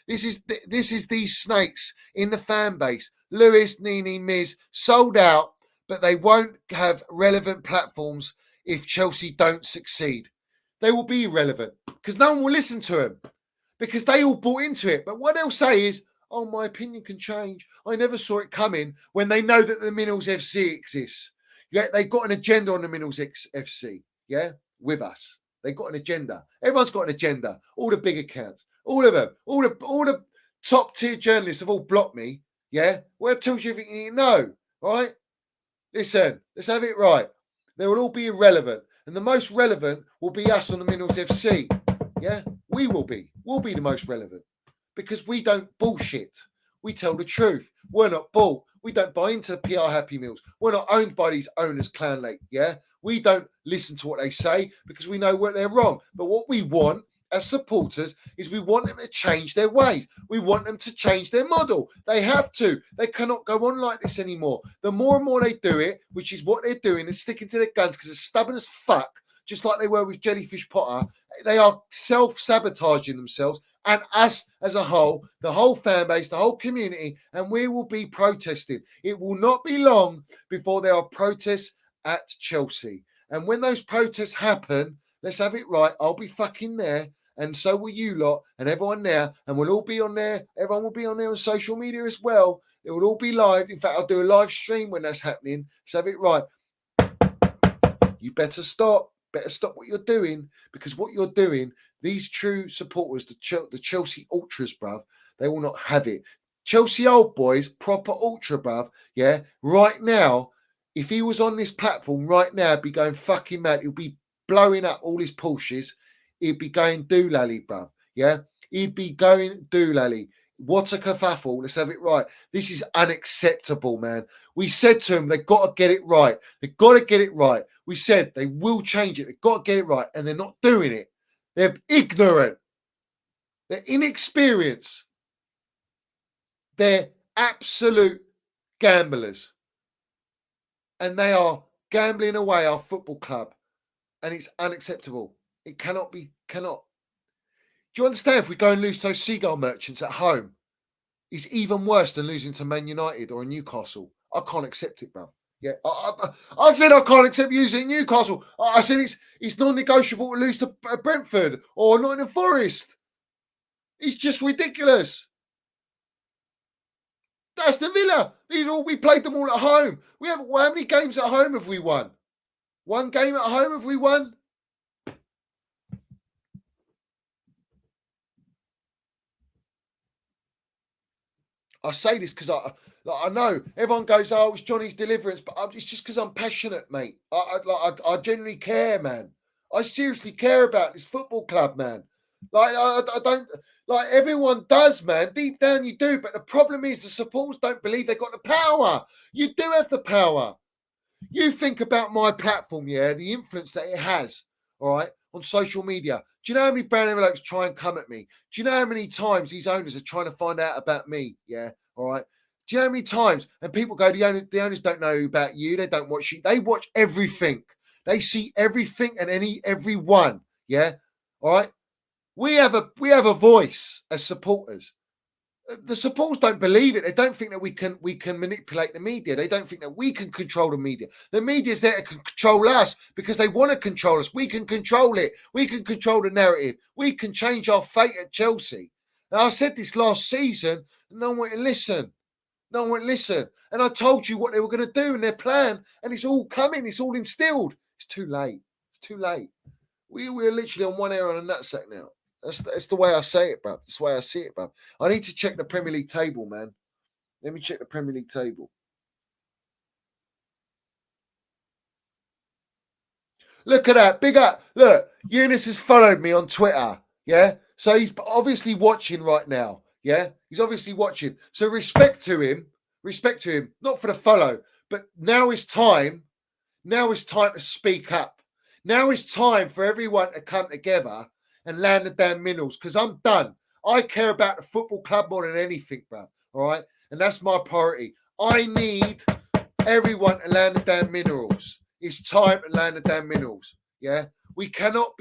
This is these snakes in the fan base. Lewis, Nini, Miz sold out, but they won't have relevant platforms if Chelsea don't succeed. They will be irrelevant because no one will listen to them because they all bought into it. But what they'll say is, oh, my opinion can change. I never saw it coming, when they know that the Middles FC exists. Yeah, they've got an agenda on the Middles FC, yeah, with us. They've got an agenda. Everyone's got an agenda. All the big accounts, all of them, all the top tier journalists have all blocked me. Yeah, well, it tells you everything you need to know, right? Listen, let's have it right. They will all be irrelevant, and the most relevant will be us on the Middles FC. Yeah, we will be. We'll be the most relevant because we don't bullshit. We tell the truth. We're not bull. We don't buy into the PR Happy Meals. We're not owned by these owners, Clownlake. Yeah, we don't listen to what they say because we know what they're wrong. But what we want as supporters is we want them to change their ways. We want them to change their model. They have to. They cannot go on like this anymore. The more and more they do it, which is what they're doing, they're sticking to their guns because they're stubborn as fuck, just like they were with Jellyfish Potter. They are self-sabotaging themselves and us as a whole, the whole fan base, the whole community, and we will be protesting. It will not be long before there are protests at Chelsea. And when those protests happen, let's have it right, I'll be fucking there, and so will you lot, and everyone there, and we'll all be on there. Everyone will be on there on social media as well. It will all be live. In fact, I'll do a live stream when that's happening. Let's have it right. You better stop. Better stop what you're doing, because what you're doing, these true supporters, the Chelsea Ultras, bruv, they will not have it. Chelsea old boys, proper Ultra, bruv, yeah, right now, if he was on this platform right now, he'd be going fucking mad. He'll be blowing up all his Porsches. He'd be going doolally, bruv, yeah, he'd be going doolally. What a kerfuffle. Let's have it right. This is unacceptable, man. We said to them, they've got to get it right. They've got to get it right. We said they will change it. They've got to get it right. And they're not doing it. They're ignorant. They're inexperienced. They're absolute gamblers. And they are gambling away our football club. And it's unacceptable. It cannot be, cannot. Do you understand if we go and lose to those seagull merchants at home, it's even worse than losing to Man United or Newcastle. I can't accept it, bro. Yeah, I said I can't accept losing Newcastle. I said it's non-negotiable to lose to Brentford or Nottingham Forest. It's just ridiculous. That's the Villa. We played them all at home. How many games at home have we won? One game at home have we won? I say this because I know everyone goes, oh, it's Johnny's deliverance, but it's just because I'm passionate, mate. I genuinely care, man. I seriously care about this football club, man. Like I don't, like everyone does, man. Deep down you do, but the problem is the supporters don't believe they've got the power. You do have the power. You think about my platform, yeah, the influence that it has, all right, on social media. Do you know how many brown envelopes try and come at me? Do you know how many times these owners are trying to find out about me? Yeah, all right. Do you know how many times? And people go, the owners don't know about you. They don't watch you. They watch everything. They see everything and everyone. Yeah, all right. We have a voice as supporters. The supporters don't believe it. They don't think that we can manipulate the media. They don't think that we can control the media. The media is there to control us because they want to control us. We can control it. We can control the narrative. We can change our fate at Chelsea. Now, I said this last season, and no one went to listen. No one went to listen. And I told you what they were going to do in their plan, and it's all coming. It's all instilled. It's too late. It's too late. We're literally on one hour on a nutsack now. That's the way I say it, bruv. That's the way I see it, bruv. I need to check the Premier League table, man. Let me check the Premier League table. Look at that. Big up. Look, Eunice has followed me on Twitter. Yeah. So he's obviously watching right now. Yeah. He's obviously watching. So respect to him. Respect to him. Not for the follow, but now is time. Now is time to speak up. Now is time for everyone to come together and land the damn minerals, because I'm done. I care about the football club more than anything, bro. All right. And that's my priority. I need everyone to land the damn minerals. It's time to land the damn minerals. Yeah. We cannot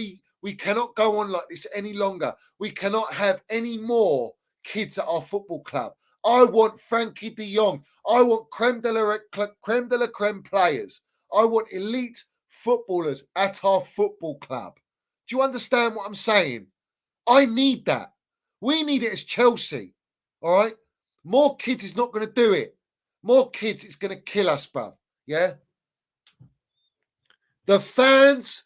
go on like this any longer. We cannot have any more kids at our football club. I want Frankie de Jong. I want creme de la creme players. I want elite footballers at our football club. Do you understand what I'm saying? I need that. We need it as Chelsea. All right? More kids is not going to do it. More kids is going to kill us, bruv. Yeah? The fans,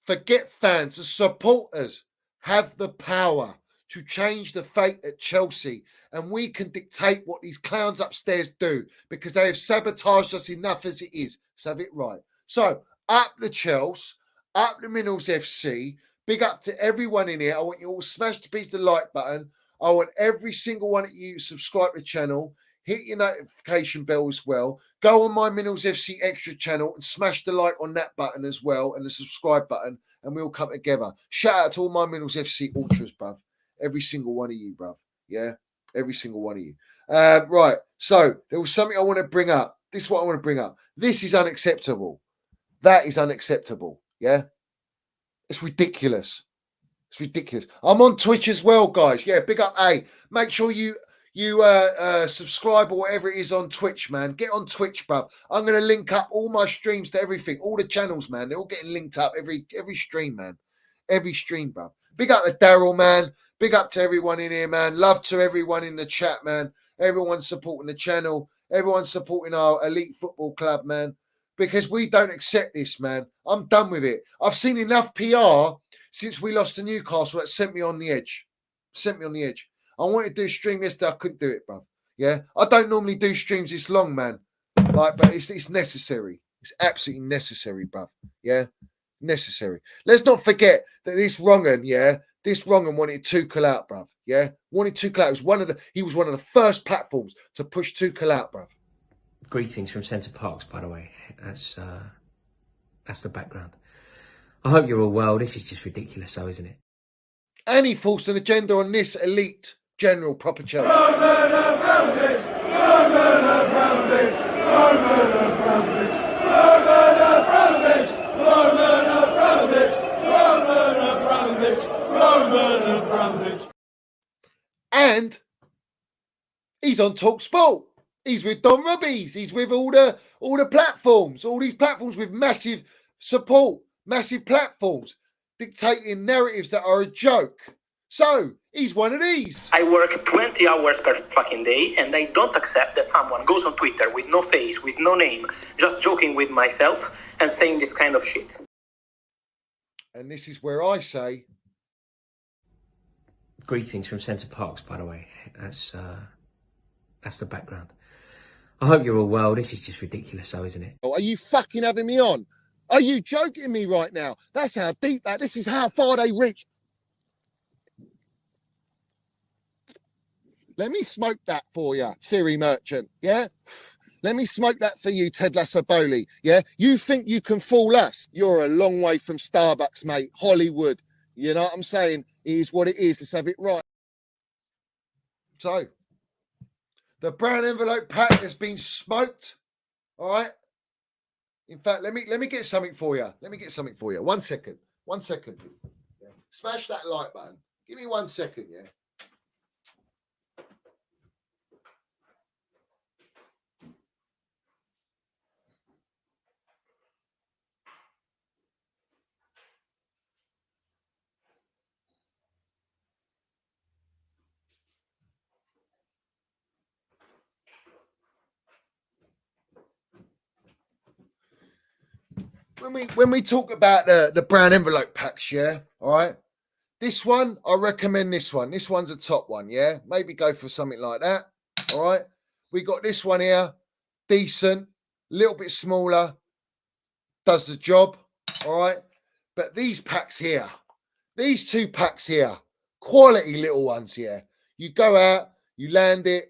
forget fans, the supporters have the power to change the fate at Chelsea, and we can dictate what these clowns upstairs do, because they have sabotaged us enough as it is. Let's have it right. So, up the Chelsea, up the Minerals FC, big up to everyone in here. I want you all smash the piece of the like button. I want every single one of you subscribe to the channel. Hit your notification bell as well. Go on my Minerals FC Extra channel and smash the like on that button as well, and the subscribe button, and we'll come together. Shout out to all my Minerals FC Ultras, bruv. Every single one of you, bruv. Yeah? Every single one of you. Right. So, there was something I want to bring up. This is what I want to bring up. This is unacceptable. That is unacceptable. Yeah? It's ridiculous. It's ridiculous. I'm on Twitch as well, guys. Yeah, big up. Hey, make sure you subscribe or whatever it is on Twitch, man. Get on Twitch, bruv. I'm going to link up all my streams to everything. All the channels, man. They're all getting linked up every stream, man. Every stream, bruv. Big up to Daryl, man. Big up to everyone in here, man. Love to everyone in the chat, man. Everyone's supporting the channel. Everyone's supporting our elite football club, man. Because we don't accept this, man. I'm done with it. I've seen enough PR since we lost to Newcastle that sent me on the edge. Sent me on the edge. I wanted to do a stream yesterday. I couldn't do it, bruv. Yeah. I don't normally do streams this long, man. Like, but it's necessary. It's absolutely necessary, bruv. Yeah. Necessary. Let's not forget that this Wrongen, yeah, this Wrongen wanted Tuchel out, bruv. Yeah. Wanted Tuchel out. He was one of the first platforms to push Tuchel out, bruv. Greetings from Centre Parks, by the way. That's the background. I hope you're all well. This is just ridiculous, though, isn't it? And he forced an agenda on this elite general proper Chelsea. And he's on TalkSport. He's with Don Rubbies. He's with all the platforms, all these platforms with massive support, massive platforms, dictating narratives that are a joke. So he's one of these. I work 20 hours per fucking day, and I don't accept that someone goes on Twitter with no face, with no name, just joking with myself and saying this kind of shit. And this is where I say... Greetings from Centre Parks, by the way. That's the background. I hope you're all well. This is just ridiculous, though, isn't it? Oh, are you fucking having me on? Are you joking me right now? That's how deep that... This is how far they reach. Let me smoke that for you, Siri Merchant, yeah? Let me smoke that for you, Ted Lassaboli, yeah? You think you can fool us? You're a long way from Starbucks, mate. Hollywood. You know what I'm saying? It is what it is. Let's have it right. So, the brown envelope pack has been smoked, all right? In fact, let me get something for you. Let me get something for you. 1 second. 1 second. Yeah. Smash that like button. Give me 1 second, yeah? When we talk about the brown envelope packs, yeah, all right. This one, I recommend this one. This one's a top one, yeah. Maybe go for something like that. All right. We got this one here, decent, a little bit smaller, does the job. All right. But these packs here, these 2 packs here, quality little ones here. You go out, you land it.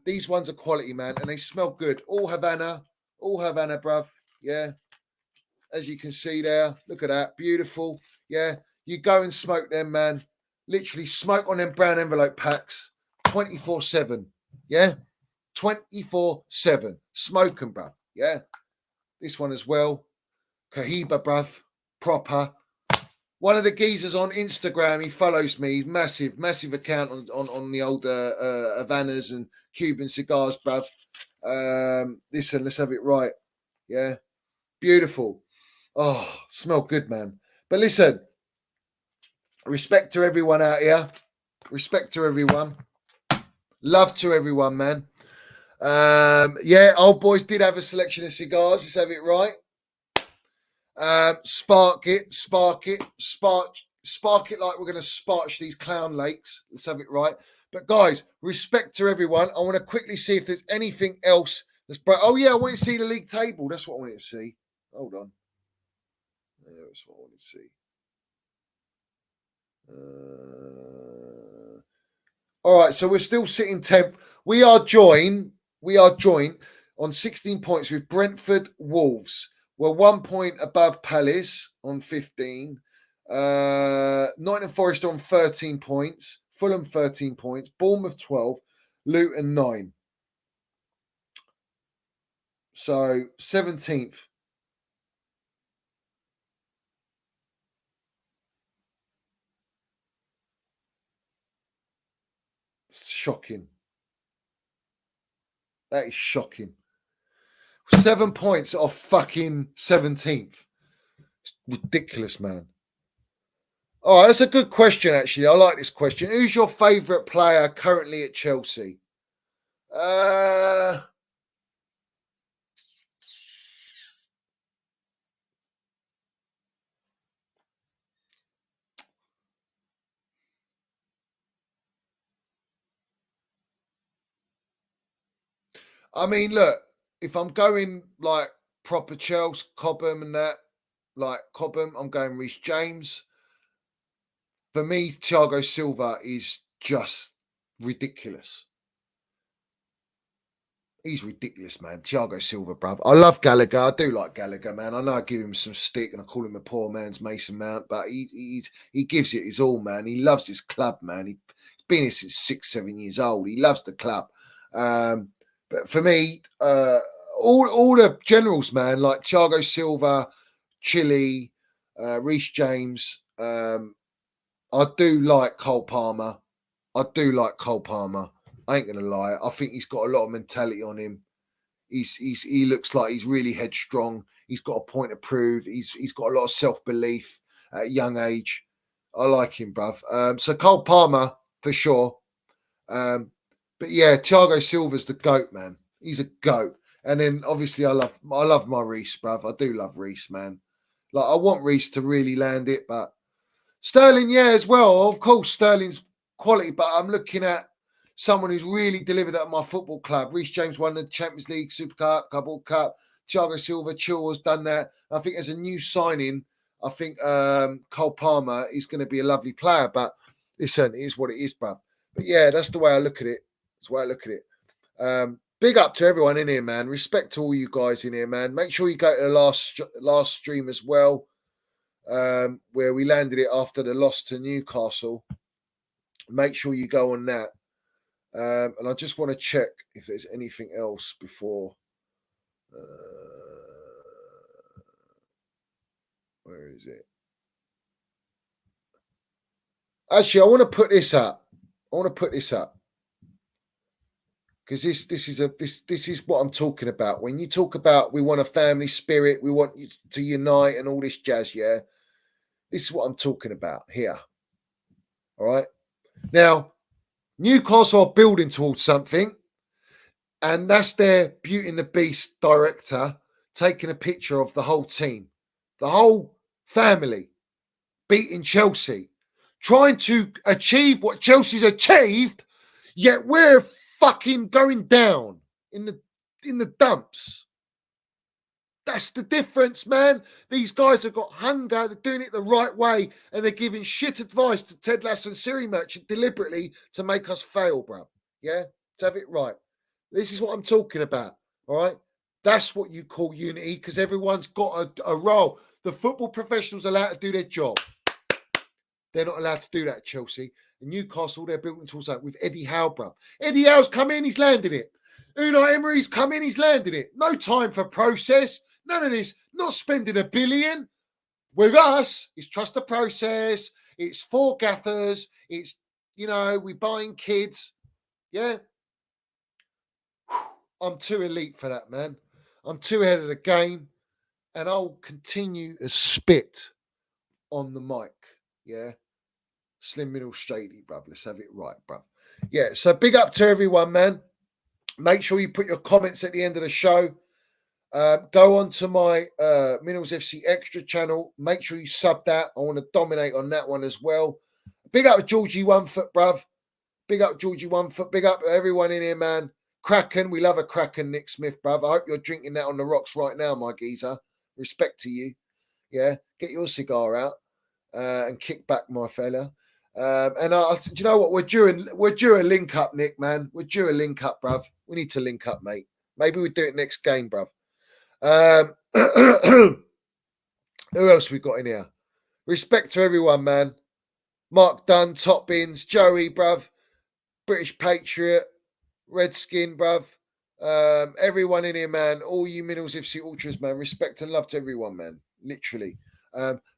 These ones are quality, man, and they smell good. All Havana, bruv. Yeah. As you can see there, look at that. Beautiful. Yeah. You go and smoke them, man. Literally smoke on them brown envelope packs 24/7. Yeah. 24/7. Smoke them, bruv. Yeah. This one as well. Cohiba, bruv. Proper. One of the geezers on Instagram, he follows me. He's massive account on the old Havanas and Cuban cigars, bruv. Listen, let's have it right. Yeah. Beautiful. Oh, smell good, man. But listen, respect to everyone out here. Respect to everyone. Love to everyone, man. Yeah, old boys did have a selection of cigars. Let's have it right. Spark it like we're going to sparch these Clownlakes. Let's have it right. But guys, respect to everyone. I want to quickly see if there's anything else that's oh yeah, I want to see the league table. That's what I wanted to see. Hold on. That's what I want to see. All right, so we're still sitting 10th. We are joined on 16 points with Brentford Wolves. We're 1 point above Palace on 15. Nottingham Forest on 13 points. Fulham 13 points. Bournemouth 12. Luton 9. So 17th. It's shocking. That is shocking. 7 points off fucking 17th. It's ridiculous, man. All right, that's a good question, actually. I like this question. Who's your favourite player currently at Chelsea? I mean, look, if I'm going like proper Chelsea, Cobham and that, like Cobham, I'm going Reece James. For me, Thiago Silva is just ridiculous. He's ridiculous, man. Thiago Silva, bruv. I love Gallagher. I do like Gallagher, man. I know I give him some stick and I call him a poor man's Mason Mount, but he gives it his all, man. He loves his club, man. He's been here since 6, 7 years old. He loves the club. But for me, all the generals, man, like Thiago Silva, Chile, Reece James. I do like Cole Palmer. I ain't gonna lie. I think he's got a lot of mentality on him. He looks like he's really headstrong. He's got a point to prove. He's got a lot of self-belief at a young age. I like him, bruv. So Cole Palmer for sure. But yeah, Thiago Silva's the GOAT, man. He's a GOAT. And then obviously I love my Reece, bruv. I do love Reece, man. Like I want Reece to really land it, but Sterling, yeah, as well. Of course, Sterling's quality, but I'm looking at someone who's really delivered at my football club. Reece James won the Champions League, Super Cup, World Cup. Thiago Silva, Chilwell's done that. I think as a new signing, I think Cole Palmer is going to be a lovely player. But listen, it is what it is, bruv. But yeah, that's the way I look at it. That's the way I look at it. Big up to everyone in here, man. Respect to all you guys in here, man. Make sure you go to the last stream as well, where we landed it after the loss to Newcastle. Make sure you go on that. And I just want to check if there's anything else before. Where is it? Actually, I want to put this up. Because this is what I'm talking about. When you talk about we want a family spirit, we want you to unite and all this jazz, yeah. This is what I'm talking about here. All right. Now, Newcastle are building towards something, and that's their Beauty and the Beast director taking a picture of the whole team, the whole family, beating Chelsea, trying to achieve what Chelsea's achieved, yet we're fucking going down in the dumps. That's the difference, man. These guys have got hunger. They're doing it the right way, and they're giving shit advice to Ted Lasso and Siri Merchant deliberately to make us fail, bro. Yeah? To have it right. This is what I'm talking about, all right? That's what you call unity, because everyone's got a role. The football professionals are allowed to do their job. They're not allowed to do that at Chelsea. And Newcastle, they're built towards that with Eddie Howe, bro. Eddie Howe's come in, he's landed it. Unai Emery's come in, he's landed it. No time for process. None of this. Not spending $1 billion. With us, it's trust the process. It's 4 gaffers. It's, we're buying kids. Yeah. I'm too elite for that, man. I'm too ahead of the game. And I'll continue to spit on the mic. Yeah. Slim middle straighty, bruv. Let's have it right, bruv. Yeah. So big up to everyone, man. Make sure you put your comments at the end of the show. Go on to my Minerals FC Extra channel. Make sure you sub that. I want to dominate on that one as well. Big up Georgie One Foot, bruv. Big up Georgie One Foot. Big up everyone in here, man. Kraken. We love a Kraken, Nick Smith, bruv. I hope you're drinking that on the rocks right now, my geezer. Respect to you. Yeah. Get your cigar out and kick back, my fella. And do you know what? We're due a link up, Nick, man. We're due a link up, bruv. We need to link up, mate. Maybe we do it next game, bruv. Who else we got in here? Respect to everyone, man. Mark Dunn, Top Bins, Joey, bruv. British Patriot, Redskin, bruv. Everyone in here, man. All you Minerals FC Ultras, man. Respect and love to everyone, man. Literally.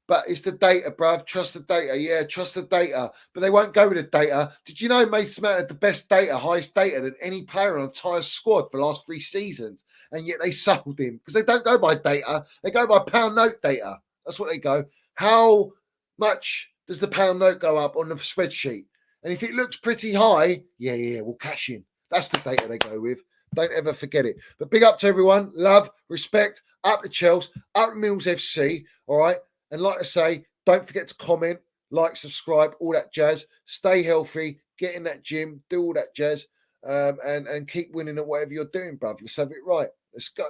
But it's the data, bruv. Trust the data. Yeah, trust the data. But they won't go with the data. Did you know Mason Mount had the best data, highest data than any player on an entire squad for the last 3 seasons? And yet they sold him because they don't go by data. They go by pound note data. That's what they go. How much does the pound note go up on the spreadsheet? And if it looks pretty high, yeah, we'll cash in. That's the data they go with. Don't ever forget it. But big up to everyone. Love, respect. Up to Chelsea. Up to Mills FC. All right. And like I say, don't forget to comment, like, subscribe, all that jazz. Stay healthy, get in that gym, do all that jazz, and keep winning at whatever you're doing, bruv. Let's have it right. Let's go.